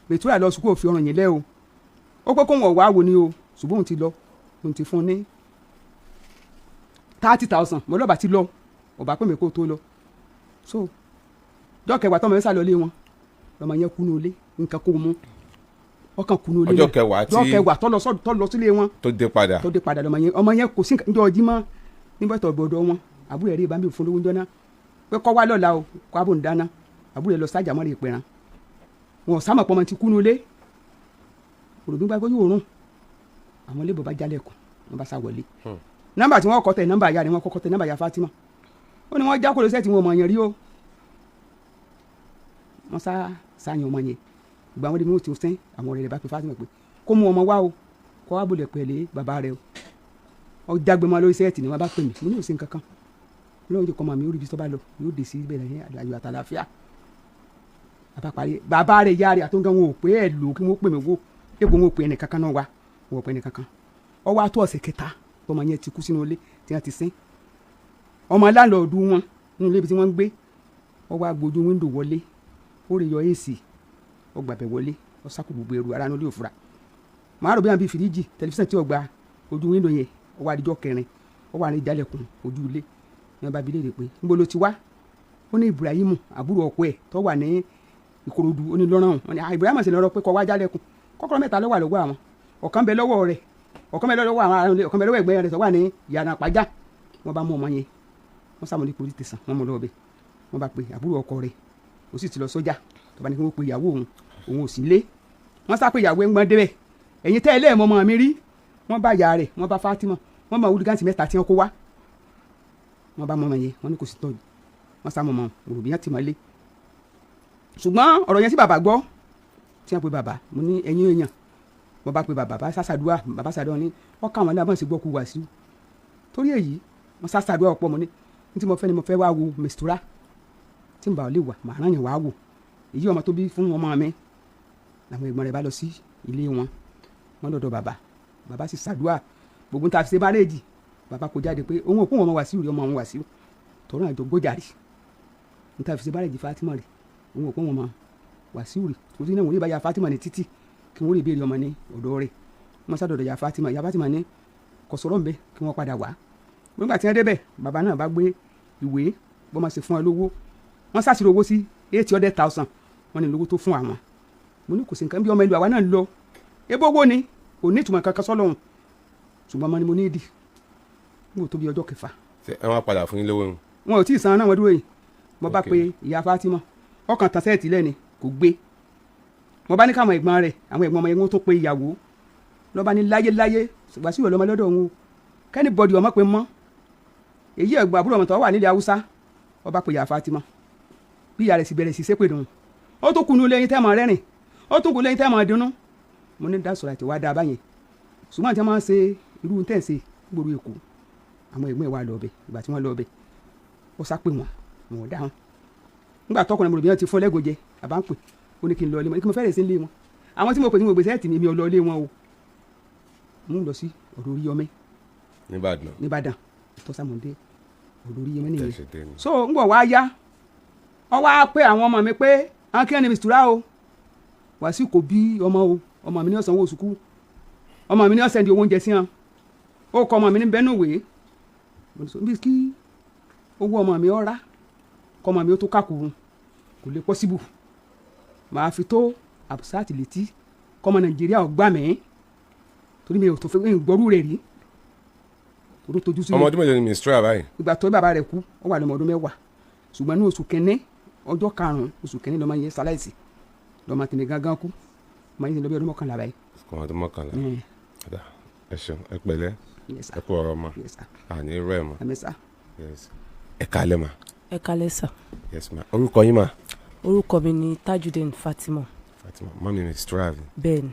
Bẹ̀túrà lọ sùkúrò fi ọ̀ràn yẹn lẹ́ o ó pé kó wọn wá wo ni o ṣùgbọ́n òun ti lọ òun ti fún un ní 30,000 mo lọ́ba ti lọ ọba pè mí kó tó lọ so jọ́ kẹwàá tọmọ yẹn sá lọ lé wọn lọmọ yẹn kú ní olé nǹkan kó mú ọkàn kú ní olé ọjọ́ kẹwàá tó lọ sílé wọn tó dé padà ọmọ yẹn kò sí njọ́ ọjímọ́ nígbà tó gbọdọ̀ wọn àbúrò ẹ̀rí ìbámu fún lówó jọ́nà pé kọ́ wá lọ́la o kó abò ń dáná àbúrò ẹ̀ lọ sájà mọ́ra ìpẹ̀ràn wọn sámọ̀ pọ́nmọ́ ti kú ní olé òròbí gbàgbọ́ yóò rún àwọn ilé bàbá jálẹ̀kùn wọn bá sá wọlé nọ́mbà tí wọ́n kọ́ tẹ̀ nọ́mbà ya ni wọ́n kọ́kọ́ tẹ̀ nọ́mbà ya Fatima ó ní wọ́n já kóló sẹ́ẹ̀tì wọn mọ̀ yẹn rí o wọ́n sáyẹn ọmọ yẹn ìgbà wọn dé mi ó ti sẹ́n àwọn ọ̀rẹ́ rẹ̀ bá pe Fatima pé kó mú ọmọ wá o kó wá bolẹ̀ pẹ̀lẹ́ bàbá rẹ̀ o ọ jágbe mọ́ lórí sẹ́ẹ̀tì ni wọ́n bá pè mí mo ní òsín kankan lóun jẹ́ kọ́ mọ̀ mi ó rí ibi tó bá lọ yóò dé sí ibẹ̀ lẹ́yìn àyò àtàlàfíà bàbá rẹ̀ yá rẹ̀ àtúngàn wọn ò pé ẹ̀ lò kí wọ́n pè mí wò epo wọn ò pè ẹnì kankan náà wá wọn ò pè ẹnì kankan ọ wá tó ọ̀sẹ̀ kẹta tọmọ yẹn ti kú sínú ilé tí wọ́n ti sin ọmọ láńlọ́ọ̀dù wọn nínú ilé ibi tí wọ́n ń gbé ọ wá gbójú wíńdò wọlé ó rè yọ èsì ó gbàbẹ̀ wọlé ó sákò gbogbo ẹrù ara nílé òfurà màá rò bí wọn bí fìríjì tẹlifíṣàn tí ó gba ojú wíńdò yẹn ó wá àdìjọ kẹrin ó wà ní ìjálẹ̀kùn ojú ilé ní wọn bá bi léèrè pé níbo ló ti wá ó ní Ibrahimu àbúrò ọkọ ẹ̀ tó wà ní Ìkòròdú ó ní lọ́rùn wọn ni Ibrahimu sì lọ́rọ̀ pé kọ́ wá jálẹ̀kùn kọ́kọ́rọ́ mẹ́ta ló wà lọ́wọ́ àwọn ọ̀kan bẹ lọ́wọ́ rẹ̀ ọ̀kan bẹ lọ́wọ́ àwọn ará ọ̀kan bẹ lọ́wọ́ ẹ̀gbẹ́ rẹ̀ tó wà ní ìyànà pàjá wọn bá mú ọmọ yẹn wọn sàmúlò ní polisi tẹsán wọn mú lọ́wọ́ bẹ wọn bá pe àbúrò ọkọ rẹ̀ ó sì ti lọ sójà tó bá ní kí wọ́n pe ìyàwó òun ò sí lé wọ́n sá pé ìyàwó ẹ̀ ń gbọ́n débẹ̀ ẹ̀yin tẹ́ ẹ lẹ́ẹ̀mọ́ ọmọ mi rí wọ́n bá ìyá rẹ̀ wọ́n bá Fatima wọ́n bá wúlígáǹtì mẹ́ta tí wọ́n kó wá wọ́n bá mọ́mọ́ yẹn wọ́n ní kò sí tọ́jú wọ́n sá mọ́mọ́ òròbí yẹn ti mọ́ lé ṣùgbọ́n ọ̀rọ̀ yẹn sí bàbá gbọ́ tí wọ́n pe bàbá mo ní ẹ̀yin èèyàn wọ́n bá pe bàbá sàṣàdúrà bàbá sàdúrà ní ọkà àwọn aláàbọ̀n sì gbọ́ kú wá sí i torí èyí wọ́n sàṣàdúrà ọ̀pọ̀ mo ní tí mo fẹ́ ni mo fẹ́ wá wo mistura tí n bá lè wà màá ràn yàn wá wò èyí ọmọ tó bí fún ọmọ mi làwọn ẹ̀gbọ́n rẹ̀ bá lọ sí ilé wọn wọ́n lọ́dọ̀ bàbá sì ṣàdúrà gbogbo ta fi ṣe márèèjì bàbá kò jáde pé òun òkú ọmọ Wàsíù rí ọmọ òun Wàsíù tọrọ àjọ gbójàrí níta fi ṣe márèèjì Fatima rí òun òkú ọmọ Wàsíù rí torí náà wọ́n rí bá ya Fatima ní títì kí wọ́n rí béèrè ọmọ ní ọ̀dọ̀ rẹ̀ wọ́n sádọ̀dọ̀ ya Fatima ní kò sọ̀rọ̀ ń bẹ kí wọ́n padà wá nígbà tí wọ́n débẹ̀ bàbá náà bá gbé ìwé bọ́ máa ṣe fún ẹ lówó wọ́n sàṣìrò owó sí 800,000 wọ́n ní lówó tó fún àwọn mo ní kò sí nǹkan bí ọmọ ìlú àwa náà ń lọ ebó owó ni kò ní ìtumọ̀ kankan sọ́lọ́hún ṣùgbọ́n ọmọ ni mo ní ìdí níbo tó bí ọjọ́ kẹfà. ṣé ẹ wá padà fún yín lówó yín. wọn ò tí ì san náà wọn dúró yìí mo bá pe ìyá Fatima ọkàn tán sẹ́ẹ̀tì lẹ́ni kò gbé mo bá ní káwọn ẹ̀gbọ́n rẹ̀ àwọn ẹ̀gbọ́n ọmọ yẹn tó pe ìyàwó lọ́ba ní láyé ṣùgbọ́n sí ìwé lọ́mọ lọ́dọ̀ òun o kẹ́ni bọ́dì ọmọ pé mọ́ èyí ẹ̀gbọ́n àbúrò ọmọ tó wà nílẹ̀ Haúsá ọba pe ìyá Fatima bí ìyá rẹ̀ sì bẹ̀rẹ̀ sí sépè dùn ó tún kunu lẹ́yìn tẹ́ mọ̀ rẹ́rìn ó tún kunu lẹ́yìn tẹ́ mọ̀ dunnú mo ní dasọ̀rọ̀ àti wá dáa báyẹn ṣùgbọ́n àti máa ń ṣe irú tẹ̀ ń ṣe gbòòrò Èkó àwọn ẹ̀gbọ́n ẹ̀ wá lọ ọbẹ̀ ìgbà tí wọ́n lọ ọbẹ̀ ó sá pé wọn ò dáhùn nígbà tọkùnrin mo rò bí wọ́n ti fún lẹ́gọ̀jẹ àbá ń pè ó ní kí n lọ ilé wọn kí mo fẹ́rẹ̀ sí ilé wọn àwọn tí mo pè tí mo gbèsè ẹ̀tì mi ò lọ ilé wọn o mo ń lọ sí ọ̀dọ̀ Oríyọmí Nìbàdàn tọ́sàmọ̀dé ọ̀dọ̀ Oríyọmí nìyẹn so ń bọ̀ wá yá wọ́n wá pé àwọn ọmọ mi pé àwọn kí ẹni mistura o Wàsíù kò bí ọmọ o ọmọ mi ní ọ̀sán owó sùkú ọmọ mi ní ọ̀sẹ̀ ń di owó oúnjẹ sí hàn ó kọ ọmọ mi ní bẹ́ẹ̀nù wèé bí kí owó ọmọ mi ọ̀rá kọ́ ọmọ mi ó tó kákòó kò lè pọ́síbù màá fi tó Hamzat létí kọ́ ọmọ Nàìjíríà ọgbà mẹ́ torí mi ò tó fẹ́ gbọ́rú rẹ̀ rí torí tójú sí. ọmọ ọdún mélòó ni Mistura báyìí. ìgbà tó bàbá rẹ̀ kú ó wà lọ́mọ ọdún 10 ṣùgbọ́n ní oṣù kẹ́ni ọjọ́ 5 oṣù kẹ́ni lọ́mọ yẹn ṣaláìsí lọ́mọ tẹ̀lé gángan kú ọmọ yẹn ti lọ bí ọdún 11 báyìí. ọdún 11 ẹ ṣeun ẹ pẹ̀lẹ́ ẹ kú ọ̀rọ̀ ma àní rẹ ma ẹ kálẹ́ ma. ẹ kálẹ́ sà. yes ma orúkọ yín ma. orúkọ mi ni Tajudeen Fatima. mami Mistura. bẹ́ẹ̀ni.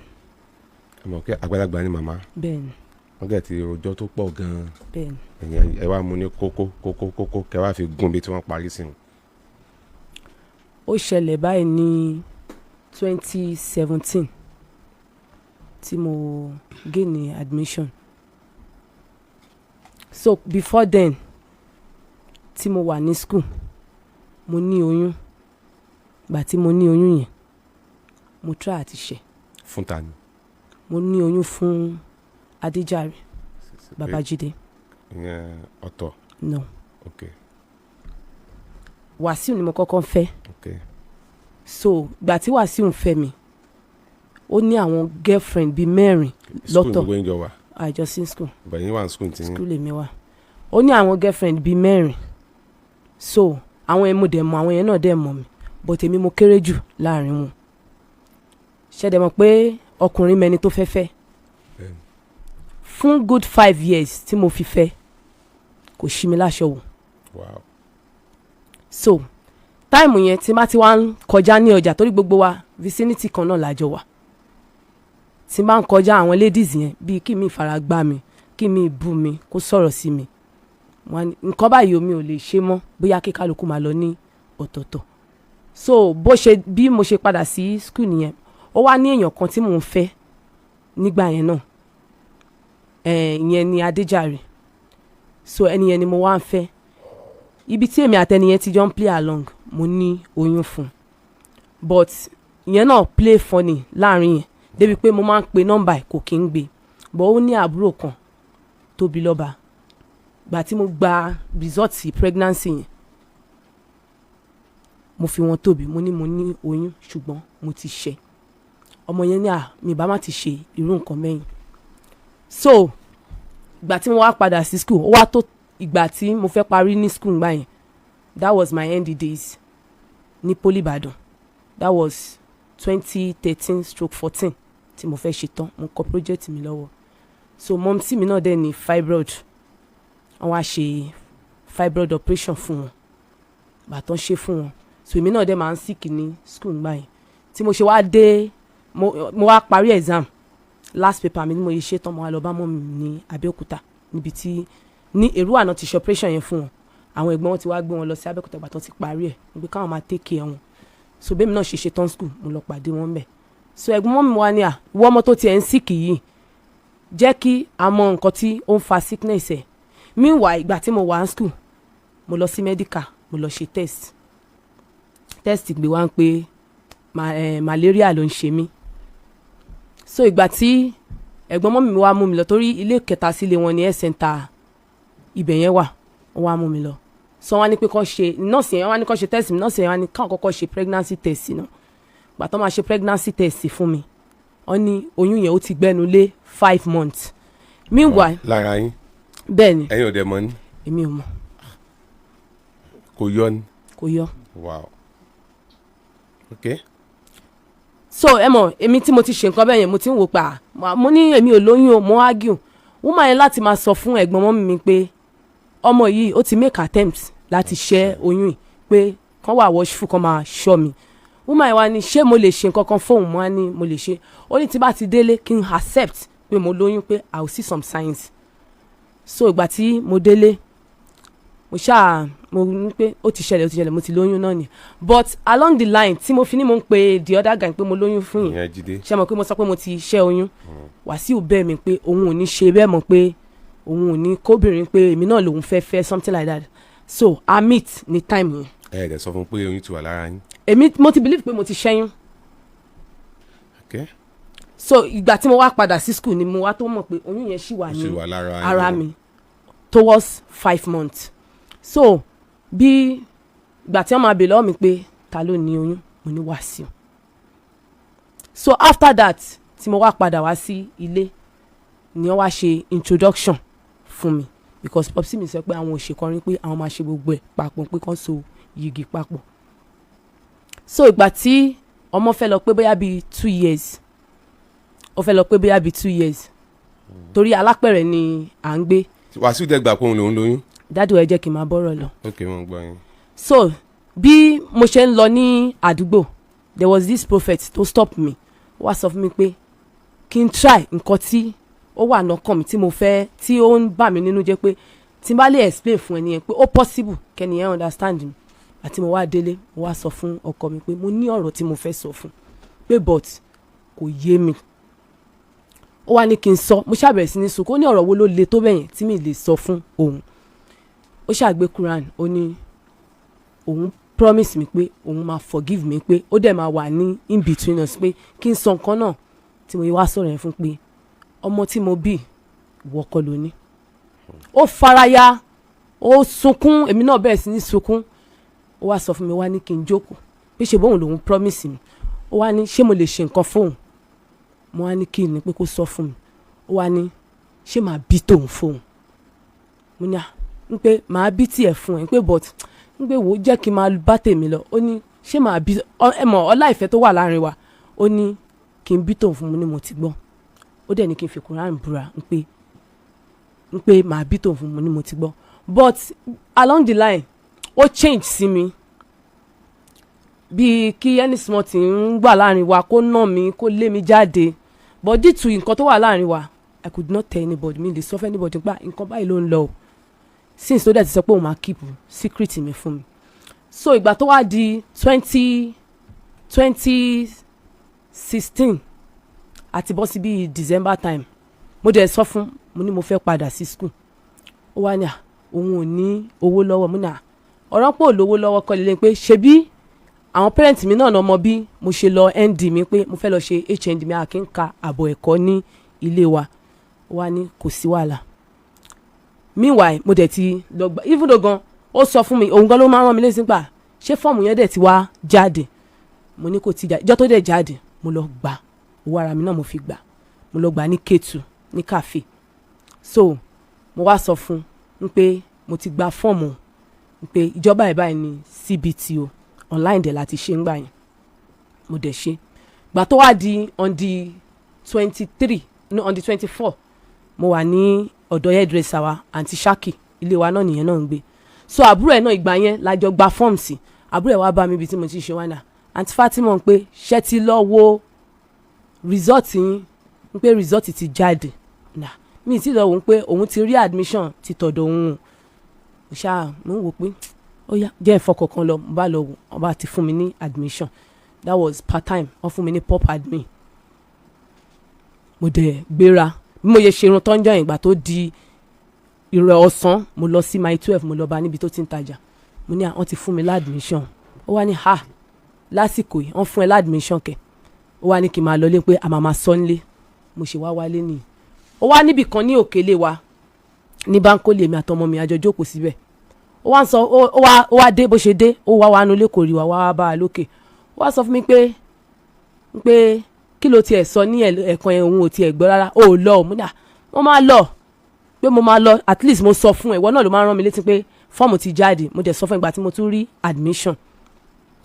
ẹ mọ̀ kí àgbàlagbà ni màmá. bẹ́ẹ̀ni. wọ́n gẹ̀ ti rojọ́ tó pọ̀ gan-an. bẹ́ẹ̀ni. ẹ̀yin ẹ wá mú ní kókó kẹ wá fi gún bí tí wọ́n parí sí wọn. ó ṣẹlẹ̀ báyìí ní 2017 tí mo gain admission so before then tí mo wà ní school mo ní oyún gbà tí mo ní oyún yẹn mo try àti ṣe. fún ta ni. mo ní oyún fún Adéjàre Babájídé. ìyẹn ọ̀tọ̀. no. ok. Wàsíù ni mo kọ́kọ́ fẹ́. ok. so gbà tí Wàsíù ń fẹ́ mi ó ní àwọn girlfriend bíi 4 lọ́tọ̀. school gbogbo ìjọ wa. àjọsìn school. bẹ̀yìn wà ní school tí. school èmi wà. ó ní àwọn girlfriend bíi 4 so àwọn yẹn mo dẹ̀ mọ̀ àwọn yẹn náà dẹ̀ mọ̀ mi but èmi mo kéré jù láàrin wọn. ṣẹ̀dẹ̀ mọ̀ pé ọkùnrin mẹni tó fẹ́ fẹ́ fún good 5 years tí mo fi fẹ́ kò ṣí mi láṣọ wò. wow. so táìmù yẹn tí má ti wá ń kọjá ní ọjà torí gbogbo wa vicinity kan náà lájọ wà tí má ń kọjá àwọn ladies yẹn bíi kí mi fara gbá mi kí mi bú mi kó sọ̀rọ̀ sí mi nǹkan báyìí omi ò lè ṣe mọ́ bóyá kí kálukú máa lọ ní ọ̀tọ̀ọ̀tọ̀ so bí mo ṣe padà sí school nìyẹn ó wá ní èèyàn kan tí mò ń fẹ́ nígbà yẹn náà ìyẹn ni Adéjàre so ẹni yẹn ni mo wá ń fẹ́ ibi tí èmi àtẹniyẹn ti jọ ń play along mo ní oyún fún but ìyẹn náà play funny láàrin yẹn débi pé mo máa ń pe nọ́mbà ẹ̀ kò kí ń gbé but ó ní àbúrò kan tóbi lọ́ba gbà tí mo gba result pregnancy yẹn mo fi wọn tóbi mo ní oyún ṣùgbọ́n mo ti ṣe ọmọ yẹn ní mi bá má ti ṣe irú nǹkan mẹ́yìn so ìgbà tí mo wá padà sí school ó wá tó ìgbà tí mo fẹ́ parí ní school gbà yẹn that was my end days ní Poli Ìbàdàn that was 2013/14 tí mo fẹ́ ṣe tán mo kọ project mi lọ́wọ́ so mọ́mísí mi náà dẹ̀ ní fibroid wọ́n wá ṣe fibroid operation fún wọn bàtàn ṣe fún wọn so èmi náà dẹ̀ máa ń sick ní school gbà yẹn tí mo ṣe wá dé mo wá parí exam last paper mi ni mo yẹ ṣe tán mo wá lọ bá mọ́ mi ní Abẹ́òkúta níbi tí ní Èrúwà náà ti ṣe operation yẹn fún wọn àwọn ẹ̀gbọ́n wọn ti wá gbé wọn lọ sí Abẹ́òkúta ìgbà tó ti parí ẹ̀ níbi káwọn máa take care wọn so bẹ́ẹ̀ mi náà ṣe tán school mo lọ pàdé wọn bẹ́ẹ̀ so ẹ̀gbọ́n mọ́ mi wá ní ìwọ ọmọ tó tiẹ̀ ń sick yìí jẹ́ kí a mọ nǹkan tí ó ń fa sickness ẹ̀ meanwhile ìgbà tí mo wà ní school mo lọ sí medical mo lọ ṣe test gbé wá ń pé malaria ló ń ṣe mí so ìgbà tí ẹ̀gbọ́n mọ́ mi wá mú mi lọ torí ilé kẹta sílé wọn ní health center ibẹ̀ yẹn wà ó wá mú mi lọ so wọ́n á ní pé kó ṣe nọ́ọ̀sì yẹn wọ́n á ní kó ṣe test mi nọ́ọ̀sì yẹn wọ́n á ní káwọn kọ́kọ́ ṣe pregnancy test náà gbà tó máa ṣe pregnancy test fún mi wọ́n ní oyún yẹn ó ti gbẹ́nu lé 5 months meanwhile. lára yín. bẹ́ẹ̀ ni ẹ̀yin ò dẹ̀ mọ̀ ní. èmi ò mọ̀. kò yọ ni. kò yọ. wow okay. so ẹ mọ̀ èmi tí mo ti ṣe nǹkan bẹ́ẹ̀ yẹn mo ti ń wò pa mo ní èmi ò lóyún o mo argue woman yẹn láti máa sọ fún ẹ̀gbọ́n mọ́ mi pé ọmọ yìí ó ti make attempt láti ṣẹ́ oyún yìí pé kán wà watchful kán máa ṣọ́ mi woman yẹn wá ní ṣé mo lè ṣe nǹkan kan fóun mo á ní mo lè ṣe ó ní tí bá ti délé kí n accept pé mo lóyún pé I will see some signs so ìgbà tí mo délé mo ní pé ó ti ṣẹlẹ̀ mo ti lóyún náà ni but along the line tí mo fi ní mo ń pe the other guy pé mo lóyún fún yìí ṣe mọ̀ pé mo sọ pé mo ti ṣẹ́ oyún Wàsíù bẹ́ẹ̀ mi pé òun ò ní ṣe bẹ́ẹ̀ mọ̀ pé òun ò ní kóbìnrin pé èmi náà lòun fẹ́ something like that so I meet ní time yẹn. ẹ ẹ̀ sọ fún pé oyún ti wà lára yín. mo ti believe pé mo ti ṣẹ́yún. okay. so ìgbà tí mo wá padà sí school ni mo wá tó mọ̀ pé oyún yẹn ṣì wà ní ara mi towards 5 months. So bí ìgbà tí wọ́n máa bèèrè lọ́wọ́ mi pé ta ló ní oyún, mo ní Wàsíù. So after that tí mo wá padà wá sí ilé ni wọ́n wá ṣe introduction fún mi because popsi mi sọ pé àwọn ò ṣe kọrin pé àwọn máa ṣe gbogbo ẹ̀ papọ̀ pé kán so yìgì papọ̀. So ìgbà tí ọmọ fẹ́ lọ pé bóyá bíi 2 years ó fẹ́ lọ pé bóyá bíi 2 years torí alápẹ̀rẹ̀ ni à ń gbé. Wàsíù dẹ̀ gbà pé òun lòún lóyún. dádì ẹ jẹ́ kí n máa bọ́rọ̀ lọ. ok wọ́n gbọ́ yín. So bí mo ṣe ń lọ ní àdúgbò there was this prophet tó stop me ó wá sọ fún mi pé kí n try nǹkan tí ó wà lọ́kàn mi tí mo fẹ́ tí ó ń bà mí nínú jẹ́ pé tí n bá lè explain fún ẹni yẹn pé ó possible kẹ́ni yẹn understand mi àti mo wá délé mo wá sọ fún ọkọ mi pé mo ní ọ̀rọ̀ tí mo fẹ́ sọ fún pé but kò yé mi ó wá ní kí n sọ mo ṣàbẹ̀rẹ̀ sí ní sunkún ó ní ọ̀rọ̀ wo ló le tó bẹ́yẹn tí mi lè sọ fún òun ó ṣàgbé Quran ó ní òun promise mi pé òun máa forgive mi pé ó dẹ̀ máa wà ní in between us pé kí n sọ nǹkan náà tí mo wá sọ̀rọ̀ yẹn fún pé ọmọ tí mo bí ìwọ kọ́ ló ní. Ó faraya ó sunkún èmi náà bẹ̀rẹ̀ sí ní sunkún ó wá sọ fún mi wá ní kí n jókòó bí ṣe bóun lòun promise mi ó wá ní ṣé mo lè ṣe nǹkan fóun mo wá ní kí ni pé kó sọ fún mi ó wá ní ṣé màá bí tòun fóun mo ní n pé màá bí tiẹ̀ fún ẹ pé but n pé wò ó jẹ́ kí n máa bá tèmi lọ ó ní ṣé màá bí ẹ mọ̀ ọlá ìfẹ́ tó wà láàrin wa ó ní kí n bí tòun fún mi ní mo ti gbọ́ ó dẹ̀ ní kí n fi Quran búra n pé màá bí tòun fún mi ní mo ti gbọ́ but along the line ó change sí mi bíi kí any small thing ń gbà láàrin wa kó nà mí kó lé mi jáde but due to nǹkan tó wà láàrin wa I could not tell anybody mi lè sọ fún anybody pé nǹkan báyìí ló ń lọ o since tó dẹ̀ ti sọ pé òun máa keep secret mi fún mi so ìgbà tó wá di 2016 àti bọ́ sí bíi December time mo dẹ̀ sọ fún mo ní mo fẹ́ padà sí school ó wá ní òun ò ní owó lọ́wọ́ mo ní ọ̀rọ̀ pé ò lówó lọ́wọ́ kọ́ lélẹ́yìn pé ṣebí àwọn parents mi náà mọ bí mo ṣe lọ ND mi pé mo fẹ́ lọ ṣe HND mi àkí ń ka àbọ̀ ẹ̀kọ́ ní ilé wa ó wá ní kò sí wàhálà meanwhile mo dẹ̀ ti lọ gbà even though gan ó sọ fún mi òun gan ló máa ń rán mi létí pa ṣé fọ́ọ̀mù yẹn dẹ̀ ti wá jáde mo ní kò ti jáde ìjọ́ tó dẹ̀ jáde mo lọ gbà owó ara mi náà mo fi gbà mo lọ gbà ní K2 ní cafe so mo wá sọ fún un pé mo ti gba fọ́ọ̀mù pé ìjọba ìbáyìí ní CBT o online dẹ̀ láti ṣe ń gbà yẹn mo dẹ̀ ṣe gbà tó wá di on the 24 mo wà ní ọ̀dọ̀ hairdresser wa àǹtí Ṣákì ilé wa náà nìyẹn náà ń gbé so àbúrò ẹ̀ náà ìgbà yẹn lájọ gba fọ́ọ̀mù sí àbúrò ẹ̀ wá bá mi ibi tí mo ti ṣe wá náà àǹtí Fatima ń pé ṣé ti lọ wo result yín ń pé result ti jáde náà mi ti lọ wò ó pé òun ti rí admission ti tọ̀dọ̀ òun o ṣáà mo ń wò pé ó yá jẹ́ ìfọkànkan lọ mo bá lọ wò wọ́n bá ti fún mi ní admission that was part time wọ́n fún mi ní pop admin mo dẹ̀ gbéra bí mo yẹ ṣe irun tọ́njọ́ ìgbà tó di ìrẹ̀ ọ̀sán mo lọ sí my 12 mo lọ bá níbi tó ti ń tajà mo ní àwọn ti fún mi ládmission ó wá ní lásìkò yìí wọ́n fún ẹ ládmission kẹ̀ ó wá ní kí n máa lọlé pé àmà máa sọ nílé mo ṣe wá wálé nìyí ó wá níbì kan ní òkèlè wa ní báńkólì èmi àtọmọ mi àjọ jókòó síbẹ̀ ó wá ń sọ ó wá dé bó ṣe dé ó wá nulẹ̀ kò rí wa wá bá a lókè ó wá sọ fún mi pé kí ló tiẹ̀ sọ ní ẹ̀kan yẹn òun ò tiẹ̀ gbọ́ rárá ó lọ mo ní mo máa lọ pé mo máa lọ at least mo sọ fún ẹ ìwọ náà ló máa rán mi létí pé fọ́ọ̀mù ti jáde mo dẹ̀ sọ fún ìgbà tí mo tún rí admission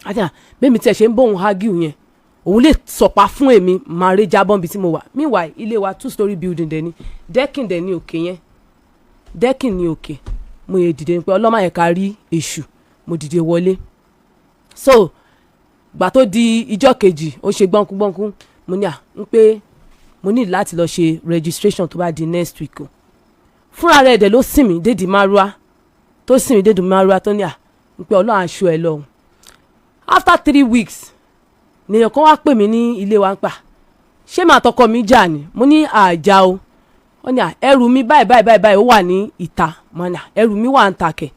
àti bẹ́ẹ̀mi tiẹ̀ ṣe ń bóun hágìw yẹn òun lè sọ̀pá fún èmi máa rí jábọ́ níbi tí mo wà meanwhile ilé wa 2-story building dẹ̀ ni decking dẹ̀ ní òkè yẹn decking ní òkè mo yẹ dìde pé ọlọ́mọ yẹn ká rí èṣù mo dìde wọlé so gbà tó di ìjọ́ kejì ó ṣe gbọ́nkúgbọ́nkú mo ní ń pé mo ní láti lọ ṣe registration tó bá di next week o fúnra rẹ̀ dẹ̀ ló sìn mí dédìí márúwá tó sìn mí dédìí márúwá tó ní ń pé ọlọ́run aṣọ ẹ lọ́hùn after 3 weeks nìyẹn kan wá pè mí ní ilé wa ń pa ṣé màá tọkọ mi jà ni mo ní àjà o ó ní ẹrù mi báyìí ó wà ní ìta mo ní ẹrù mi wà ń ta kẹ̀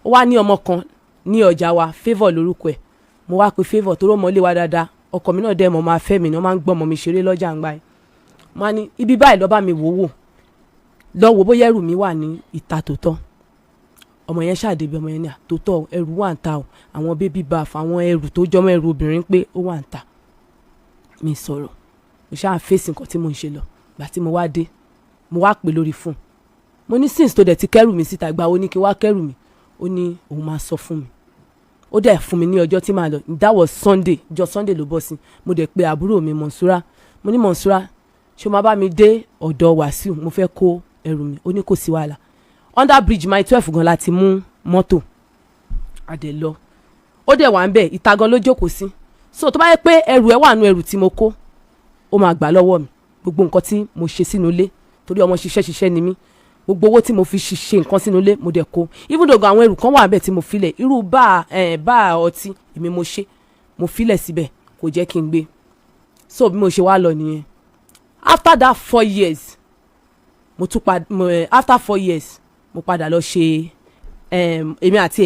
ó wá ní ọmọ kan ní ọjà wa Favour lórúkọ ẹ̀ mo wá pe Favour tó rọ́mọ ilé wa dáadáa ọkọ mi náà dẹ́ mọ̀ máa fẹ́ mi ni wọ́n máa ń gbọ́ ọmọ mi ṣeré lọ́jà ń gbà yẹn mo ní ibi báyìí lọ́ba mi wò lọ wo bóyá ẹrù mi wà ní ìta tòótọ́ ọmọ yẹn ṣàdébí ọmọ yẹn ní àtòótọ́ ẹrù wà ń ta o àwọn baby bath àwọn ẹrù tó jọmọ́ ẹrù obìnrin pé ó wà ń ta mi sọ̀rọ̀ mo ṣáà fèsì nǹkan tí mo ń ṣe lọ gbà tí mo wá dé mo wá pè lórí fóònù mo ní since tó dẹ̀ ti kẹ́rù mi síta gba ó ní kí wá kẹ́rù mi ó ní òun máa sọ fún mi ó dẹ̀ fún mi ní ọjọ́ tí màá lọ that was Sunday ọjọ́ Sunday ló bọ́ sí mo dẹ̀ pe àbúrò mi Monsura mo ní Monsura ṣé o máa bá mi dé ọ̀dọ̀ Wàsíù mo fẹ́ kó ẹrù mi ó ní kò sí wàhálà under bridge my 12 gan láti mú mọ́tò àdè lọ ó dẹ̀ wà ń bẹ̀ ìta gan ló jókòó sí so tó bá yẹ pé ẹrù ẹ wà nù ẹrù tí mo kó ó máa gbà lọ́wọ́ mi gbogbo nǹkan tí mo ṣe sínú ilé torí ọmọ ṣiṣẹ́ ni mí gbogbo owó tí mo fi ṣe nǹkan sínú ilé mo dẹ̀ kó even though àwọn ẹrù kan wà bẹ́ẹ̀ tí mo filẹ̀ irú bá ọtí èmi mo filẹ̀ síbẹ̀ kò jẹ́ kí n gbé so bí mo ṣe wá lọ nìyẹn after that 4 years after 4 years mo padà lọ ṣe èmi àti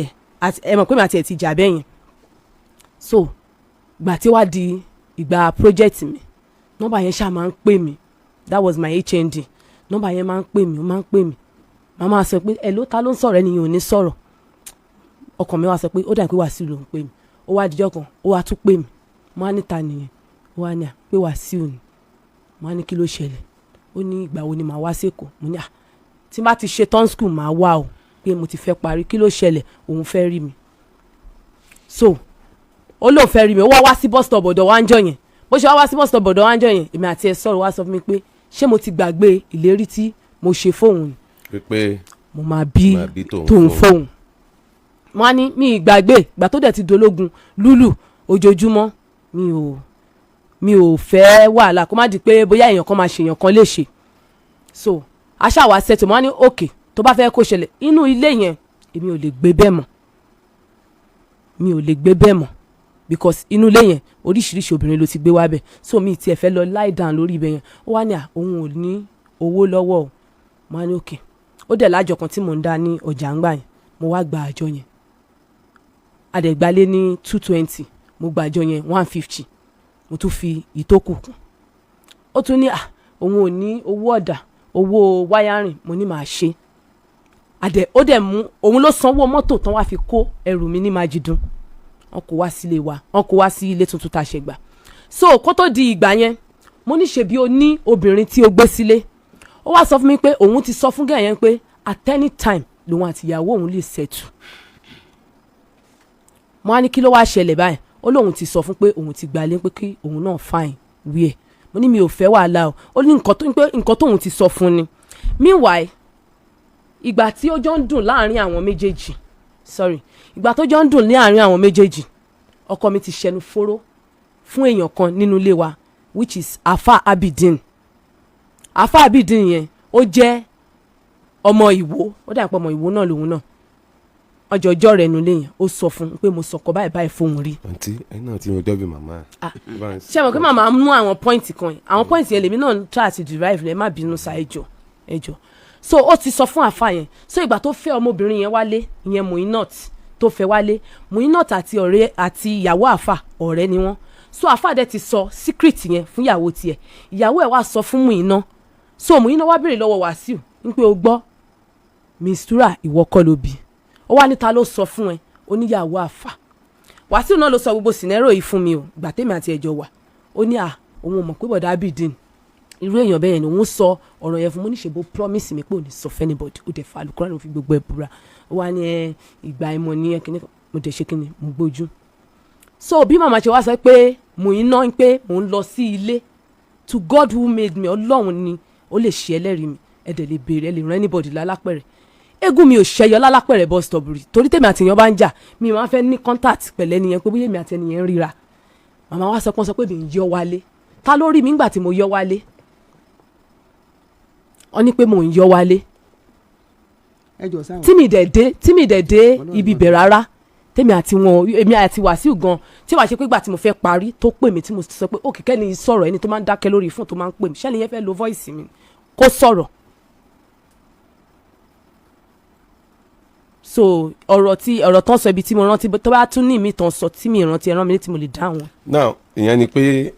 ẹ mọ̀ pé mi àti ẹ ti jà bẹ́ẹ̀ yẹn so gbà tí wá di ìgbà project mi nọ́mbà yẹn ṣáà máa ń pè mí that was my HND nọ́mbà yẹn máa ń pè mí ó máa ń pè mí màmá sọ pé ẹ ló ta ló ń sọ̀rọ̀ ẹnìyàn ò ní sọ̀rọ̀ ọkàn mi wá sọ pé ó dà pé Wàsíù ló ń pè mí ó wá dijọ́ kan ó wá tún pè mí mo á níta nìyẹn ó wá ní à pé Wàsíù ni mo á ní kí ló ṣẹlẹ̀ ó ní ìgbà wo ni màá wá sẹ́kọ̀ọ́ mo ní à tí n bá ti ṣe tán school màá wá o pé mo ti fẹ́ parí kí ló ṣẹlẹ̀ òun fẹ́ rí mi so ó lóun fẹ́ rí mi ó wá sí bus stop ọ̀dọ̀ wa ń jọ yẹn bó ṣe wá sí bus stop ọ̀dọ̀ wa ń jọ yẹn èmi àti ẹ sọ̀rọ̀ wá sọ fún mi pé ṣé mo ti gbàgbé ìlérí tí mo ṣe fóun pé mo máa bí tóun fóun mo á ní mi ìgbàgbé ìgbà tó dẹ̀ ti dológun lúlù ojoojúmọ́ mi ò fẹ́ wàhálà kó má di pé bóyá èèyàn kan máa ṣe èèyàn kan léṣe so aṣáwa ṣètò mo á ní òkè tó bá fẹ́ kó ṣẹlẹ̀ inú ilé yẹn èmi ò lè gbé bẹ́ẹ̀ mọ́ because inú ilé yẹn oríṣiríṣi obìnrin ló ti gbé wá bẹ̀ so mi tiẹ̀ fẹ́ lọ lie down lórí ibẹ̀ yẹn ó wá ní òun ò ní owó lọ́wọ́ o mo á ní òkè ó dẹ̀ lájọ kan tí mò ń dá ní ọjà ńgbà yẹn mo wá gba àjọ yẹn adẹ̀gbálé ní 220 mo gba àjọ yẹn 150 mo tún fi ìtókù kún ó tún ní òun ò ní owó ọ̀dà owó wáyárìn mo ní màá ṣe ó dẹ̀ mú òun ló sanwó mọ́tò tán wá fi kó ẹrù mi ní Májídùn wọn kò wá sílé wa wọn kò wá sí ilé tuntun tá a ṣe gbà so kó tó di ìgbà yẹn mo ní ṣe bí o ní obìnrin tí ó gbé sílé ó wá sọ fún mi pé òun ti sọ fún gẹ̀yẹ́ yẹn pé at any time lòun àti ìyàwó òun lè ṣẹ̀tù mo á ní kí ló wá ṣẹlẹ̀ báyìí ó lóun ti sọ fún pé òun ti gbalé pé kí òun náà fine wíẹ̀ mo ní mi ò fẹ́ wàhálà o ó ní nǹkan tóun ti sọ fún ni meanwhile ìgbà tí ó jọ ń dùn láàrin àwọn méjèèjì ìgbà tó jọ ń dùn ní àárín àwọn méjèèjì ọkọ mi ti ṣẹnu fóró fún èèyàn kan nínú ilé wa which is Afa Abidin yẹn ó jẹ́ ọmọ Ìwó ó dà pé ọmọ Ìwó náà lòun náà ọjọ́ rẹ̀ nulẹ̀ yẹn ó sọ fún un pé mo sọkọ báyìí fóun rí. àǹtí ẹ̀yin náà ti rọjọ́ bí màmá. ṣé mo kí màmá mú àwọn pọ́ìntì kan yẹn àwọn pọ́ìntì yẹn lèmi náà try to derive lẹ́ẹ̀ má bínú sa ẹjọ́ so ó ti sọ fún Àfà yẹn so ìgbà tó fẹ́ ọmọbìnrin yẹn wálé ìyẹn Muinat tó fẹ́ wálé Muinat àti ọ̀rẹ́ àti ìyàwó Àfà ọ̀rẹ́ ni wọ́n so Àfà dẹ̀ ti sọ secret yẹn fún ìyàwó tiẹ̀ ìyàwó ẹ̀ wá sọ fún Muinat so Muinat wá béèrè lọ́wọ́ Wàsíù ń pé o gbọ́ Mistura ìwọ kọ́ ló bí ó wá níta ló sọ fún ẹ oníyàwó Àfà Wàsíù náà ló sọ gbogbo scenario yìí fún mi o gbà tèmi àti ẹjọ́ wà ó ní òun ò mọ̀ pé bọ̀dá Abidin irú èèyàn bẹ́ẹ̀ ni òun sọ ọ̀rọ̀ yẹn fún mo ní ṣe bó promise mi pé ò ní sọ fẹ́ anybody ó dẹ̀ fa àlùkùránì ló fi gbogbo ẹ̀ búra ó wá ní ìgbà ìmọ̀ ní kíní mo dẹ̀ ṣe kíní mo gbójú. so bí màmá ṣe wá sọ pé mò ń ná pé mò ń lọ sí ilé to God who made me ọlọ́run ni ó lè ṣe ẹlẹ́rìí mi ẹ dẹ̀ lè béèrè ẹ lè rán anybody lálápẹ̀rẹ̀ eégún mi ò ṣẹyọ lálápẹ̀rẹ̀ bus stop rí torí tèmi àti èèyàn bá ń jà mi máa fẹ́ ní contact pẹ̀lẹ́ nìyẹn pé bóyá èmi àti ẹnìyẹn ń ríra màmá wa sọ pé mi ń yọ wálé ta ló rí mi ńgbà tí mo yọ wálé wọ́n ní pé mò ń yọ wálé tí mi dẹ̀ dé ibi bẹ̀ rárá tèmi àti wọn èmi àti Wàsíù gan tí wàá ṣe pé ìgbà tí mo fẹ́ parí tó pè mí tí mo sọ pé òkè kẹ́ni sọ̀rọ̀ ẹni tó máa ń dákẹ́ lórí fún tó máa ń pè mí ṣẹ́ni yẹn fẹ́ lo voice mi kó sọ̀rọ̀ so ọ̀rọ̀ tán sọ ibi tí mo rántí tó bá tún ní mi tán sọ tí mi rántí ẹran mi létí mo lè dá wọn. now ìyẹn ni pé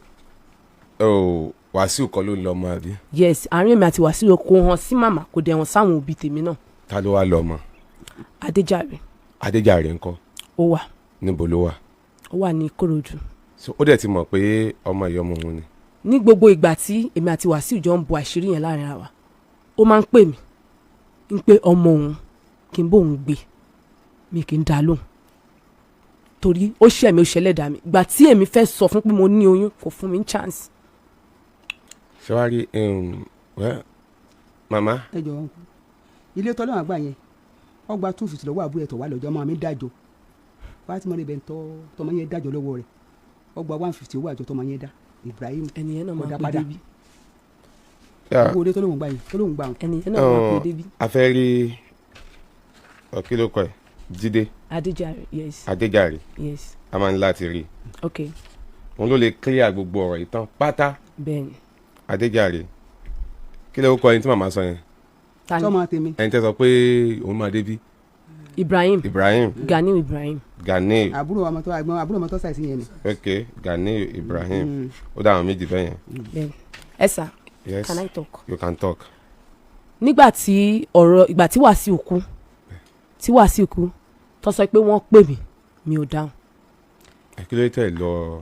Wàsíù kọ́ ló ń lọ ọmọ àbí. yes àárín èmi àti Wàsíù kò hàn sí màmá kò dẹ̀ hàn sáwọn òbí tèmi náà. ta ló wá lọ ọmọ. Adéjàre ńkọ́. ó wà. níbo ló wà. ó wà ní Ìkòròdú. so ó dẹ̀ ti mọ̀ pé ọmọ ìyá ọmọ òun ni. ní gbogbo ìgbà tí èmi àti Wàsíù jọ ń bo àṣírí yẹn láàrin ara wa ó máa ń pè mí ń pé ọmọ òun kí n bóun gbé mi kì í dá lóhùn torí ó ṣẹ̀ mi ó ṣẹlẹ̀ dà mí ìgbà tí èmi fẹ́ sọ fún pé mo ní oyún kò fún mi chance. ṣé wàá rí màmá. ẹ jọ ilé tọ́lọ́ àgbà yẹn ọgbà 250 lọ́wọ́ àbúrò ẹ̀tọ́ wà lọ́jọ́ ọmọ mi dájọ́ Fatima rẹ̀ bẹ̀ ń tọmọ yẹn dájọ́ lọ́wọ́ rẹ̀ ọgbà 150 owó àjọ tọmọ yẹn dá Ibrahim ẹnìyẹn náà máa padà pè débi. owó ilé tọ́lọ́ àgbà yẹn tọ́lọ́ àgbà yẹn. ẹnìyẹn náà máa pè débi. a fẹ́ rí ọ̀kìlókọ̀ ẹ̀ Jídé. Adéjàre yes. Adéjàre yes. a máa ń láti rí. ok. òun ló lè clear gbogbo ọ̀rọ̀ ìtàn pátá. bẹ́ẹ̀ni. Adéjàre kí ló kọ ẹni tí màmá sọ yẹn. sọmọ tèmi. ẹni tẹ́ sọ pé òun máa débí. Ibrahim. Ganiu Ibrahim. Ganiu. àbúrò ọmọ tó ṣàìsí yẹn ni. ok Ganiu Ibrahim ó dá àwọn méjì bẹ́ẹ̀ yẹn. bẹ́ẹ̀ni ẹ sà. yes can I talk. you can talk. ìgbà tí Wàsíù kú tó sọ pé wọ́n pè mí mi ò dáhùn. kí ló tẹ̀ lọ.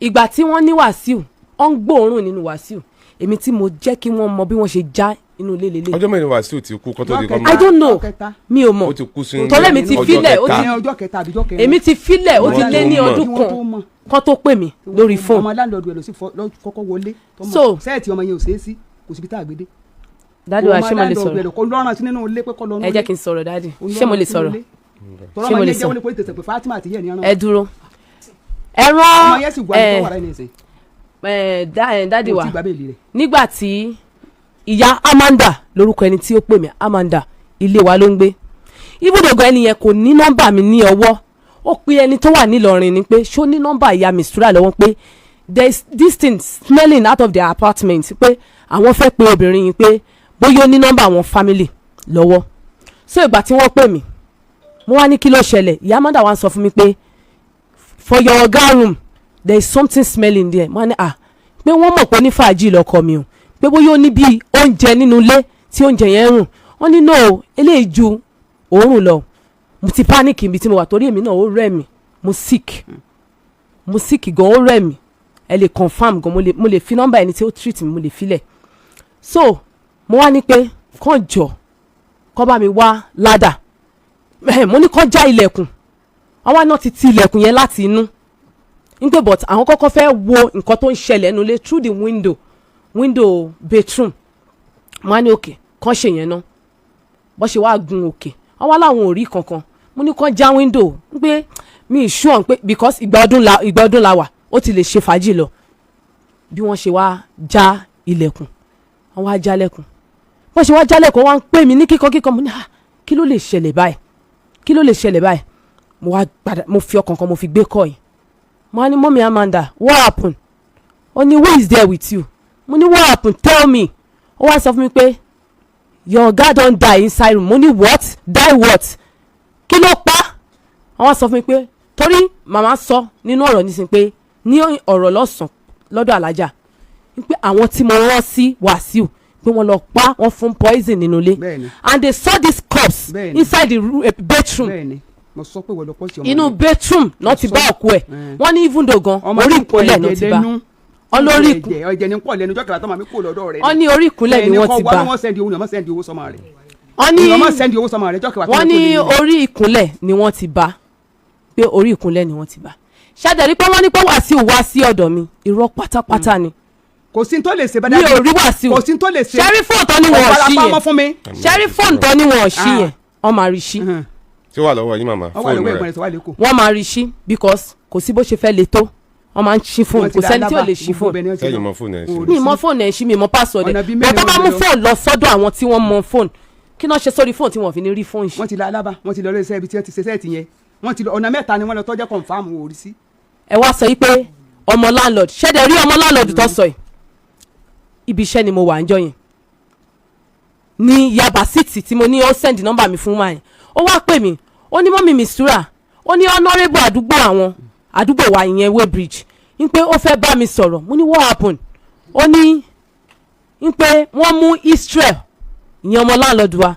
ìgbà tí wọ́n ní Wàsíù ọ̀ ń gbóòórùn nínú Wàsíù èmi tí mo jẹ́ kí wọ́n mọ bí wọ́n ṣe já inú ilé lélẹ̀. ọjọ́ mẹ́rin Wàsíù ti kú kọ́tọ́ di kọ́mọ́. I don't know mi ò mọ̀ ó ti kú sí tọ́lẹ̀ mi ti filẹ̀ ọjọ́ kẹta àbíjọ́ kẹrin. èmi ti filẹ̀ ó ti lé ní ọdún kan kó tó pè mí lórí fóònù. ọmọ láńlọ́ọ̀dù ẹ̀ ló sì kọ́kọ́ wọlé tọmọ sẹ́ẹ̀tì ọmọ yẹn ò ṣeé sí kò síbi tá a gbé dé. dádì wa ṣé mo lè sọ̀rọ̀ ẹ jẹ́ kí n sọ̀rọ̀ dádì ṣé mo lè sọ̀rọ̀ ṣé mo lè sọ̀rọ̀ ẹ dúró ẹ rán dádì wa nígbà tí ìyá Amanda lórúkọ ẹni tí ó pè mí Amanda ilé wa ló ń gbé ibùdókọ̀ ẹni yẹn kò ní nọ́mbà mi ní ọwọ́ ó pe ẹni tó wà nílọrin ni pé ṣó ní nọ́mbà ìyá Mistura lọ́wọ́ pé there is this thing smelling out of their apartment pé àwọn fẹ́ pe obìnrin yìí pé bóyá ó ní nọ́mbà àwọn family lọ́wọ́ so ìgbà tí wọ́n pè mí mo wá ní kí ló ṣẹlẹ̀ ìyá Amanda wá ń sọ fún mi pé for your oga room there is something smelling there mo ní pé wọ́n mọ̀ pé ní fàájì lọ́kọ mi o pé bóyá ó ní bí oúnjẹ nínú ilé tí oúnjẹ yẹn rùn wọ́n ní no eléyìí ju òórùn lọ mo ti panic ibi tí mo wà torí èmi náà ó rẹ̀ mí mo sick gan ó rẹ̀ mí ẹ lè confam gan mo lè fi nọ́mbà ẹni tí ó treat mi mo lè filẹ̀ so mo wá ní pé kàn jọ kọ́ bá mi wá ládà mo ní kàn já ilẹ̀kùn àwọn náà ti ilẹ̀kùn yẹn láti inú nígbà but àwọn kọ́kọ́ fẹ́ wo nǹkan tó ń ṣẹlẹ̀ nulẹ̀ through the window bedroom mo wá ní òkè kàn ṣe yẹn náà bó ṣe wá gun òkè wọ́n wá láwọn ò rí kankan mo ní kàn já window pé mi ì ṣùwọ̀n pé because ìgbà ọdún la wà ó ti lè ṣe fàájì lọ bí wọ́n ṣe wá já ilẹ̀kùn wọ́n wá já lẹ̀kùn bó ṣe wá já lẹ̀kùn wọ́n wá ń pè mí ní kíkan mo ní kí ló lè ṣẹlẹ̀ báyìí mo wá padà mo fi ọkàn kan mo fi gbé kọ́ yìí mo wá ní mọ́mí Amanda what happen ó ní who is there with you mo ní what happen tell me ó wá sọ fún mi pé your oga don die inside room mo ní what die what kí ló pa wọ́n sọ fún mi pé torí màmá sọ nínú ọ̀rọ̀ nísìnyí pé ní ọ̀rọ̀ lọ́sàn lọ́dọ̀ alájà pé àwọn tí mo rán sí Wàsíù pé wọ́n lọ pa wọ́n fún poison nínú ilé and they saw this corpse inside the bedroom inú bedroom náà ti bá òkú ẹ̀ wọ́n ní even though gan orí ìkúnlẹ̀ náà ti bá olórí wọ́n ní orí ìkúnlẹ̀ ni wọ́n ti bá wọ́n ní orí ìkúnlẹ̀ ni wọ́n ti bá pé orí ìkúnlẹ̀ ni wọ́n ti bá ṣáàdẹ̀rí pé wọ́n ní pé Wàsíù wá sí ọ̀dọ̀ mi irọ́ pátápátá ni kò sí tó lè ṣe bẹ́ẹ̀ mi ò rí Wàsíù kò sí tó lè ṣe ṣẹ́rí fóònù tó ní wọ́n ṣí yẹn ṣẹ́rí fóònù tó ní wọ́n ṣí yẹn wọ́n máa rí ṣí. tí wà lọ́wọ́ yín màmá fóònù rẹ̀ wọ́n máa rí ṣí because kò sí bó ṣe fẹ́ le tó wọ́n máa ń ṣí fóònù kò sẹ́ni tí ò lè ṣí fóònù. sẹ́yìn mọ fóònù ẹ̀ ṣí. mi mọ fóònù ẹ̀ ṣí mi mọ password ẹ̀ bẹ́ẹ̀ tó bá mú fóònù lọ sọ́dọ̀ àwọn tí wọ́n mọ fóònù kí náà ṣe sórí fóònù tí wọ́n fi ní rí fóònù ṣí. wọ́n ti lọ alábà wọ́n ti lọ lórí iṣẹ́ ibi tí wọ́n ti ṣe sẹ́ẹ̀tì yẹn wọ́n ti lọ ọ̀nà mẹ́ta ni wọ́n lọ tọ́jọ́ confam wò rí sí. ẹ wá sọ yìí pé ọmọ landlord ṣẹ́dẹ̀ rí ọmọ landlord tó sọ yìí ibi iṣẹ́ ni mo wà ń jọ yẹn ní Yaba City tí mo ní ó send number mi fún wa yẹn ó wá pè mí ó ní mọ́mí Mistura ó ní honourable àdúgbò wa ìyẹn Way Bridge ń pé ó fẹ́ bá mi sọ̀rọ̀ mo ní what happen ó ní ń pé wọ́n mú Israel ìyẹn ọmọ láńlọ́ọ̀dù wa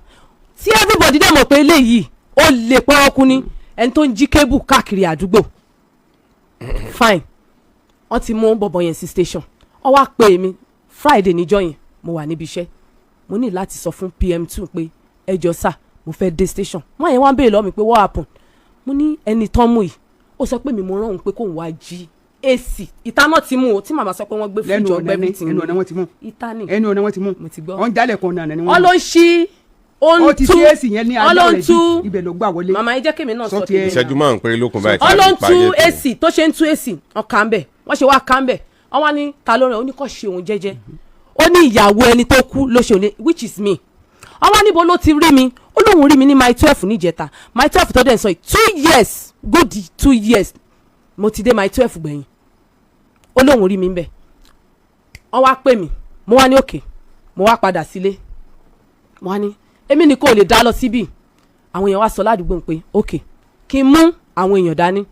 tí everybody dẹ̀ mọ̀ pé eléyìí ó lè pọ́nrọ́kú ní ẹni tó ń jí kébù káàkiri àdúgbò fine wọ́n ti mú bọ̀bọ̀ yẹn sí station wọ́n wá pè mí Friday níjọ́ yẹn mo wà níbi iṣẹ́ mo ní láti sọ fún PM2 pé ẹ jọ sà mo fẹ́ dé station wọ́n yẹn wá ń béèrè lọ́wọ́ mi pé what happen mo ní ẹni tán mú yìí ó sọ pé mi mo rán òun pé kóun wá jí AC ìta náà ti mú o tí màmá sọ pé wọ́n gbé fún ìjọ ọgbẹ́ mi tì ní ẹnu ọ̀nà wọn ti mú ìta ni ẹnu ọ̀nà wọn ti mú mo ti gbọ́ wọ́n jálẹ̀ kan náà ni wọ́n ló ń ṣí ó ti sí AC yẹn ní alẹ́ rẹ̀ bí ibẹ̀ ló gbà wọlé. màmá yìí jẹ́ kémi náà sọ tèmi. ìṣẹ́jú márùn-ún péré lókun báyìí. wọ́n ló ń tú AC tó ṣe ń tú AC ọkà ń bẹ̀ wọ́n ṣe wá ká ń bẹ̀ wọ́n wá ní ta ló rẹ̀ ó ní kó ṣe òun jẹ́jẹ́ ó ní ìyàwó ẹni tó kú ló ṣe òun which is me wọ́n wá níbo ló ti rí mi ó lóun rí mi ní my 12 níjẹta my 12 tó dẹ̀ sọ yìí 2 years good 2 years mo ti dé my 12 gbẹ̀yìn ó lóun rí mi ń bẹ̀ wọ́n wá pè mí mo wá ní òkè mo wá padà sílé mo wá ní èmi ni kò lè dá lọ síbí àwọn èèyàn wá sọ ládùúgbò pé òkè kí n mú àwọn èèyàn dání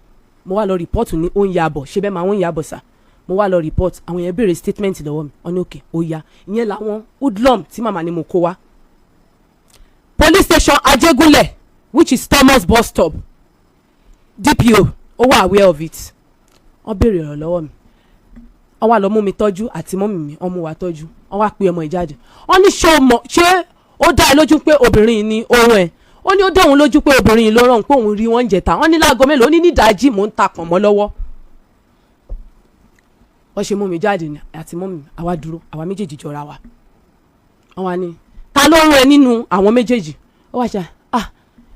mo wá lọ rìpọ́ọ̀tù ní ó ń yabọ̀ ṣe bẹ́ẹ̀ máa ń yabọ̀ sà mo wá lọ rìpọ́ọ̀tù àwọn èèyàn béèrè statement lọ́wọ́ mi wọ́n ní òkè ó ya ìyẹn làwọn hoodlum tí màmá ni mo kó wá police station Ajégúnlẹ̀ which is Thomas bus stop DPO ó wà aware of it wọ́n béèrè ọ̀rọ̀ lọ́wọ́ mi wọ́n wá lọ mú mi tọ́jú àti mọ́mì mi wọ́n mú wa tọ́jú wọ́n wá pe ọmọ ìjáde wọ́n ní ṣé ó dá ẹ lójú pé obìnrin ni ohun ẹ̀ ó ní ó dá òun lójú pé obìnrin ló rán pé òun rí wọn jẹta wọ́n ní láago mélòó ó ní nídàájí mò ń ta pọ̀ mọ́ lọ́wọ́ wọ́n ṣe mú mi jáde ní àti mọ́mì àwa dúró àwa méjèèjì jọra wa wọ́n wá ní ta ló rán ẹ nínú àwọn méjèèjì ó wá ṣe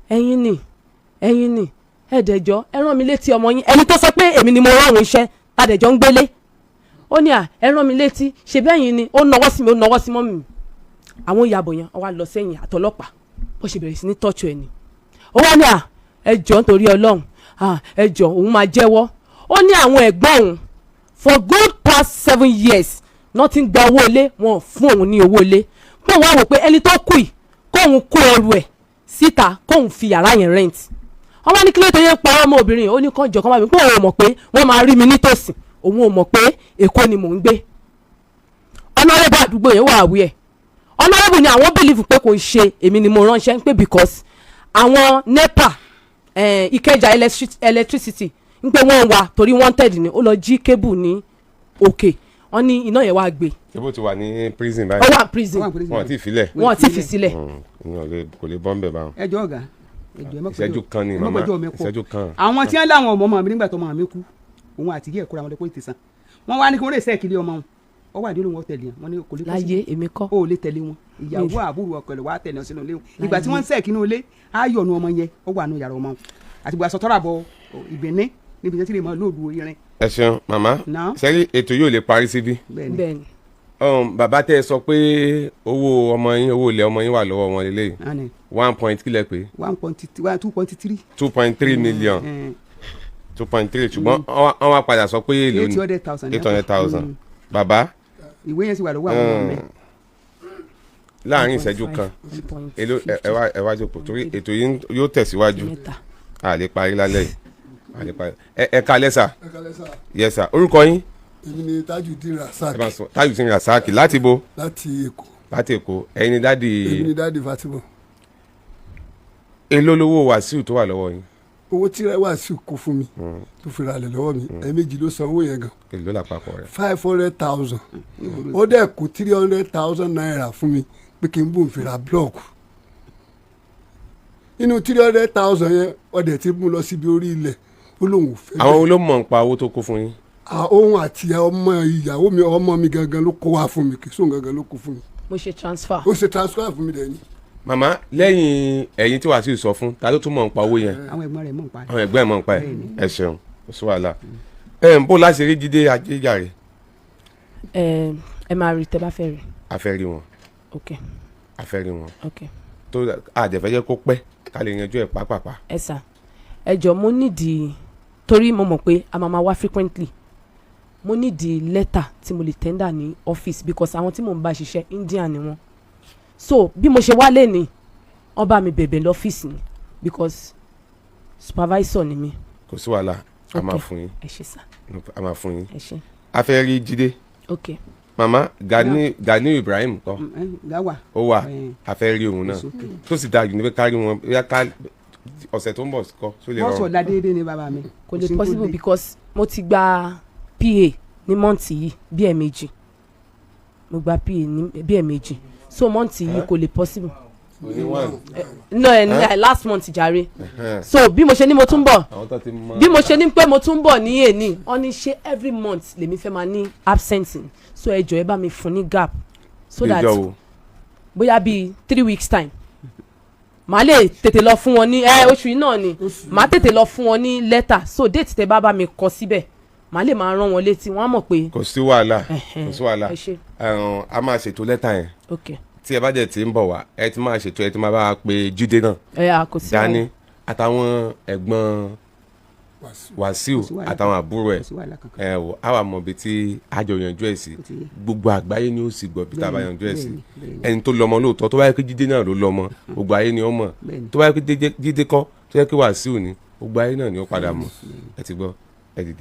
ẹ̀yin ni ẹ̀ẹ́dẹ̀jọ́ ẹ rán mi létí ọmọ yín ẹni tó sọ pé èmi ni mo rán òun iṣẹ́ tàdẹ̀jọ́ ń gbélé ó ní ẹ rán mi létí ṣe bẹ́yìn ni ó nawọ́ sí mi ó nawọ́ sí mọ́mì mi àwọn ìyàbọ̀ yẹn wọ́n wá lọ sẹ́yìn àtọlọ́pàá ó ṣe bẹ̀rẹ̀ sí ní tọ́jú ẹni ó wá ní ẹjọ́ nítorí ọlọ́run ẹjọ́ òun máa jẹ́wọ́ ó ní àwọn ẹ̀gbọ́n òun for good past 7 years náà ti ń gba owó ilé wọn fún òun ní owó ilé pé wọ́n wò pé ẹni tó kù yìí kóun kó ẹrù ẹ̀ síta kóun fi yàrá yẹn rent wọ́n wá ní kí ló tó yẹ pa ọmọ obìnrin ó ní kàn jọ kàn wá mi pé òun ò mọ̀ pé wọ́n máa rí mi nítòsí òun ò mọ̀ pé Èkó ni mò ń gbé ọ̀nàrẹ́bù àdúgbò yẹn wà àwí ẹ̀ ọ̀nàrẹ́bù ni àwọn bìlífù pé kò ń ṣe èmi ni mo ránṣẹ́ pé because àwọn NEPA Ìkẹjà electricity ń pé wọ́n wà torí wanted ni ó lọ jí kébù ní òkè wọ́n ní iná yẹn wá gbé. kébù ti wà ní prison báyìí. ó wà prison wọ́n ti filẹ̀. wọ́n ti fi sílẹ̀. kò lè bọ́ ń bẹ̀ báwọn. ẹ jọ ọ̀gá ìṣẹ́jú kan ni màmá ìṣẹ́jú kan. àwọn tí wọ́n láwọn ọmọ mi nígbà tó ọmọ mi kú òun àti yẹ kóra wọn lè kó ìtẹ̀sán wọ́n wá ní kí wọ́n lè sẹ́ẹ̀kì ọmọ wọn ọwọ́ àdéhùn wọn tẹ̀lé wọn ní kò lè kọ́ láyé èmi kọ́ ó lè tẹ̀lé wọn ìyàwó àbúrò ọkọ rẹ̀ wá tẹ̀lé wọn sínú ilé wọn ìgbà tí wọ́n ń sẹ́ẹ̀kì inú ilé ayọ̀ nu ọmọ yẹn ó wà nù yàrá ọmọ wọn àti gbà sọtọ́ra bọ ìbẹ̀ní níbi tí lè mọ lóòdù irin. ẹ ṣeun màmá sẹ́rí ètò yóò lè parí síbí. bẹ́ẹ̀ni. bàbá tẹ sọ pé owó ọmọ yín owó ilẹ̀ ọmọ yín wà lọ́wọ́ wọn lélẹ́yìn 1 point kílẹ̀ pé. 2.3. 2.3 million 2.3 ṣùgbọ́n wọ́n wá padà sọ pé èlò ní 800,000 bàbá. ìwé yẹn sì wà lọ́wọ́ àwọn ọmọ mi. láàrin ìṣẹ́jú kan èlò ẹ wá jókòó torí ètò yìí yóò tẹ̀síwájú a lè parí lálẹ́ yìí ẹ kalẹ́ sà yes sà orúkọ yín. èmi ni Tajudeen Rasaq. Tajudeen Rasaq láti bo. láti Èkó. láti Èkó ẹ̀yin ni dáàdi. èmi ni dáàdi Fatima. èló lówó Wàsíù tó wà lọ́wọ́ yín. owó tí Wàsíù kó fún mi tó fi ra lẹ̀ lọ́wọ́ mi ẹ̀ẹ̀mejì ló san owó yẹn gan. èló làpapọ̀ rẹ̀. 500,000 ó dẹ̀ kó 300,000 naira fún mi pé kí n bò ń fi ra blọọkù inú 300,000 yẹn ọdẹ tí mú lọ síbi orí ilẹ̀ ó lóun ò fẹ́. àwọn olómọ̀ ń pa owó tó kó fún yín. òun àti ọmọ ìyàwó mi ọmọ mi gangan ló kó wá fún mi kì í sóun gangan ló kó fún mi. mo ṣe transfer. ó ṣe transfer fún mi dẹ́yìn. màmá lẹ́yìn ẹ̀yin tí Wàsíù sọ fún ta ló tún mọ̀ ń pa owó yẹn. àwọn ẹ̀gbọ́n rẹ̀ mọ̀ ń pa. àwọn ẹ̀gbọ́n ẹ̀ mọ̀ ń pa ẹ̀ ẹ ṣeun kò sí wàhálà. ń bó láti rí Jídé Ajéjàre. ẹ máa rí tẹ bá fẹ́ rí. a fẹ́ rí wọn. ok. a fẹ́ rí wọn. ok. tó àjẹfẹ́ jẹ́ kó pẹ́ ká lè yanjú ẹ̀ pápápá. ẹ sà ẹ jọ mo nídìí torí mo mọ̀ pé a máa wá frequently mo nídìí lẹ́tà tí mo lè tẹ́ndà ní ọ́fíìsì because àwọn tí mò ń bá ṣiṣẹ́ Indian ni wọ́n so bí mo ṣe wálé ni wọ́n bá mi bẹ̀bẹ̀ lọ́fíìsì ni because supervisor ni mi. kò sí wàhálà a máa fún yín. ẹ ṣé sà. a máa fún yín. ẹ ṣé. a fẹ́ rí Jídé. ok. mama Gani Ibrahim kọ́ ó wà àfẹ́ rí òun náà tó sì dáa jù ní pé kárí wọn ká ọ̀sẹ̀ tó ń bọ̀ kọ́ tó lè rọrùn. wọ́n sọ ládéédé ni bàbá mi. kò lè possible because mo ti gba PA ní mọ́ǹtì yìí bí ẹ̀ẹ̀mejì mo gba PA ní bí ẹ̀ẹ̀mejì so mọ́ǹtì yìí kò lè possible. no last month jàre so bí mo ṣe ní mo tún bọ̀ bí mo ṣe ní pé mo tún bọ̀ ní èní wọ́n ní ṣe every month lèmi fẹ́ máa ní absenting so ẹ jọ̀ọ́ ẹ bá mi fún ní gap so that bóyá bíi 3 weeks time màá lè tètè lọ fún wọn ní oṣù yìí náà ni màá tètè lọ fún wọn ní lẹ́tà so date tẹ bá mi kọ síbẹ̀ màá lè máa rán wọn létí wọn á mọ̀ pé. kò sí wàhálà a máa ṣètò lẹ́tà yẹn tí ẹ bá jẹ́ tí ń bọ̀ wá ẹ ti máa ṣètò ẹ ti máa bá a pé Jídé náà Dání àtàwọn ẹ̀gbọ́n Wàsíù àtàwọn àbúrò ẹ̀ wò á wà mọ̀ bí tí àjọ yanjú ẹ̀ sí gbogbo àgbáyé ni ó sì gbọ́ bí tá a bá yanjú ẹ̀ sí ẹni tó lọ́mọ lóòótọ́ tó bá yẹ kí Jídé náà ló lọ́mọ gbogbo ayé ni ó mọ̀ tó bá yẹ kí Jídé kọ́ tó yẹ kí Wàsíù ni gbogbo ayé náà ni ó padà mọ̀ ẹ ti gbọ́ ẹ dìde.